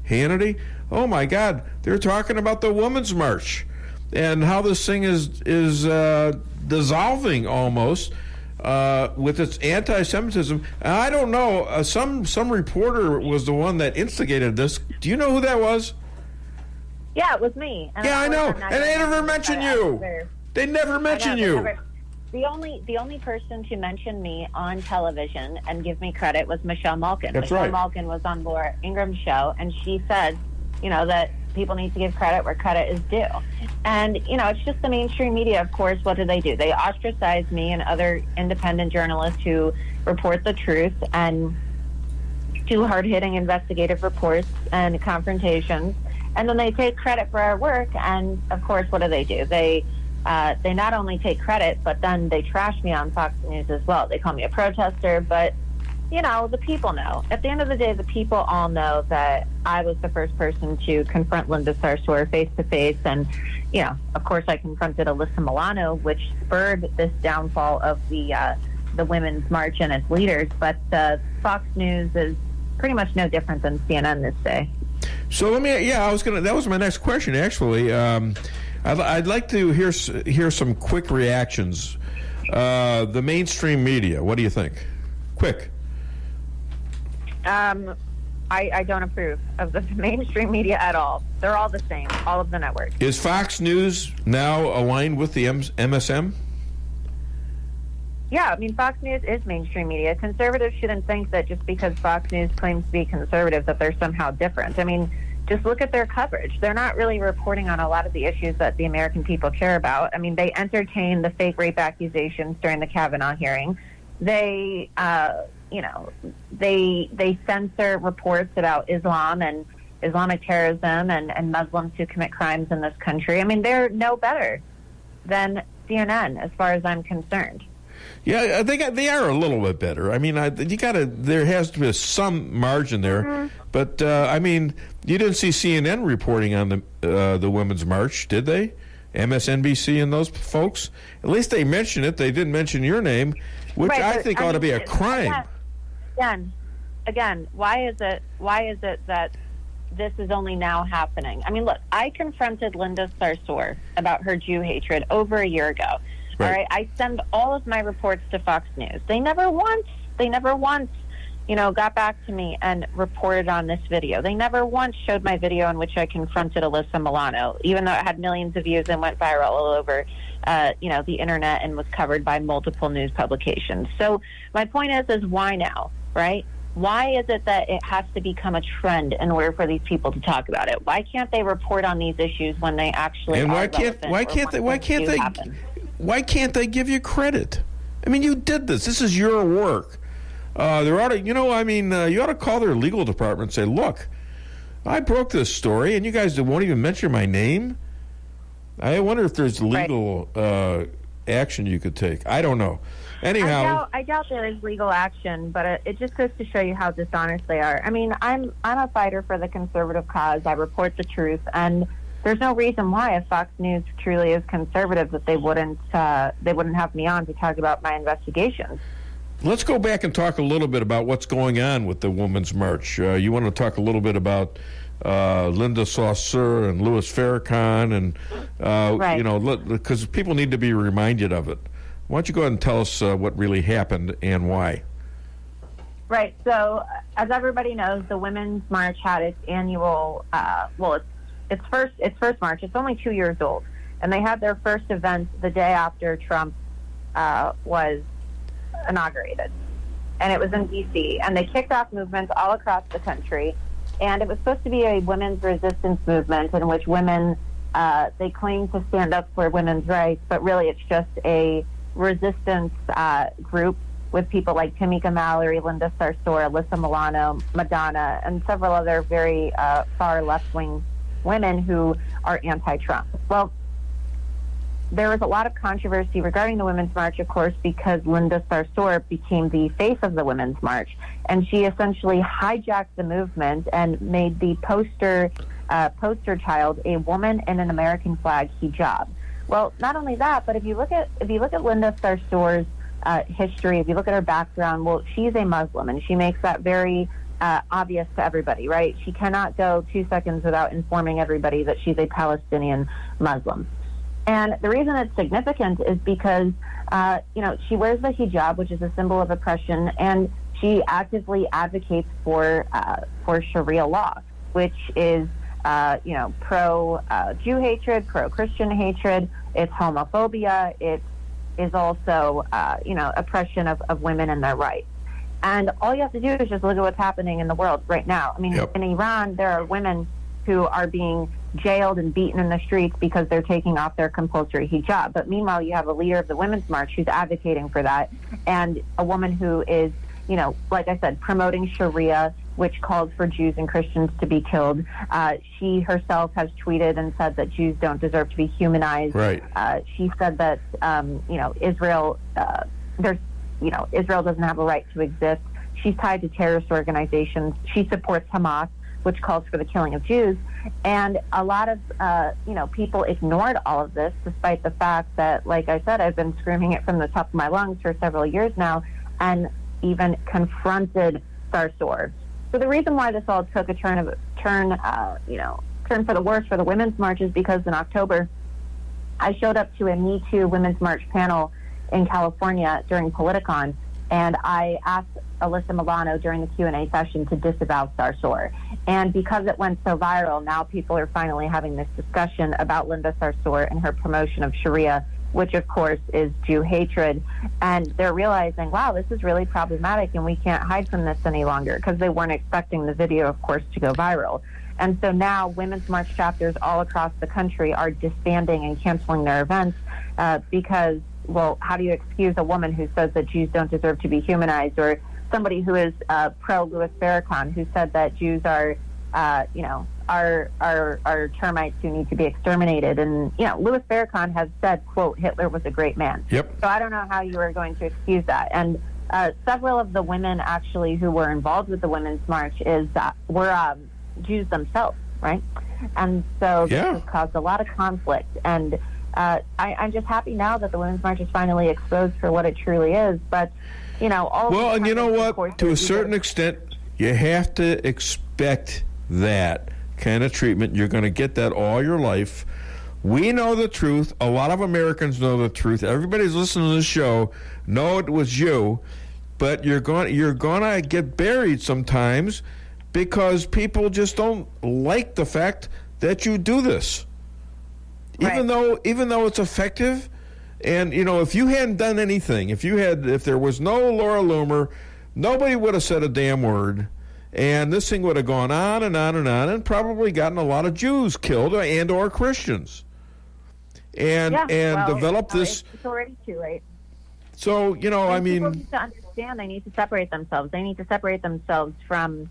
Hannity. Oh my God, they're talking about the Women's March and how this thing is dissolving almost with its anti-Semitism. I don't know. Some reporter was the one that instigated this. Do you know who that was? Yeah, it was me. And I know. And they never mention you. They never mention you. The only person to mention me on television and give me credit was Michelle Malkin. Michelle Malkin was on Laura Ingram's show, and she said, that people need to give credit where credit is due. And, it's just the mainstream media, of course. What do? They ostracize me and other independent journalists who report the truth and do hard-hitting investigative reports and confrontations. And then they take credit for our work, and, of course, what do? They not only take credit, but then they trash me on Fox News as well. They call me a protester, but, the people know. At the end of the day, the people all know that I was the first person to confront Linda Sarsour face-to-face, and, of course, I confronted Alyssa Milano, which spurred this downfall of the Women's March and its leaders, but Fox News is pretty much no different than CNN this day. So that was my next question, actually. I'd like to hear some quick reactions. The mainstream media, what do you think? Quick. I don't approve of the mainstream media at all. They're all the same, all of the networks. Is Fox News now aligned with the MSM? Yeah, I mean, Fox News is mainstream media. Conservatives shouldn't think that just because Fox News claims to be conservative that they're somehow different. I mean, just look at their coverage. They're not really reporting on a lot of the issues that the American people care about. I mean, they entertained the fake rape accusations during the Kavanaugh hearing. They, they censor reports about Islam and Islamic terrorism and Muslims who commit crimes in this country. I mean, they're no better than CNN as far as I'm concerned. Yeah, they are a little bit better. I mean, there has to be some margin there. Mm-hmm. But, I mean, you didn't see CNN reporting on the Women's March, did they? MSNBC and those folks? At least they mentioned it. They didn't mention your name, which I think ought to be a crime. Again, why is it that this is only now happening. I mean, look, I confronted Linda Sarsour about her Jew hatred over a year ago. Right. All right, I send all of my reports to Fox News. They never once, got back to me and reported on this video. They never once showed my video in which I confronted Alyssa Milano, even though it had millions of views and went viral all over, the internet and was covered by multiple news publications. So my point is why now, right? Why is it that it has to become a trend in order for these people to talk about it? Why can't they report on these issues when they actually and why can't they give you credit? I mean, you did this. This is your work. You ought to call their legal department and say, look, I broke this story, and you guys won't even mention my name. I wonder if there's legal action you could take. I don't know. Anyhow, I doubt there is legal action, but it just goes to show you how dishonest they are. I mean, I'm a fighter for the conservative cause. I report the truth, and there's no reason why, if Fox News truly is conservative, that they wouldn't have me on to talk about my investigations. Let's go back and talk a little bit about what's going on with the Women's March. You want to talk a little bit about Linda Sarsour and Louis Farrakhan, and because people need to be reminded of it. Why don't you go ahead and tell us what really happened and why? Right. So, as everybody knows, the Women's March had its annual. Its first march. It's only 2 years old, and they had their first event the day after Trump was inaugurated, and it was in D.C. And they kicked off movements all across the country, and it was supposed to be a women's resistance movement in which women they claim to stand up for women's rights, but really it's just a resistance group with people like Tamika Mallory, Linda Sarsour, Alyssa Milano, Madonna, and several other very far left-wing women who are anti-Trump. Well, there was a lot of controversy regarding the Women's March, of course, because Linda Sarsour became the face of the Women's March, and she essentially hijacked the movement and made the poster child a woman in an American flag hijab. Well, not only that, but if you look at Linda Sarsour's history, if you look at her background, well, she's a Muslim, and she makes that very obvious to everybody, right? She cannot go 2 seconds without informing everybody that she's a Palestinian Muslim. And the reason it's significant is because, she wears the hijab, which is a symbol of oppression, and she actively advocates for Sharia law, which is, pro-Jew hatred, pro-Christian hatred. It's homophobia. It is also, oppression of women and their rights. And all you have to do is just look at what's happening in the world right now. I mean, in Iran, there are women who are being jailed and beaten in the streets because they're taking off their compulsory hijab. But meanwhile, you have a leader of the Women's March who's advocating for that, and a woman who is, like I said, promoting Sharia, which calls for Jews and Christians to be killed. She herself has tweeted and said that Jews don't deserve to be humanized. Right. She said that, Israel, Israel doesn't have a right to exist. She's tied to terrorist organizations. She supports Hamas, which calls for the killing of Jews. And a lot of, people ignored all of this, despite the fact that, like I said, I've been screaming it from the top of my lungs for several years now, and even confronted Sarsour. So the reason why this all took a turn for the worse for the Women's March is because in October, I showed up to a Me Too Women's March panel in California during Politicon, and I asked Alyssa Milano during the Q&A session to disavow Sarsour. And because it went so viral, now people are finally having this discussion about Linda Sarsour and her promotion of Sharia, which of course is Jew hatred. And they're realizing, wow, this is really problematic and we can't hide from this any longer, because they weren't expecting the video, of course, to go viral. And so now Women's March chapters all across the country are disbanding and canceling their events because, well, how do you excuse a woman who says that Jews don't deserve to be humanized, or somebody who is pro-Louis Farrakhan, who said that Jews are termites who need to be exterminated. And, Louis Farrakhan has said, quote, Hitler was a great man. Yep. So I don't know how you are going to excuse that. And several of the women actually who were involved with the Women's March were Jews themselves, right? And so this has caused a lot of conflict. And I'm just happy now that the Women's March is finally exposed for what it truly is. But, all well, and you know what? To a certain extent, you have to expect that kind of treatment. You're going to get that all your life. We know the truth. A lot of Americans know the truth. Everybody's listening to this show know it was you, but you're going to get buried sometimes because people just don't like the fact that you do this. Right. Even though it's effective, and if you hadn't done anything, if there was no Laura Loomer, nobody would have said a damn word, and this thing would have gone on and on and on, and probably gotten a lot of Jews killed and or Christians, and developed this. It's already too late. So I mean, people need to understand they need to separate themselves. They need to separate themselves from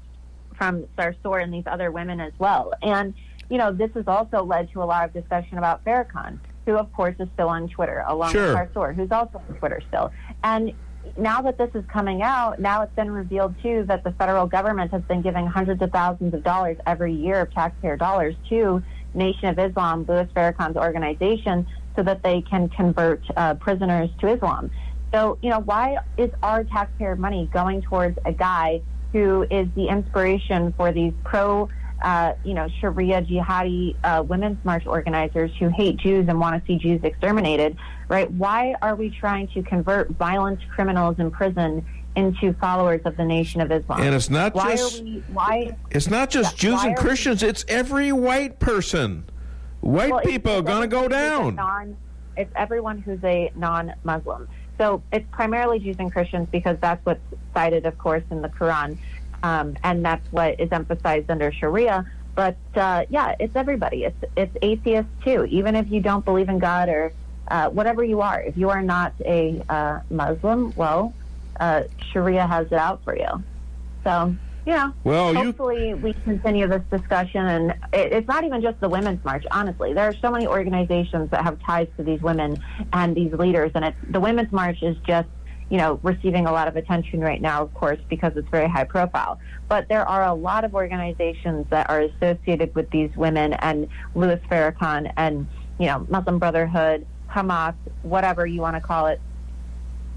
Sarsour and these other women as well. And this has also led to a lot of discussion about Farrakhan, who of course is still on Twitter, along with Sarsour, who's also on Twitter still. And now that this is coming out, now it's been revealed too that the federal government has been giving hundreds of thousands of dollars every year of taxpayer dollars to Nation of Islam, Louis Farrakhan's organization, so that they can convert prisoners to Islam. So, why is our taxpayer money going towards a guy who is the inspiration for these Sharia jihadi women's march organizers who hate Jews and want to see Jews exterminated, right? Why are we trying to convert violent criminals in prison into followers of the Nation of Islam? And it's not it's not just Jews and Christians, it's every white person. White people are going to go down. It's everyone who's a non-Muslim. So it's primarily Jews and Christians because that's what's cited, of course, in the Quran. And that's what is emphasized under Sharia. But, it's everybody. It's atheists, too. Even if you don't believe in God or whatever you are. If you are not a Muslim, well, Sharia has it out for you. So, hopefully we continue this discussion. And it's not even just the Women's March, honestly. There are so many organizations that have ties to these women and these leaders. And the Women's March is just receiving a lot of attention right now, of course, because it's very high profile. But there are a lot of organizations that are associated with these women and Louis Farrakhan and, Muslim Brotherhood, Hamas, whatever you want to call it.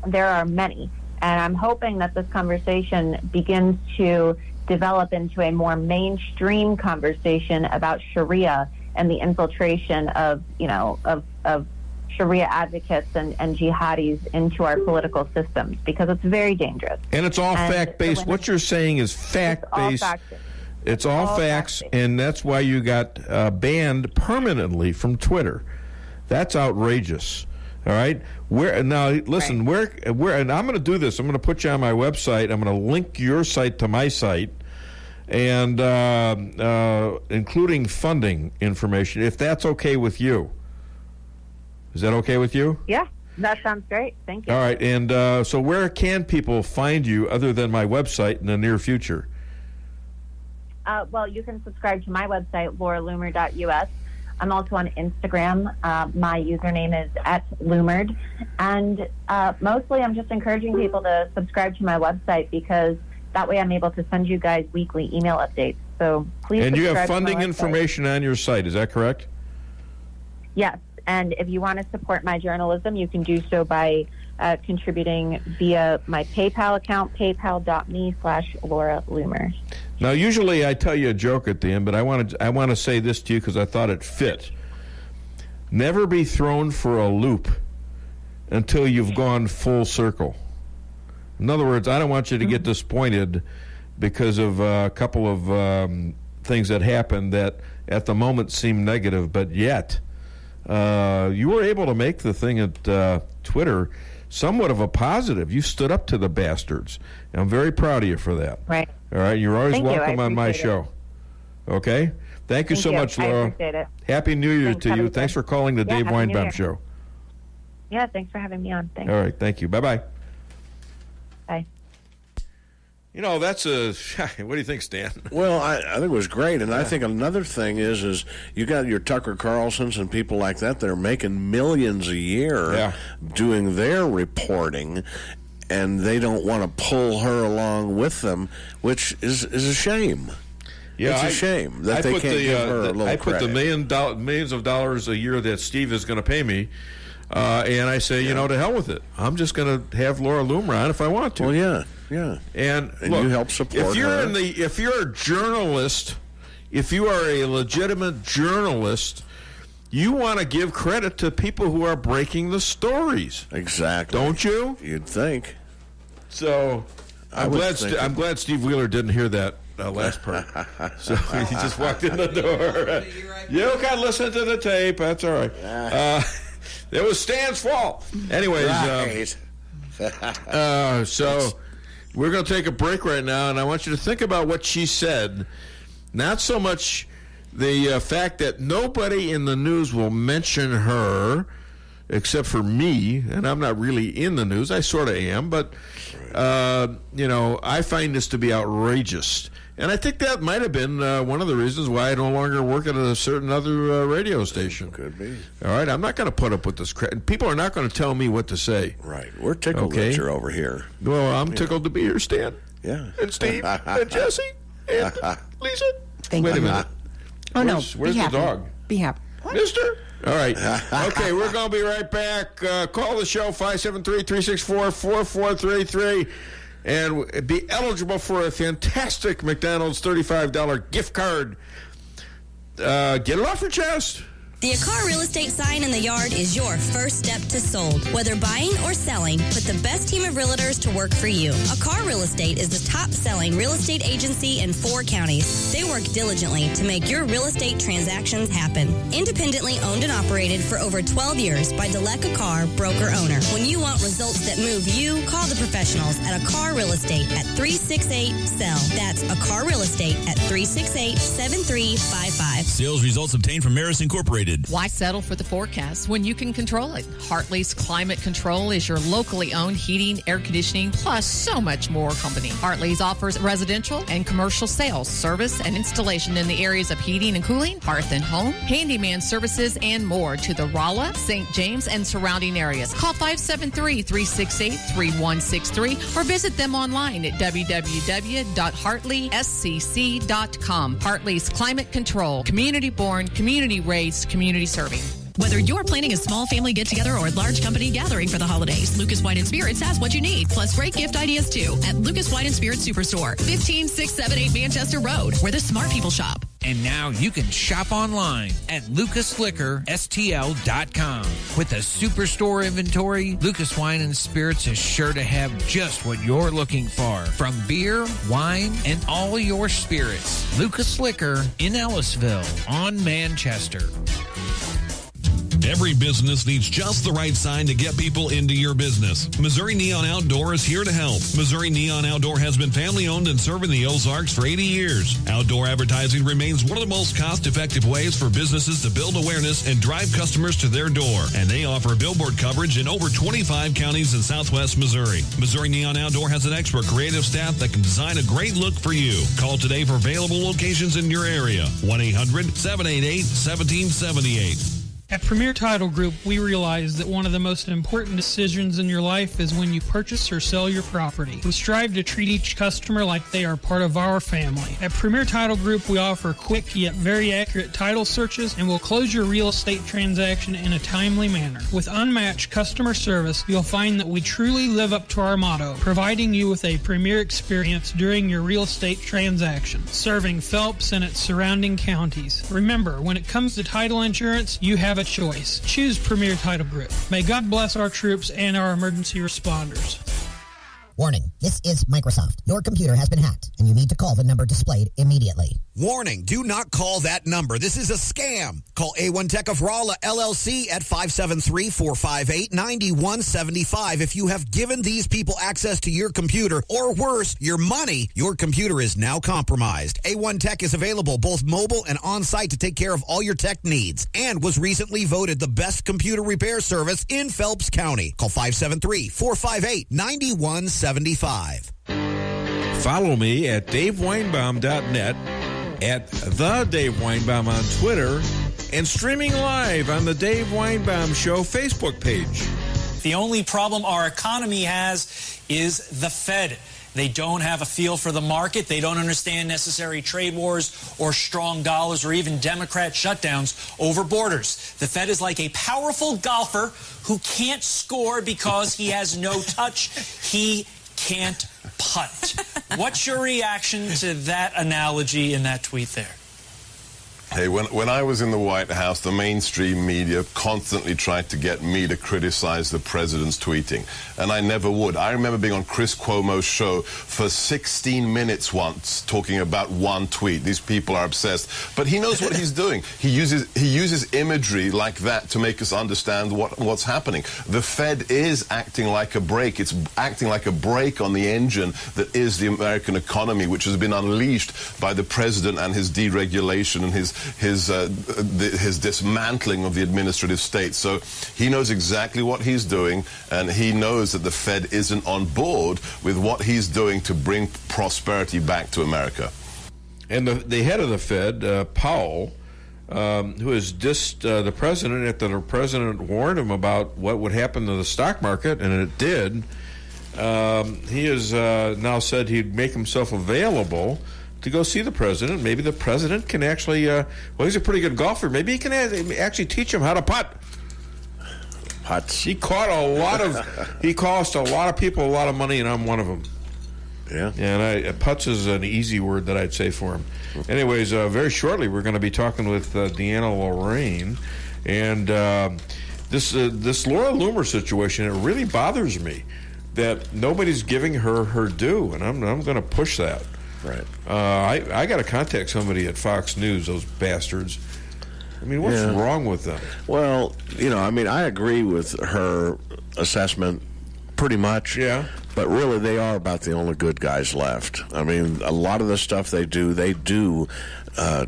There are many. And I'm hoping that this conversation begins to develop into a more mainstream conversation about Sharia and the infiltration of Sharia advocates and jihadis into our political systems, because it's very dangerous. And it's all fact-based. What you're saying is fact-based. It's all facts, and that's why you got banned permanently from Twitter. That's outrageous. All right. And I'm going to do this. I'm going to put you on my website. I'm going to link your site to my site, and including funding information, if that's okay with you. Is that okay with you? Yeah, that sounds great. Thank you. All right. And so where can people find you other than my website in the near future? Well, you can subscribe to my website, lauraloomer.us. I'm also on Instagram. My username is @Loomered. And mostly I'm just encouraging people to subscribe to my website, because that way I'm able to send you guys weekly email updates. So please And you subscribe have funding to my information on your site. Is that correct? Yes. And if you want to support my journalism, you can do so by contributing via my PayPal account, paypal.me/Laura Loomer. Now, usually I tell you a joke at the end, but I want to say this to you because I thought it fit. Never be thrown for a loop until you've gone full circle. In other words, I don't want you to get disappointed because of a couple of things that happened that at the moment seem negative, but yet you were able to make the thing at Twitter somewhat of a positive. You stood up to the bastards. And I'm very proud of you for that. Right. All right. You're always welcome on my show. Okay? Thank you so much, Laura. I appreciate it. Happy New Year to you. Thanks for calling the Dave Weinbaum Show. Yeah, thanks for having me on. Thanks. All right. Thank you. Bye-bye. Bye. That's what do you think, Stan? Well, I think it was great, and I think another thing is you got your Tucker Carlsons and people like that are making millions a year doing their reporting, and they don't want to pull her along with them, which is a shame. Yeah, it's a shame that they can't give her a little credit. I put the millions of dollars a year that Steve is going to pay me, and I say, to hell with it. I'm just going to have Laura Loomer on if I want to. Well, yeah. And look, you help support if you're her. if you're a journalist if you are a legitimate journalist, you want to give credit to people who are breaking the stories. Exactly. Don't you? You'd think. So I'm glad Steve Wheeler didn't hear that last part. So he just walked in the door. You can listen to the tape. That's all right. It was Stan's fault. Anyways, right. So we're going to take a break right now, and I want you to think about what she said. Not so much the fact that nobody in the news will mention her except for me, and I'm not really in the news. I sort of am, but, I find this to be outrageous. And I think that might have been one of the reasons why I no longer work at a certain other radio station. Could be. All right, I'm not going to put up with this crap. People are not going to tell me what to say. Right. We're tickled that you're over here. Well, I'm tickled to be here, Stan. Yeah. And Steve and Jesse and Lisa. Thank Wait you. a minute. Oh, Where's the dog? Be happy. Mister? All right. Okay, we're going to be right back. Call the show, 573-364-4433, and be eligible for a fantastic McDonald's $35 gift card. Get it off your chest. The Akar Real Estate sign in the yard is your first step to sold. Whether buying or selling, put the best team of realtors to work for you. Akar Real Estate is the top-selling real estate agency in 4 counties. They work diligently to make your real estate transactions happen. Independently owned and operated for over 12 years by Delek Akar, broker-owner. When you want results that move you, call the professionals at Akar Real Estate at 368-SELL. That's Akar Real Estate at 368-7355. Sales results obtained from Maris Incorporated. Why settle for the forecast when you can control it? Hartley's Climate Control is your locally owned heating, air conditioning, plus so much more company. Hartley's offers residential and commercial sales, service, and installation in the areas of heating and cooling, hearth and home, handyman services, and more to the Rolla, St. James, and surrounding areas. Call 573-368-3163 or visit them online at www.hartleyscc.com. Hartley's Climate Control, community-born, community-raised, community serving. Whether you're planning a small family get-together or a large company gathering for the holidays, Lucas Wine & Spirits has what you need, plus great gift ideas, too, at Lucas Wine & Spirits Superstore, 15678 Manchester Road, where the smart people shop. And now you can shop online at lucasliquorstl.com. With a superstore inventory, Lucas Wine & Spirits is sure to have just what you're looking for. From beer, wine, and all your spirits. Lucas Liquor in Ellisville on Manchester. Every business needs just the right sign to get people into your business. Missouri Neon Outdoor is here to help. Missouri Neon Outdoor has been family-owned and serving the Ozarks for 80 years. Outdoor advertising remains one of the most cost-effective ways for businesses to build awareness and drive customers to their door. And they offer billboard coverage in over 25 counties in southwest Missouri. Missouri Neon Outdoor has an expert creative staff that can design a great look for you. Call today for available locations in your area. 1-800-788-1778. At Premier Title Group, we realize that one of the most important decisions in your life is when you purchase or sell your property. We strive to treat each customer like they are part of our family. At Premier Title Group, we offer quick yet very accurate title searches and will close your real estate transaction in a timely manner. With unmatched customer service, you'll find that we truly live up to our motto, providing you with a premier experience during your real estate transaction, serving Phelps and its surrounding counties. Remember, when it comes to title insurance, you have a choice. Choose Premier Title Group. May God bless our troops and our emergency responders. Warning, this is Microsoft. Your computer has been hacked, and you need to call the number displayed immediately. Warning, do not call that number. This is a scam. Call A1 Tech of Rolla, LLC at 573-458-9175. If you have given these people access to your computer, or worse, your money, your computer is now compromised. A1 Tech is available both mobile and on-site to take care of all your tech needs, and was recently voted the best computer repair service in Phelps County. Call 573-458-9175. Follow me at DaveWeinbaum.net, at The Dave Weinbaum on Twitter, and streaming live on the Dave Weinbaum Show Facebook page. The only problem our economy has is the Fed. They don't have a feel for the market. They don't understand necessary trade wars or strong dollars or even Democrat shutdowns over borders. The Fed is like a powerful golfer who can't score because he has no touch. He can't putt. What's your reaction to that analogy in that tweet there? Hey, when I was in the White House, the mainstream media constantly tried to get me to criticize the president's tweeting, and I never would. I remember being on Chris Cuomo's show for 16 minutes once talking about one tweet. These people are obsessed, but he knows what he's doing. He uses imagery like that to make us understand what's happening. The Fed is acting like a brake. It's acting like a brake on the engine that is the American economy, which has been unleashed by the president and his deregulation and his dismantling of the administrative state. So he knows exactly what he's doing, and he knows that the Fed isn't on board with what he's doing to bring prosperity back to America. And the head of the Fed, Powell, who has dissed the president after the president warned him about what would happen to the stock market, and it did, he has now said he'd make himself available to go see the president. Maybe the president can actually, well, he's a pretty good golfer. Maybe he can actually teach him how to putt. Putts. He cost a lot of people a lot of money, and I'm one of them. Yeah. And putts is an easy word that I'd say for him. Anyways, very shortly we're going to be talking with Deanna Lorraine, and this Laura Loomer situation, it really bothers me that nobody's giving her due, and I'm going to push that. Right. I got to contact somebody at Fox News, those bastards. I mean, what's wrong with them? Well, I agree with her assessment pretty much. Yeah. But really, they are about the only good guys left. I mean, a lot of the stuff they do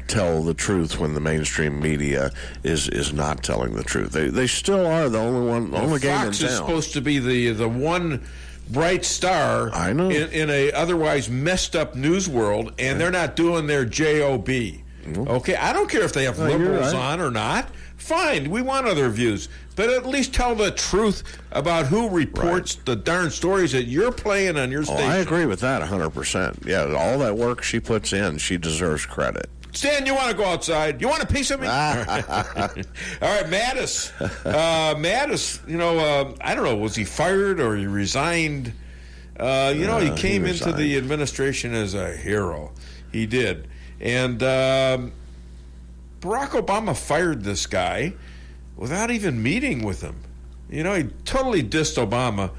tell the truth when the mainstream media is not telling the truth. They still are the only game in town. Fox is supposed to be the one bright star I know. in a otherwise messed up news world, and they're not doing their job. Okay, I don't care if they have liberals on or not. Fine, we want other views, but at least tell the truth about who reports the darn stories that you're playing on your station. I agree with that 100%. Yeah, all that work she puts in, she deserves credit. Stan, you want to go outside? You want a piece of me? All right, Mattis. Mattis, I don't know, was he fired or he resigned? He came into the administration as a hero. He did. And Barack Obama fired this guy without even meeting with him. He totally dissed Obama.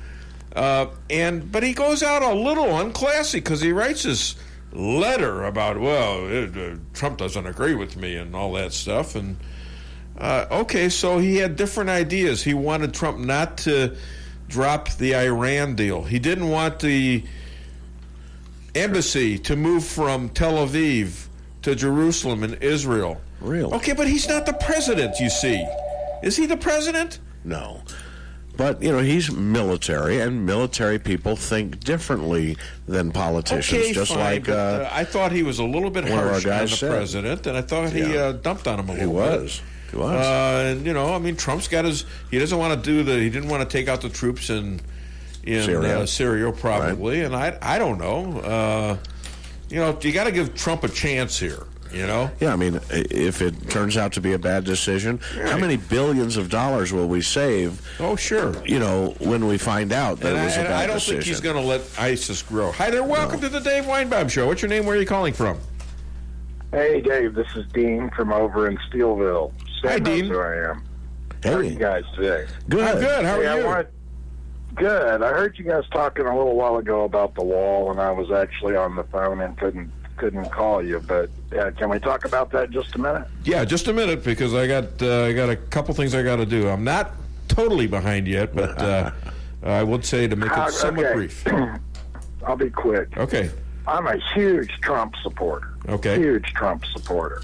But he goes out a little unclassy because he writes this letter about, Trump doesn't agree with me and all that stuff. And so he had different ideas. He wanted Trump not to drop the Iran deal. He didn't want the embassy to move from Tel Aviv to Jerusalem in Israel. Really? Okay, but he's not the president, you see. Is he the president? No. But, he's military, and military people think differently than politicians. Okay, just fine, like I thought he was a little bit harsh on the president, and I thought he dumped on him a little bit. He was. Trump's got he doesn't want to he didn't want to take out the troops in Syria probably, right. And I don't know. You got to give Trump a chance here. Yeah, if it turns out to be a bad decision, how many billions of dollars will we save? Oh, sure. When we find out that it was a bad decision. I don't think he's going to let ISIS grow. Hi there, welcome to the Dave Weinbaum Show. What's your name? Where are you calling from? Hey, Dave, this is Dean from over in Steelville. Hi, Dean. Who I am. Hey. How are you guys today? Good. I'm good. How are you? Good. I heard you guys talking a little while ago about the wall, and I was actually on the phone and couldn't call you, but can we talk about that just a minute? Yeah, just a minute, because I got a couple things I got to do. I'm not totally behind yet, but I would say to make it somewhat brief. I'll be quick. Okay. I'm a huge Trump supporter. Okay. Huge Trump supporter.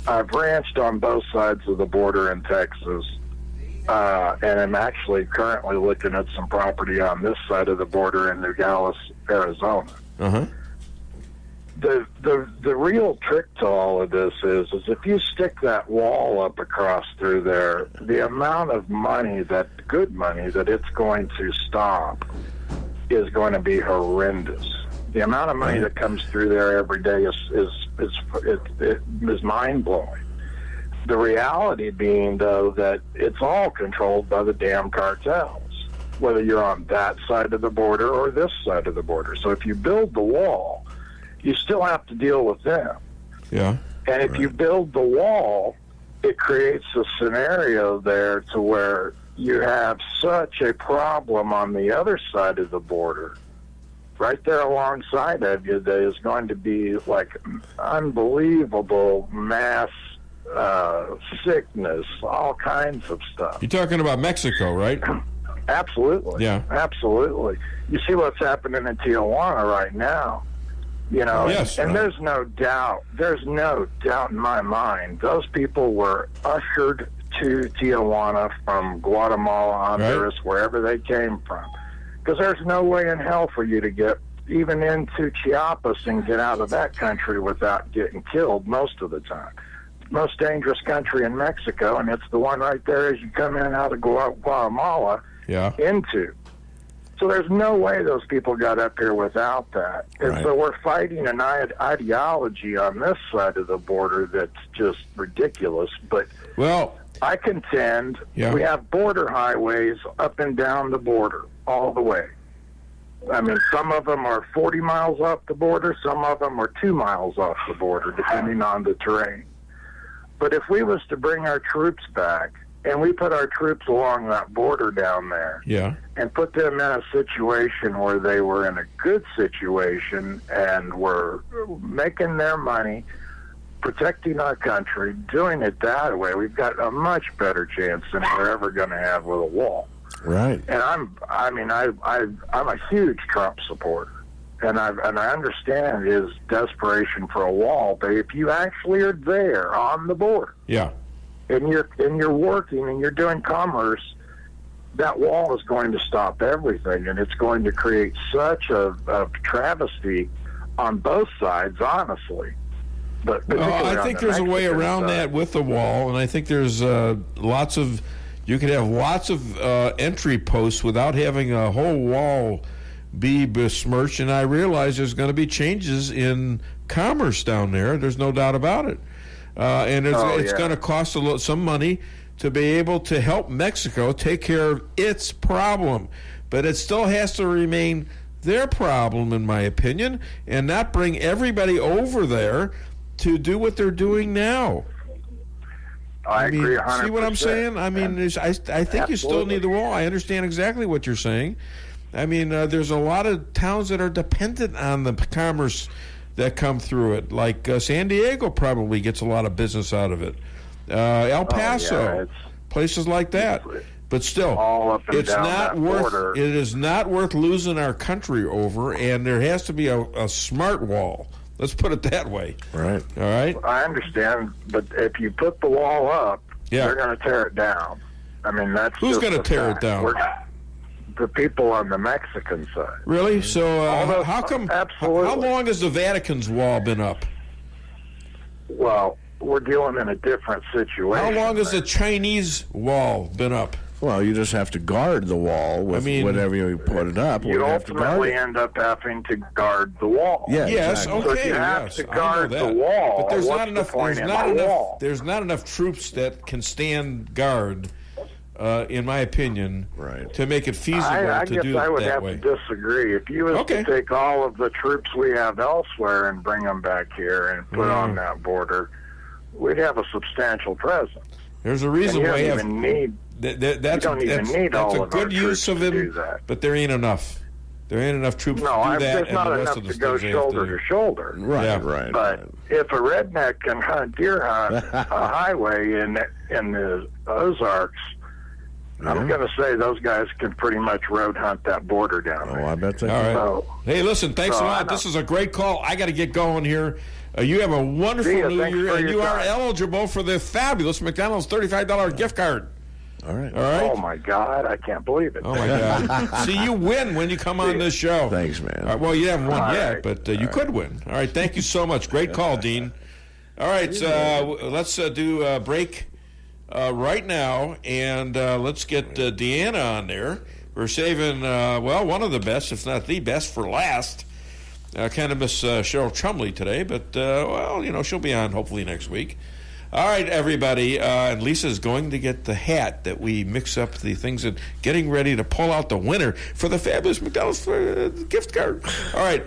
I've ranched on both sides of the border in Texas, and I'm actually currently looking at some property on this side of the border in Nogales, Arizona. Uh-huh. The real trick to all of this is if you stick that wall up across through there, the amount of money, good money that it's going to stop is going to be horrendous. The amount of money that comes through there every day is mind blowing. The reality being, though, that it's all controlled by the damn cartels, whether you're on that side of the border or this side of the border. So if you build the wall, you still have to deal with them. Yeah. And if you build the wall, it creates a scenario there to where you have such a problem on the other side of the border, right there alongside of you, that is going to be like unbelievable mass sickness, all kinds of stuff. You're talking about Mexico, right? Absolutely. Yeah. Absolutely. You see what's happening in Tijuana right now. You know, yes, and there's no doubt in my mind, those people were ushered to Tijuana from Guatemala, Honduras, wherever they came from. Because there's no way in hell for you to get even into Chiapas and get out of that country without getting killed most of the time. Most dangerous country in Mexico, and it's the one right there as you come in out of Guatemala into. So there's no way those people got up here without that. And so we're fighting an ideology on this side of the border that's just ridiculous. But I contend we have border highways up and down the border all the way. I mean, some of them are 40 miles off the border, some of them are 2 miles off the border, depending on the terrain. But if we was to bring our troops back, and we put our troops along that border down there, and put them in a situation where they were in a good situation and were making their money, protecting our country, doing it that way, we've got a much better chance than we're ever going to have with a wall. Right. And I'm a huge Trump supporter, and I understand his desperation for a wall. But if you actually are there on the border, and you're working and you're doing commerce, that wall is going to stop everything, and it's going to create such a travesty on both sides, honestly. But I think there's a way around that with the wall, and I think there's you could have lots of entry posts without having a whole wall be besmirched, and I realize there's going to be changes in commerce down there. There's no doubt about it. And it's going to cost some money to be able to help Mexico take care of its problem. But it still has to remain their problem, in my opinion, and not bring everybody over there to do what they're doing now. I agree 100%. See what I'm saying? I mean, I think you still need the wall. I understand exactly what you're saying. I mean, there's a lot of towns that are dependent on the commerce that come through it. Like San Diego probably gets a lot of business out of it. El Paso, places like that. But still, it's not worth. It is not worth losing our country over, and there has to be a smart wall. Let's put it that way. Right. All right. I understand, but if you put the wall up, they're going to tear it down. I mean, that's who's going to tear it down? The people on the Mexican side. Really? So how come? Absolutely. How long has the Vatican's wall been up? Well, we're dealing in a different situation. How long has the Chinese wall been up? Well, you just have to guard the wall with whatever you put it up. You ultimately end up having to guard the wall. Yeah, yes, exactly. okay. So you have to guard the that. wall. But there's not enough. Wall? There's not enough troops that can stand guard, in my opinion, to make it feasible I to guess do it I would that have way. to disagree. If you was to take all of the troops we have elsewhere and bring them back here and put on that border, we'd have a substantial presence. There's a reason why you don't even need. That's a good use of them, but there ain't enough. There ain't enough troops to do that. There's not enough to go shoulder to shoulder. Right. But if a redneck can hunt deer hunt a highway in the Ozarks, I'm going to say those guys can pretty much road hunt that border down there. Oh, I bet they can. All right. Hey, listen, thanks a lot. This is a great call. I got to get going here. You have a wonderful New Year, and you are eligible for the fabulous McDonald's $35 gift card. All right. Oh, my God. I can't believe it. Oh, my God. See, you win when you come on this show. Thanks, man. Right, well, you haven't won yet, but you could win. All right. Thank you so much. Great call, Dean. All right. Let's do a break right now, and let's get Deanna on there. We're saving, one of the best, if not the best, for last. Kind of miss Cheryl Chumley today, but, she'll be on hopefully next week. All right, everybody. And Lisa's going to get the hat that we mix up the things and getting ready to pull out the winner for the fabulous McDonald's gift card. All right.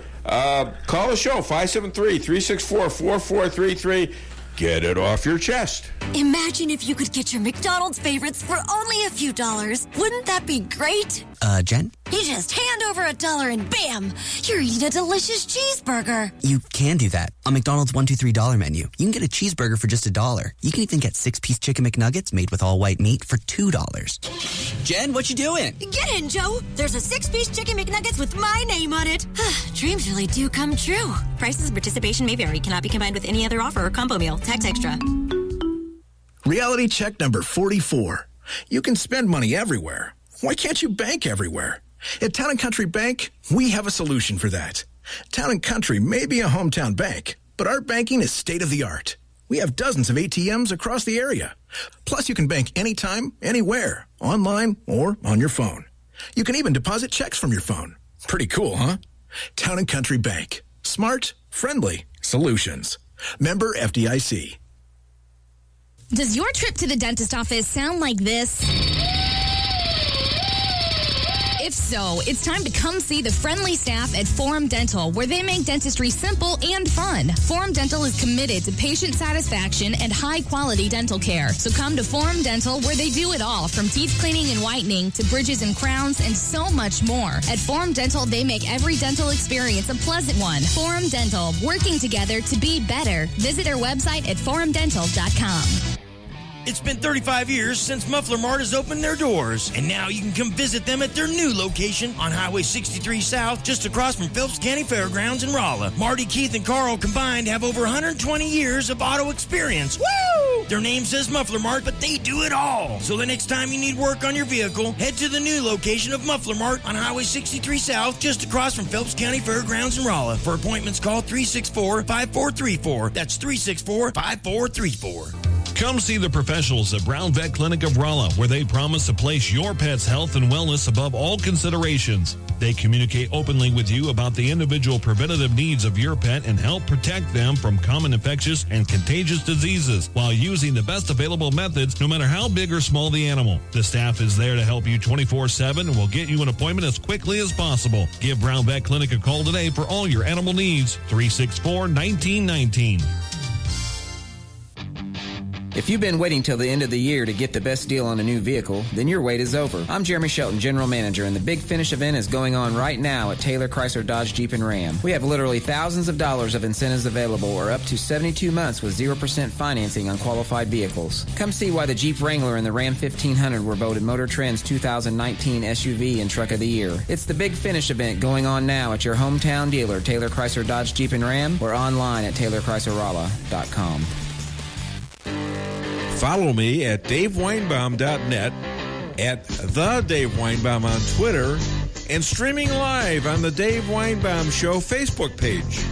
Call the show, 573-364-4433. Get it off your chest. Imagine if you could get your McDonald's favorites for only a few dollars. Wouldn't that be great? Jen? You just hand over $1 and bam, you're eating a delicious cheeseburger. You can do that. On McDonald's $1, $2, $3 menu, you can get a cheeseburger for just $1. You can even get 6-piece chicken McNuggets made with all white meat for $2. Jen, what you doing? Get in, Joe. There's a 6-piece chicken McNuggets with my name on it. Dreams really do come true. Prices and participation may vary. Cannot be combined with any other offer or combo meal. Tax extra. Reality check number 44. You can spend money everywhere. Why can't you bank everywhere? At Town & Country Bank, we have a solution for that. Town & Country may be a hometown bank, but our banking is state-of-the-art. We have dozens of ATMs across the area. Plus, you can bank anytime, anywhere, online or on your phone. You can even deposit checks from your phone. Pretty cool, huh? Town & Country Bank. Smart, friendly solutions. Member FDIC. Does your trip to the dentist office sound like this? If so, it's time to come see the friendly staff at Forum Dental, where they make dentistry simple and fun. Forum Dental is committed to patient satisfaction and high-quality dental care. So come to Forum Dental, where they do it all, from teeth cleaning and whitening to bridges and crowns and so much more. At Forum Dental, they make every dental experience a pleasant one. Forum Dental, working together to be better. Visit our website at forumdental.com. It's been 35 years since Muffler Mart has opened their doors, and now you can come visit them at their new location on Highway 63 South, just across from Phelps County Fairgrounds in Rolla. Marty, Keith, and Carl combined have over 120 years of auto experience. Woo! Their name says Muffler Mart, but they do it all. So the next time you need work on your vehicle, head to the new location of Muffler Mart on Highway 63 South, just across from Phelps County Fairgrounds in Rolla. For appointments, call 364-5434. That's 364-5434. Come see the professionals at Brown Vet Clinic of Rolla, where they promise to place your pet's health and wellness above all considerations. They communicate openly with you about the individual preventative needs of your pet and help protect them from common infectious and contagious diseases while using the best available methods, no matter how big or small the animal. The staff is there to help you 24/7 and will get you an appointment as quickly as possible. Give Brown Vet Clinic a call today for all your animal needs. 364-1919. If you've been waiting till the end of the year to get the best deal on a new vehicle, then your wait is over. I'm Jeremy Shelton, General Manager, and the Big Finish event is going on right now at Taylor Chrysler Dodge Jeep and Ram. We have literally thousands of dollars of incentives available, or up to 72 months with 0% financing on qualified vehicles. Come see why the Jeep Wrangler and the Ram 1500 were voted Motor Trend's 2019 SUV and Truck of the Year. It's the Big Finish event going on now at your hometown dealer, Taylor Chrysler Dodge Jeep and Ram, or online at TaylorChryslerRolla.com. Follow me at DaveWeinbaum.net, at The Dave Weinbaum on Twitter, and streaming live on the Dave Weinbaum Show Facebook page.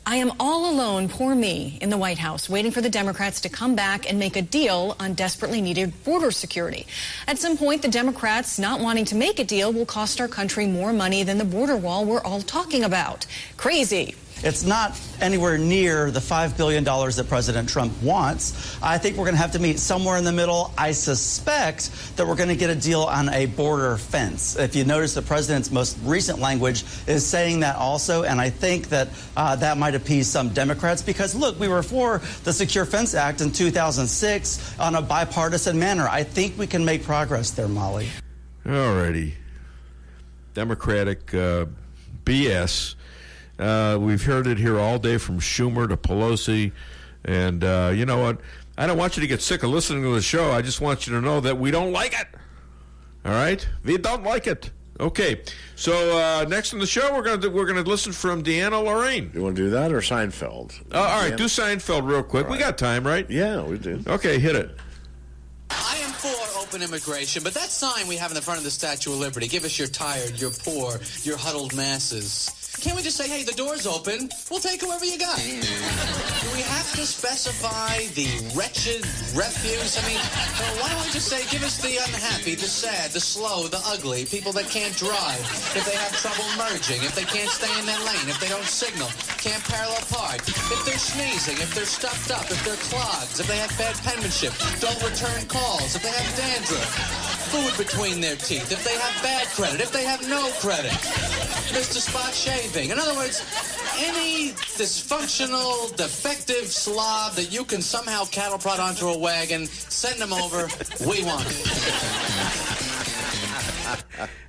I am all alone, poor me, in the White House, waiting for the Democrats to come back and make a deal on desperately needed border security. At some point, the Democrats not wanting to make a deal will cost our country more money than the border wall we're all talking about. Crazy. It's not anywhere near the $5 billion that President Trump wants. I think we're going to have to meet somewhere in the middle. I suspect that we're going to get a deal on a border fence. If you notice, the president's most recent language is saying that also, and I think that that might appease some Democrats because, look, we were for the Secure Fence Act in 2006 on a bipartisan manner. I think we can make progress there, Molly. All righty. Democratic BS. We've heard it here all day from Schumer to Pelosi. And you know what? I don't want you to get sick of listening to the show. I just want you to know that we don't like it. All right? We don't like it. Okay. So next on the show, we're gonna listen from Deanna Lorraine. You want to do that or Seinfeld? All right. Do Seinfeld real quick. Right. We got time, right? Yeah, we do. Okay, hit it. I am for open immigration, but that sign we have in the front of the Statue of Liberty, give us your tired, your poor, your huddled masses. Can't we just say, hey, the door's open, we'll take whoever you got? Do we have to specify the wretched refuse? I mean, why don't we just say, give us the unhappy, the sad, the slow, the ugly, people that can't drive, if they have trouble merging, if they can't stay in their lane, if they don't signal, can't parallel park, if they're sneezing, if they're stuffed up, if they're clogs, if they have bad penmanship, don't return calls, if they have dandruff, food between their teeth, if they have bad credit, if they have no credit, Mr. Spot Shaving. In other words, Any dysfunctional, defective slob that you can somehow cattle prod onto a wagon, send them over. We want it.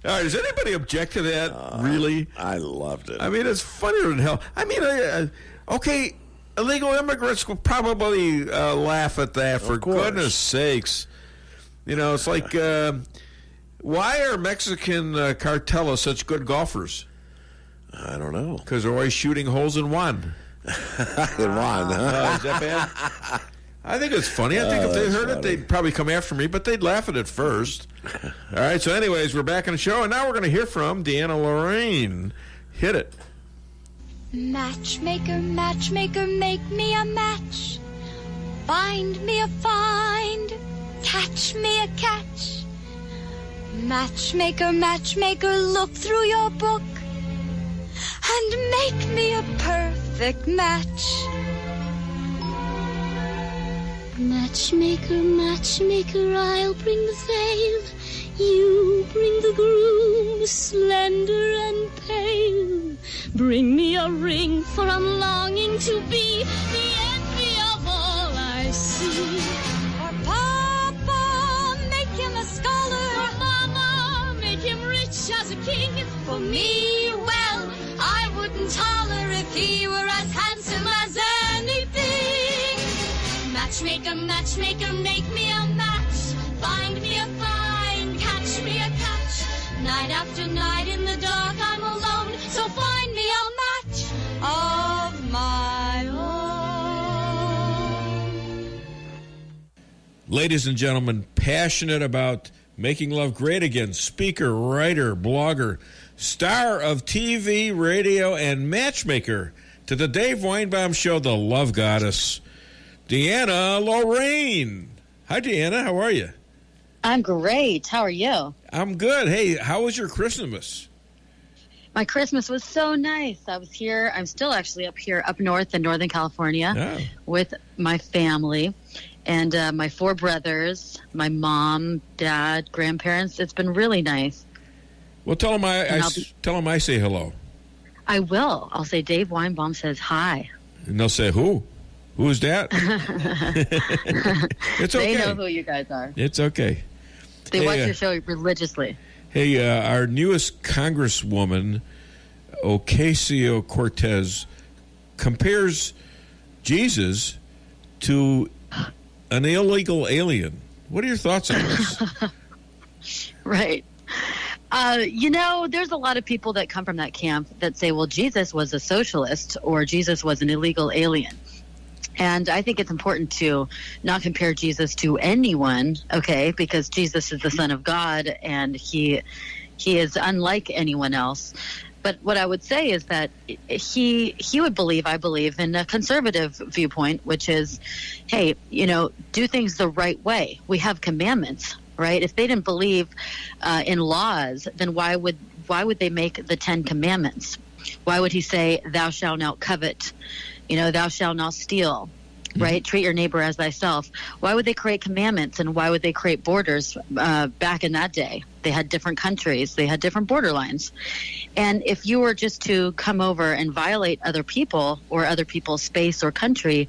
All right, does anybody object to that? Really? I loved it. I mean, it's funnier than hell. I mean, okay, illegal immigrants will probably laugh at that, for goodness sakes. You know, it's like, why are Mexican cartelos such good golfers? I don't know. Because they're always shooting holes in one. In one, huh? Is that bad? I think it's funny. I think if they heard it, they'd probably come after me, but they'd laugh at it first. All right, so anyways, we're back on the show, and now we're going to hear from Deanna Lorraine. Hit it. Matchmaker, matchmaker, make me a match. Find me a find, catch me a catch. Matchmaker, matchmaker, look through your book and make me a perfect match. Matchmaker, matchmaker, I'll bring the veil. You bring the groom, slender and pale. Bring me a ring, for I'm longing to be the envy of all I see. For Papa, make him a scholar. For Mama, make him rich as a king. For me, well, I wouldn't holler if he were as handsome as anything. Matchmaker, matchmaker, make me a match. Find me a find, catch me a catch. Night after night in the dark I'm alone, so find me a match of my own. Ladies and gentlemen, passionate about making love great again, speaker, writer, blogger, star of TV, radio, and matchmaker to the Dave Weinbaum Show, the Love Goddess, Deanna Lorraine. Hi, Deanna. How are you? I'm great. How are you? I'm good. Hey, how was your Christmas? My Christmas was so nice. I was here. I'm still actually up here, up north in Northern California with my family and my 4 brothers, my mom, dad, grandparents. It's been really nice. Well, tell them I say hello. I will. I'll say Dave Weinbaum says hi. And they'll say, who? Who's that? It's okay. They know who you guys are. It's okay. They watch your show religiously. Hey, our newest Congresswoman, Ocasio-Cortez, compares Jesus to an illegal alien. What are your thoughts on this? Right. There's a lot of people that come from that camp that say, well, Jesus was a socialist or Jesus was an illegal alien. And I think it's important to not compare Jesus to anyone, okay, because Jesus is the Son of God and he is unlike anyone else. But what I would say is that he would believe, I believe, in a conservative viewpoint, which is, hey, do things the right way. We have commandments, right? If they didn't believe in laws, then why would they make the 10 Commandments? Why would he say, thou shalt not covet? Thou shalt not steal, right? Treat your neighbor as thyself. Why would they create commandments and why would they create borders back in that day? They had different countries. They had different borderlines. And if you were just to come over and violate other people or other people's space or country,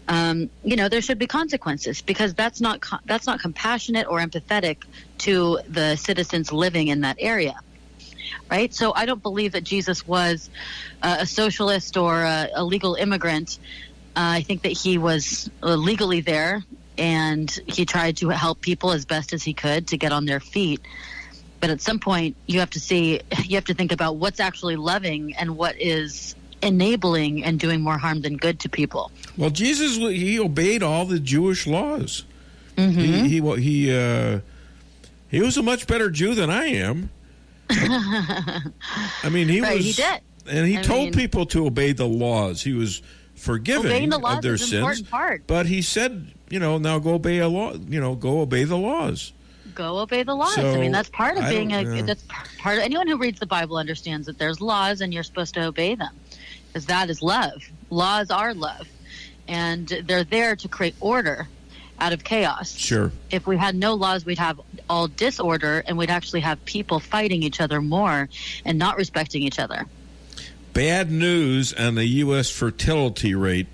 there should be consequences because that's not compassionate or empathetic to the citizens living in that area. Right? So I don't believe that Jesus was a socialist or a legal immigrant. I think that he was legally there and he tried to help people as best as he could to get on their feet. But at some point you have to think about what's actually loving and what is enabling and doing more harm than good to people. Well, Jesus, he obeyed all the Jewish laws. Mm-hmm. He was a much better Jew than I am. I mean, he did. And he told people to obey the laws. He was forgiving of their sins. Part. But he said, now go obey a law. Go obey the laws. Go obey the laws. So, I mean, that's part of that's part of anyone who reads the Bible understands that there's laws and you're supposed to obey them. Because that is love. Laws are love. And they're there to create order out of chaos. Sure. If we had no laws, we'd have all disorder and we'd actually have people fighting each other more and not respecting each other. Bad news on the U.S. fertility rate,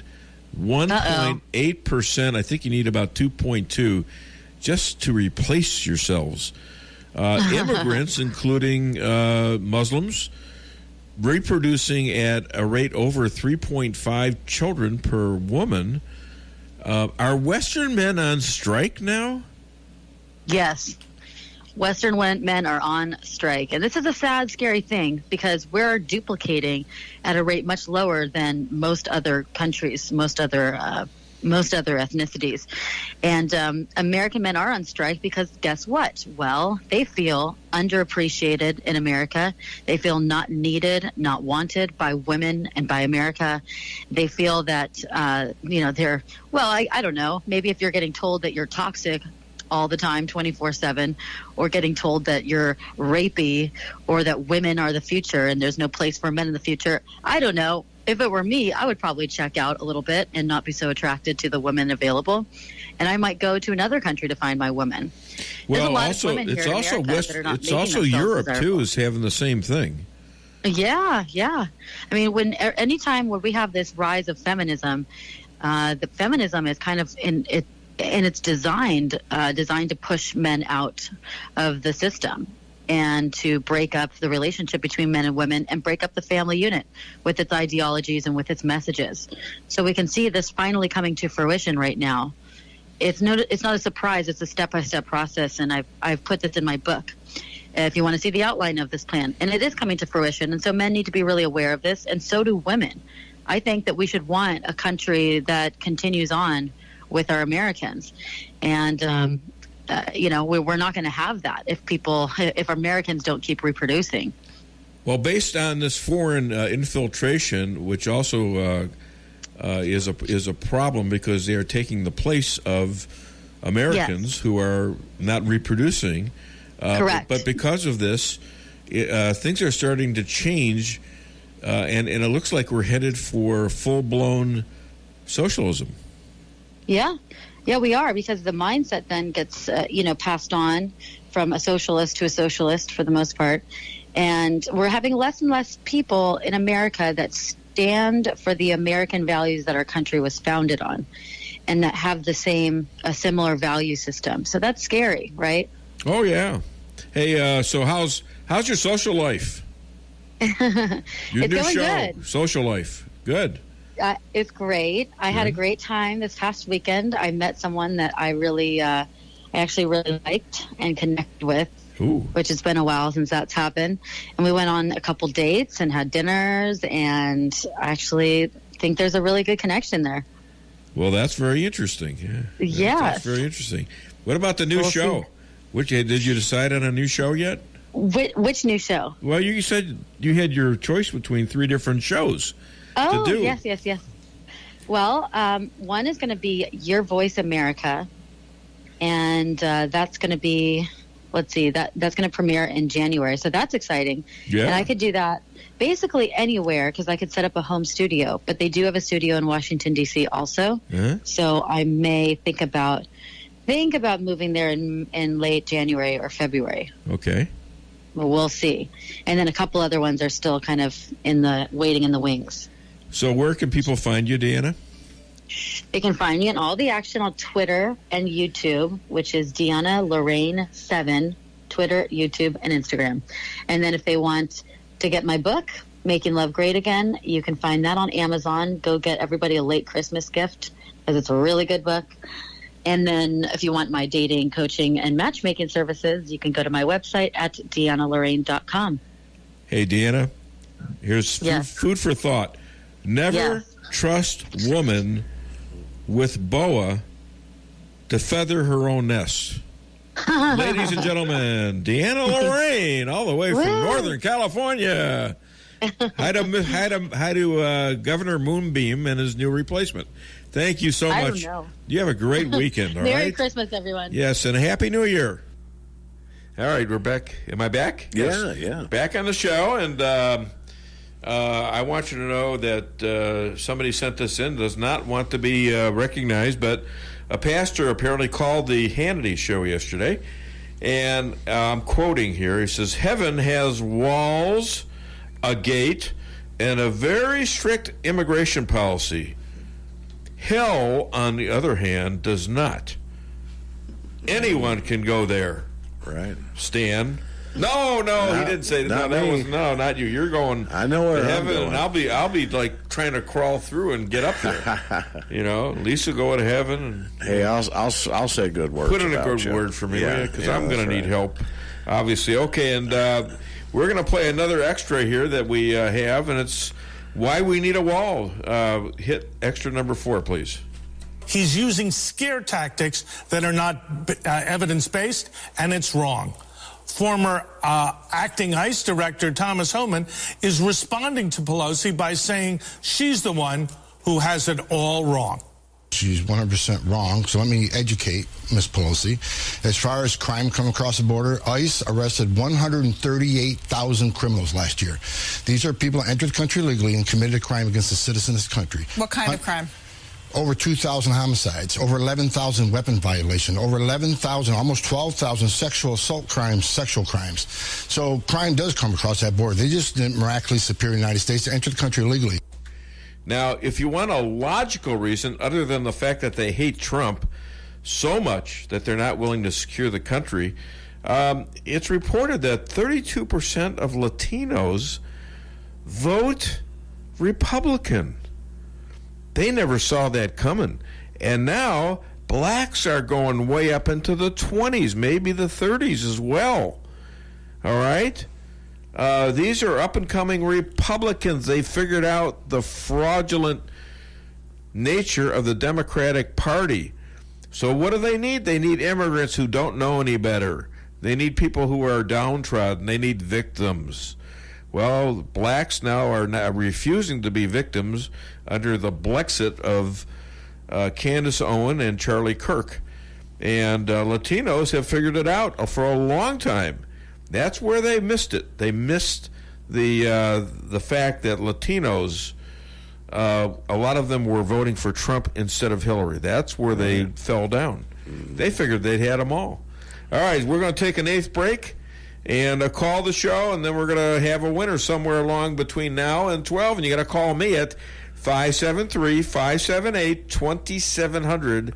1.8%. I think you need about 2.2 just to replace yourselves. Immigrants, including Muslims, reproducing at a rate over 3.5 children per woman. Are Western men on strike now? Yes. Western men are on strike. And this is a sad, scary thing because we're duplicating at a rate much lower than most other countries, most other ethnicities. And American men are on strike because guess what? Well, they feel underappreciated in America. They feel not needed, not wanted by women and by America. They feel that, they're, I don't know, maybe if you're getting told that you're toxic all the time, 24/7, or getting told that you're rapey or that women are the future and there's no place for men in the future. I don't know. If it were me, I would probably check out a little bit and not be so attracted to the women available. And I might go to another country to find my women. There's a lot of women here in America that are not it's also Europe, desirable. too, is having the same thing. Yeah. I mean, anytime where we have this rise of feminism, the feminism is kind of and it's designed to push men out of the system and to break up the relationship between men and women and break up the family unit with its ideologies and with its messages. So we can see this finally coming to fruition right now. It's not a surprise. It's a step-by-step process, and I've put this in my book. If you want to see the outline of this plan, and it is coming to fruition, and so men need to be really aware of this, and so do women. I think that we should want a country that continues on with our Americans. And, we're not going to have that if Americans don't keep reproducing. Well, based on this foreign infiltration, which also is a problem because they are taking the place of Americans who are not reproducing. Correct. But because of this, things are starting to change, and it looks like we're headed for full-blown socialism. Yeah, we are, because the mindset then gets, passed on from a socialist to a socialist for the most part. And we're having less and less people in America that stand for the American values that our country was founded on and that have a similar value system. So that's scary, right? Oh, yeah. Hey, so how's your social life? Your it's new going show, good. Social Life. Good. It's great. I had a great time this past weekend. I met someone that I actually really liked and connected with, which has been a while since that's happened. And we went on a couple dates and had dinners, and I actually think there's a really good connection there. Well, that's very interesting. Yeah. That's very interesting. What about the new show? Did you decide on a new show yet? Which new show? Well, you said you had your choice between 3 different shows. Oh, yes. Well, one is going to be Your Voice America, and that's going to be, that's going to premiere in January, so that's exciting. Yeah. And I could do that basically anywhere because I could set up a home studio, but they do have a studio in Washington, D.C. also, so I may think about moving there in late January or February. Okay. Well, we'll see. And then a couple other ones are still kind of waiting in the wings. So where can people find you, Deanna? They can find me in all the action on Twitter and YouTube, which is Deanna Lorraine 7, Twitter, YouTube, and Instagram. And then if they want to get my book, Making Love Great Again, you can find that on Amazon. Go get everybody a late Christmas gift because it's a really good book. And then if you want my dating, coaching, and matchmaking services, you can go to my website at DeannaLorraine.com. Hey, Deanna, here's food for thought. Never trust woman with boa to feather her own nest. Ladies and gentlemen, Deanna Lorraine, all the way from Northern California. Hi to Governor Moonbeam and his new replacement. Thank you so much. I don't know. You have a great weekend, all Merry right? Christmas, everyone. Yes, and a Happy New Year. All right, we're back. Am I back? Yeah. Back on the show, and I want you to know that somebody sent this in, does not want to be recognized, but a pastor apparently called the Hannity show yesterday, and I'm quoting here. He says, "Heaven has walls, a gate, and a very strict immigration policy. Hell, on the other hand, does not. Anyone can go there. Right. Stan. No, he didn't say that. No, not you. You're going. I know where to I'm heaven, going. and I'll be like trying to crawl through and get up there. Lisa go to heaven. And, hey, I'll say good words. Put in a good word for me, because I'm going to need help. Obviously, okay, and we're going to play another extra here that we have, and it's why we need a wall. Hit extra number 4, please. He's using scare tactics that are not evidence-based, and it's wrong. Former acting ICE director Thomas Homan is responding to Pelosi by saying she's the one who has it all wrong. She's 100% wrong, so let me educate Ms. Pelosi. As far as crime coming across the border, ICE arrested 138,000 criminals last year. These are people who entered the country legally and committed a crime against the citizens of this country. What kind of crime? Over 2,000 homicides, over 11,000 weapon violations, over 11,000, almost 12,000 sexual assault crimes, sexual crimes. So crime does come across that border. They just didn't miraculously appear in the United States to enter the country legally. Now, if you want a logical reason, other than the fact that they hate Trump so much that they're not willing to secure the country, it's reported that 32% of Latinos vote Republican. They never saw that coming. And now blacks are going way up into the 20s, maybe the 30s as well. All right? These are up-and-coming Republicans. They figured out the fraudulent nature of the Democratic Party. So what do they need? They need immigrants who don't know any better. They need people who are downtrodden. They need victims. Well, blacks now are refusing to be victims under the Blexit of Candace Owen and Charlie Kirk. And Latinos have figured it out for a long time. That's where they missed it. They missed the fact that Latinos, a lot of them were voting for Trump instead of Hillary. That's where they fell down. They figured they'd had them all. All right, we're going to take an 8th break and call the show, and then we're going to have a winner somewhere along between now and 12, and you got to call me at 573-578-2700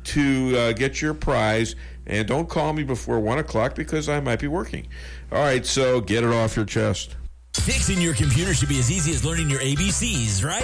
to get your prize. And don't call me before 1 o'clock because I might be working. All right, so get it off your chest. Fixing your computer should be as easy as learning your ABCs, right?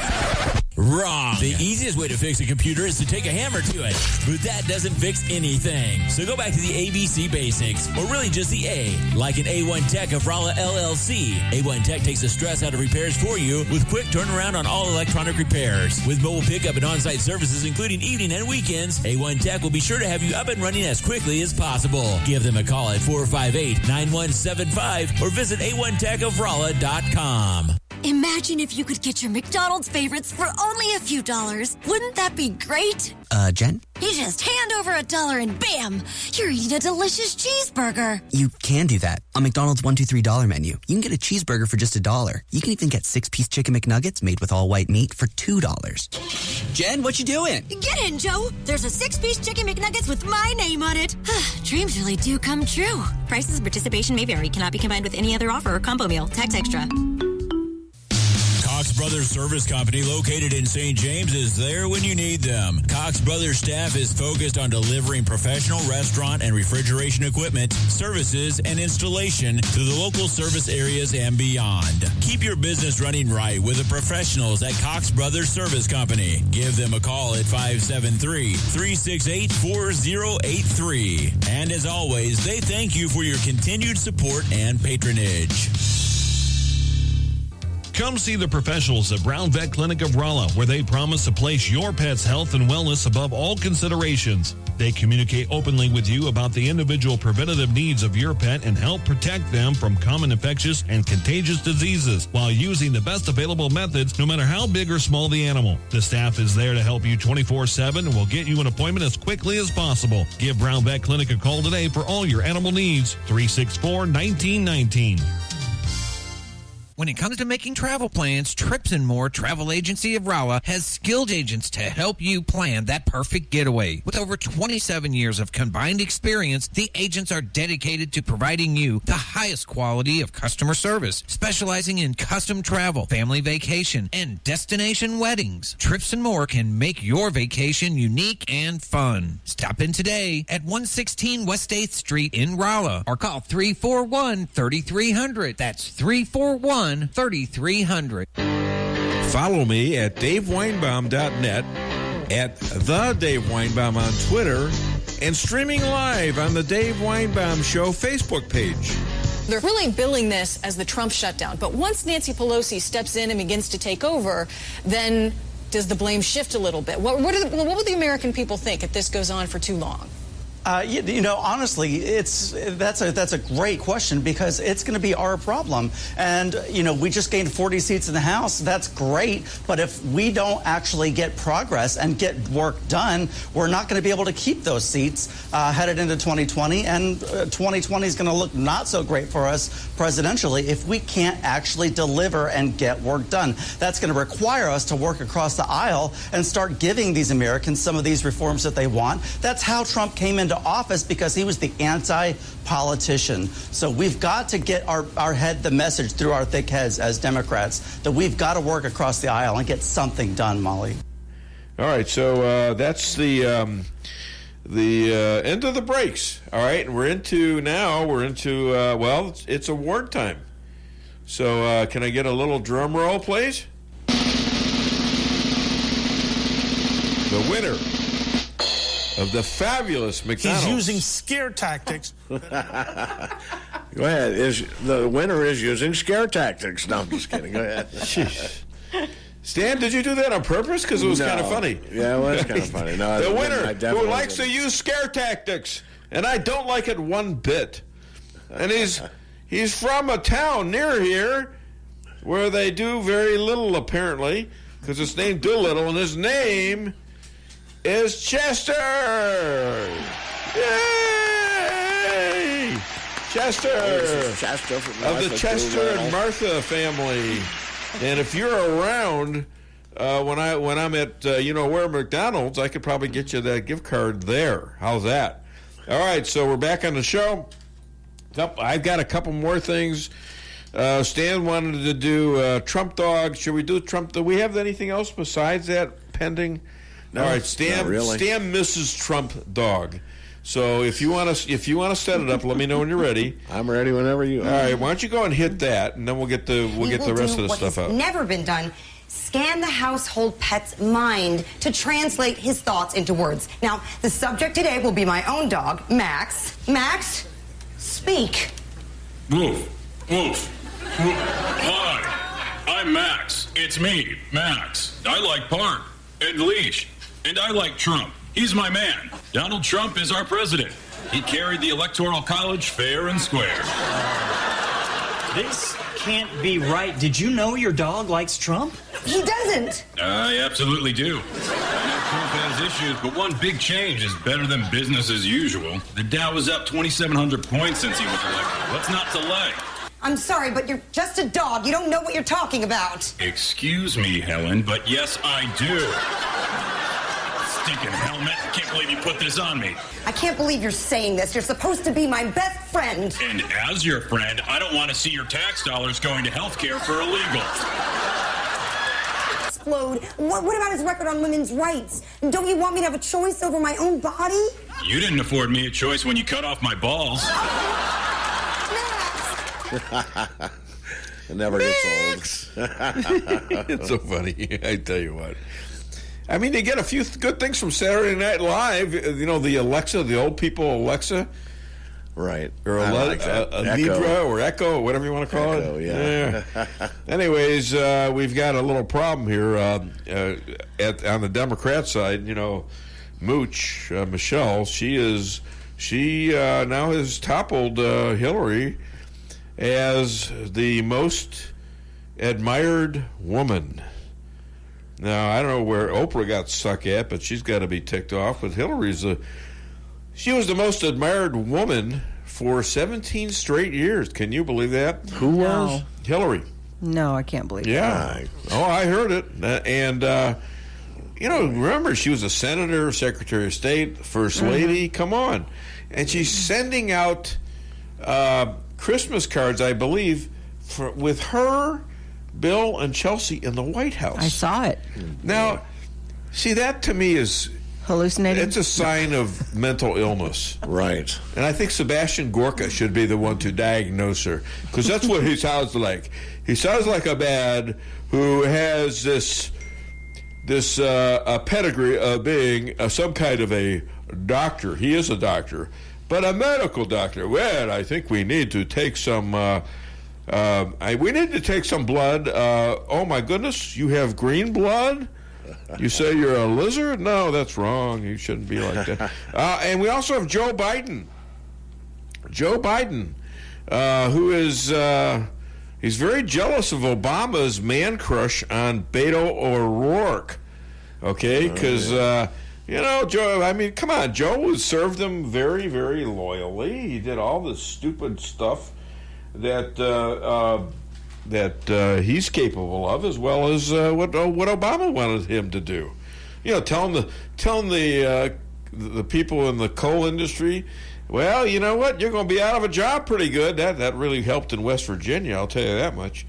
Wrong. The easiest way to fix a computer is to take a hammer to it, but that doesn't fix anything. So go back to the ABC basics, or really just the A, like an A1 Tech of Rolla LLC. A1 Tech takes the stress out of repairs for you with quick turnaround on all electronic repairs. With mobile pickup and on-site services, including evening and weekends, A1 Tech will be sure to have you up and running as quickly as possible. Give them a call at 458-9175 or visit A1TechofRolla.com. Imagine if you could get your McDonald's favorites for only a few dollars. Wouldn't that be great? Jen? You just hand over $1 and bam, you're eating a delicious cheeseburger. You can do that. On McDonald's $1-2-$3 menu, you can get a cheeseburger for just $1. You can even get 6-piece chicken McNuggets made with all white meat for $2. Jen, what you doing? Get in, Joe. There's a 6-piece chicken McNuggets with my name on it. Dreams really do come true. Prices and participation may vary. Cannot be combined with any other offer or combo meal. Tax extra. Cox Brothers Service Company, located in St. James, is there when you need them. Cox Brothers staff is focused on delivering professional restaurant and refrigeration equipment, services, and installation to the local service areas and beyond. Keep your business running right with the professionals at Cox Brothers Service Company. Give them a call at 573-368-4083. And as always, they thank you for your continued support and patronage. Come see the professionals at Brown Vet Clinic of Rolla, where they promise to place your pet's health and wellness above all considerations. They communicate openly with you about the individual preventative needs of your pet and help protect them from common infectious and contagious diseases while using the best available methods, no matter how big or small the animal. The staff is there to help you 24/7 and will get you an appointment as quickly as possible. Give Brown Vet Clinic a call today for all your animal needs. 364-1919. When it comes to making travel plans, Trips and More Travel Agency of Rolla has skilled agents to help you plan that perfect getaway. With over 27 years of combined experience, the agents are dedicated to providing you the highest quality of customer service, specializing in custom travel, family vacation, and destination weddings. Trips and More can make your vacation unique and fun. Stop in today at 116 West 8th Street in Rolla or call 341-3300. That's 341-3300. Follow me at DaveWeinbaum.net, at The Dave Weinbaum on Twitter, and streaming live on the Dave Weinbaum Show Facebook page. They're really billing this as the Trump shutdown. But once Nancy Pelosi steps in and begins to take over, then does the blame shift a little bit? What would the American people think if this goes on for too long? Honestly, that's a great question because it's going to be our problem. And, we just gained 40 seats in the House. That's great. But if we don't actually get progress and get work done, we're not going to be able to keep those seats headed into 2020. And 2020 is going to look not so great for us presidentially if we can't actually deliver and get work done. That's going to require us to work across the aisle and start giving these Americans some of these reforms that they want. That's how Trump came into office, because he was the anti-politician. So we've got to get our head the message through our thick heads as Democrats that we've got to work across the aisle and get something done, Molly. All right, so that's the end of the breaks. All right, and we're into it's award time. So can I get a little drum roll, please? The winner of the fabulous McDonald's. He's using scare tactics. Go ahead. The winner is using scare tactics. No, I'm just kidding. Go ahead. Stan, did you do that on purpose? Because it was kind of funny. Yeah, it was kind of funny. No, the winner who likes to use scare tactics, and I don't like it one bit. And he's from a town near here where they do very little, apparently, because it's named Doolittle, and his name is Chester. Yay! Chester of the Chester and Martha family. And if you're around when I'm at where McDonald's, I could probably get you that gift card there. How's that? All right, so we're back on the show. I've got a couple more things. Stan wanted to do Trump dog. Should we do Trump? Do we have anything else besides that pending? No, all right, Stan. Really. Stan misses Trump dog. So if you want to set it up, let me know when you're ready. I'm ready whenever you are. All right, why don't you go and hit that, and then we'll get the rest of the stuff out. Never been done. Scan the household pet's mind to translate his thoughts into words. Now, the subject today will be my own dog, Max. Max, speak. Woof, woof. Hi, I'm Max. It's me, Max. I like Park and Leash, and I like Trump. He's my man. Donald Trump is our president. He carried the Electoral College fair and square. This can't be right. Did you know your dog likes Trump? He doesn't. I absolutely do. I know Trump has issues, but one big change is better than business as usual. The Dow is up 2,700 points since he was elected. What's not to like? I'm sorry, but you're just a dog. You don't know what you're talking about. Excuse me, Helen, but yes, I do. Stinking helmet. I can't believe you put this on me. I can't believe you're saying this. You're supposed to be my best friend. And as your friend, I don't want to see your tax dollars going to health care for illegals. Explode. What about his record on women's rights? Don't you want me to have a choice over my own body? You didn't afford me a choice when you cut off my balls. It never gets old. It's so funny. I tell you what. I mean, they get a few good things from Saturday Night Live. You know, the Alexa, the old people Alexa. Right. Or Libra or Echo, or whatever you want to call Echo, it. Yeah. Anyways, we've got a little problem here on the Democrat side. You know, Mooch, Michelle, she now has toppled Hillary as the most admired woman. Now, I don't know where Oprah got stuck at, but she's got to be ticked off. But she was the most admired woman for 17 straight years. Can you believe that? Who was? Hillary. No, I can't believe Yeah. Oh, I heard it. And, remember, she was a senator, secretary of state, first lady. Come on. And she's sending out Christmas cards, I believe, with her, Bill, and Chelsea in the White House. I saw it. Now, see, that to me is hallucinating. It's a sign of mental illness. Right. And I think Sebastian Gorka should be the one to diagnose her, because that's what he sounds like. He sounds like a man who has this pedigree of being some kind of a doctor. He is a doctor, but a medical doctor. Well, I think we need to take some. We need to take some blood. Oh my goodness, you have green blood? You say you're a lizard? No, that's wrong. You shouldn't be like that. And we also have Joe Biden. Joe Biden, who is he's very jealous of Obama's man crush on Beto O'Rourke. Okay, because Joe. I mean, come on, Joe served them very, very loyally. He did all the stupid stuff that he's capable of, as well as what Obama wanted him to do. Telling the people in the coal industry, well, you know what, you're going to be out of a job pretty good. That really helped in West Virginia, I'll tell you that much.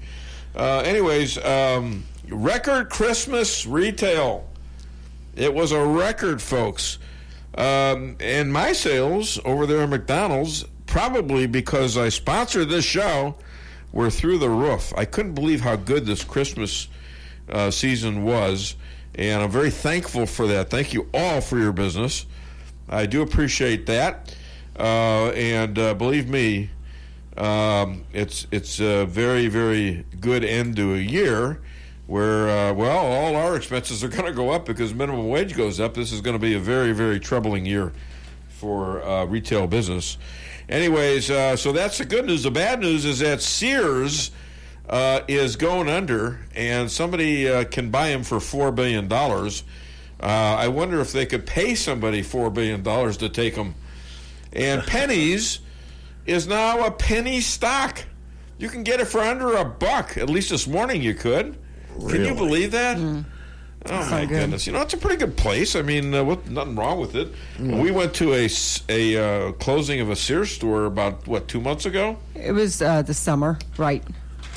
Record Christmas retail. It was a record, folks. And my sales over there at McDonald's, probably because I sponsored this show, were through the roof. I couldn't believe how good this Christmas season was, and I'm very thankful for that. Thank you all for your business. I do appreciate that, and believe me, it's a very, very good end to a year where, all our expenses are going to go up because minimum wage goes up. This is going to be a very, very troubling year for retail business. Anyways, so that's the good news. The bad news is that Sears is going under, and somebody can buy them for $4 billion. I wonder if they could pay somebody $4 billion to take them. And Penny's is now a penny stock. You can get it for under $1. At least this morning you could. Really? Can you believe that? Oh, my goodness. It's a pretty good place. I mean, nothing wrong with it. We went to a closing of a Sears store about, 2 months ago? It was the summer, right.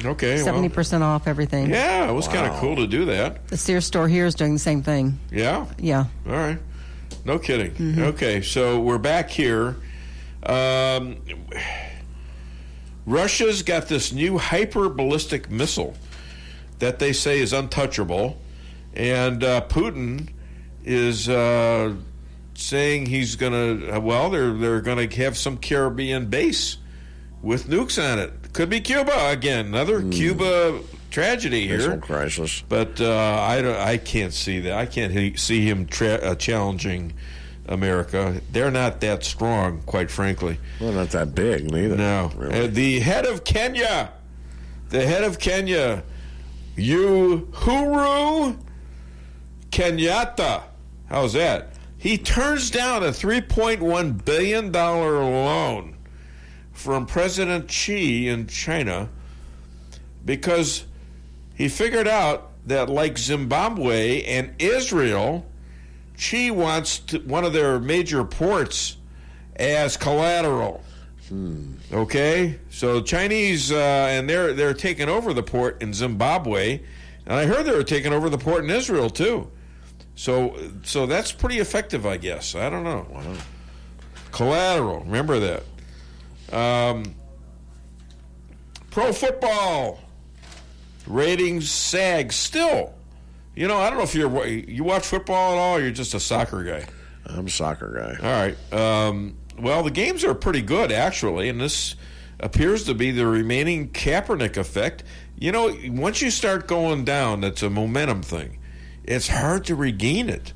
Okay. 70% off everything. Yeah, it was kind of cool to do that. The Sears store here is doing the same thing. Yeah? Yeah. All right. No kidding. Okay, so we're back here. Russia's got this new hyper-ballistic missile that they say is untouchable. And Putin is saying he's going to, they're going to have some Caribbean base with nukes on it. Could be Cuba again, another Cuba tragedy here. Missile crisis. But I can't see that. I can't see him challenging America. They're not that strong, quite frankly. Well, not that big, neither. No. Really. The head of Kenya, Uhuru Kenyatta. How's that? He turns down a $3.1 billion loan from President Xi in China because he figured out that, like Zimbabwe and Israel, Xi wants one of their major ports as collateral. Okay? So Chinese, and they're taking over the port in Zimbabwe, and I heard they were taking over the port in Israel, too. So that's pretty effective, I guess. I don't know. Wow. Collateral. Remember that. Pro football ratings sag still. I don't know if you watch football at all, or you're just a soccer guy. I'm a soccer guy. All right. The games are pretty good, actually, and this appears to be the remaining Kaepernick effect. Once you start going down, that's a momentum thing. It's hard to regain it.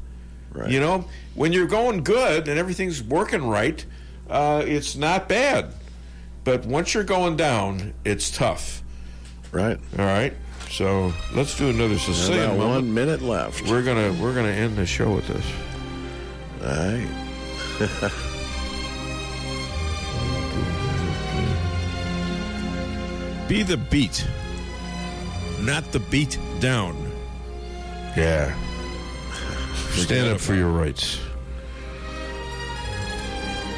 Right. When you're going good and everything's working right, it's not bad. But once you're going down, it's tough. Right. All right. So let's do another succinct moment. 1 minute left. We're gonna end the show with this. All right. Be the beat. not the beat down. Yeah. Stand up for your rights.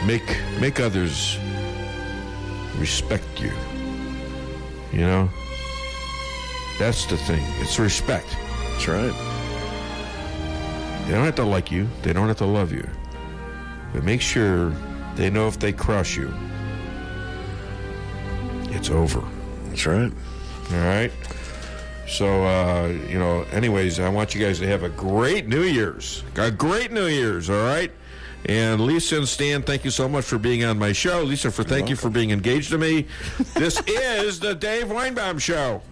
Make others respect you. You know? That's the thing. It's respect. That's right. They don't have to like you. They don't have to love you. But make sure they know if they cross you, it's over. That's right. All right? So, anyways, I want you guys to have a great New Year's. A great New Year's, all right? And Lisa and Stan, thank you so much for being on my show. Lisa, thank you for being engaged to me. This is the Dave Weinbaum Show.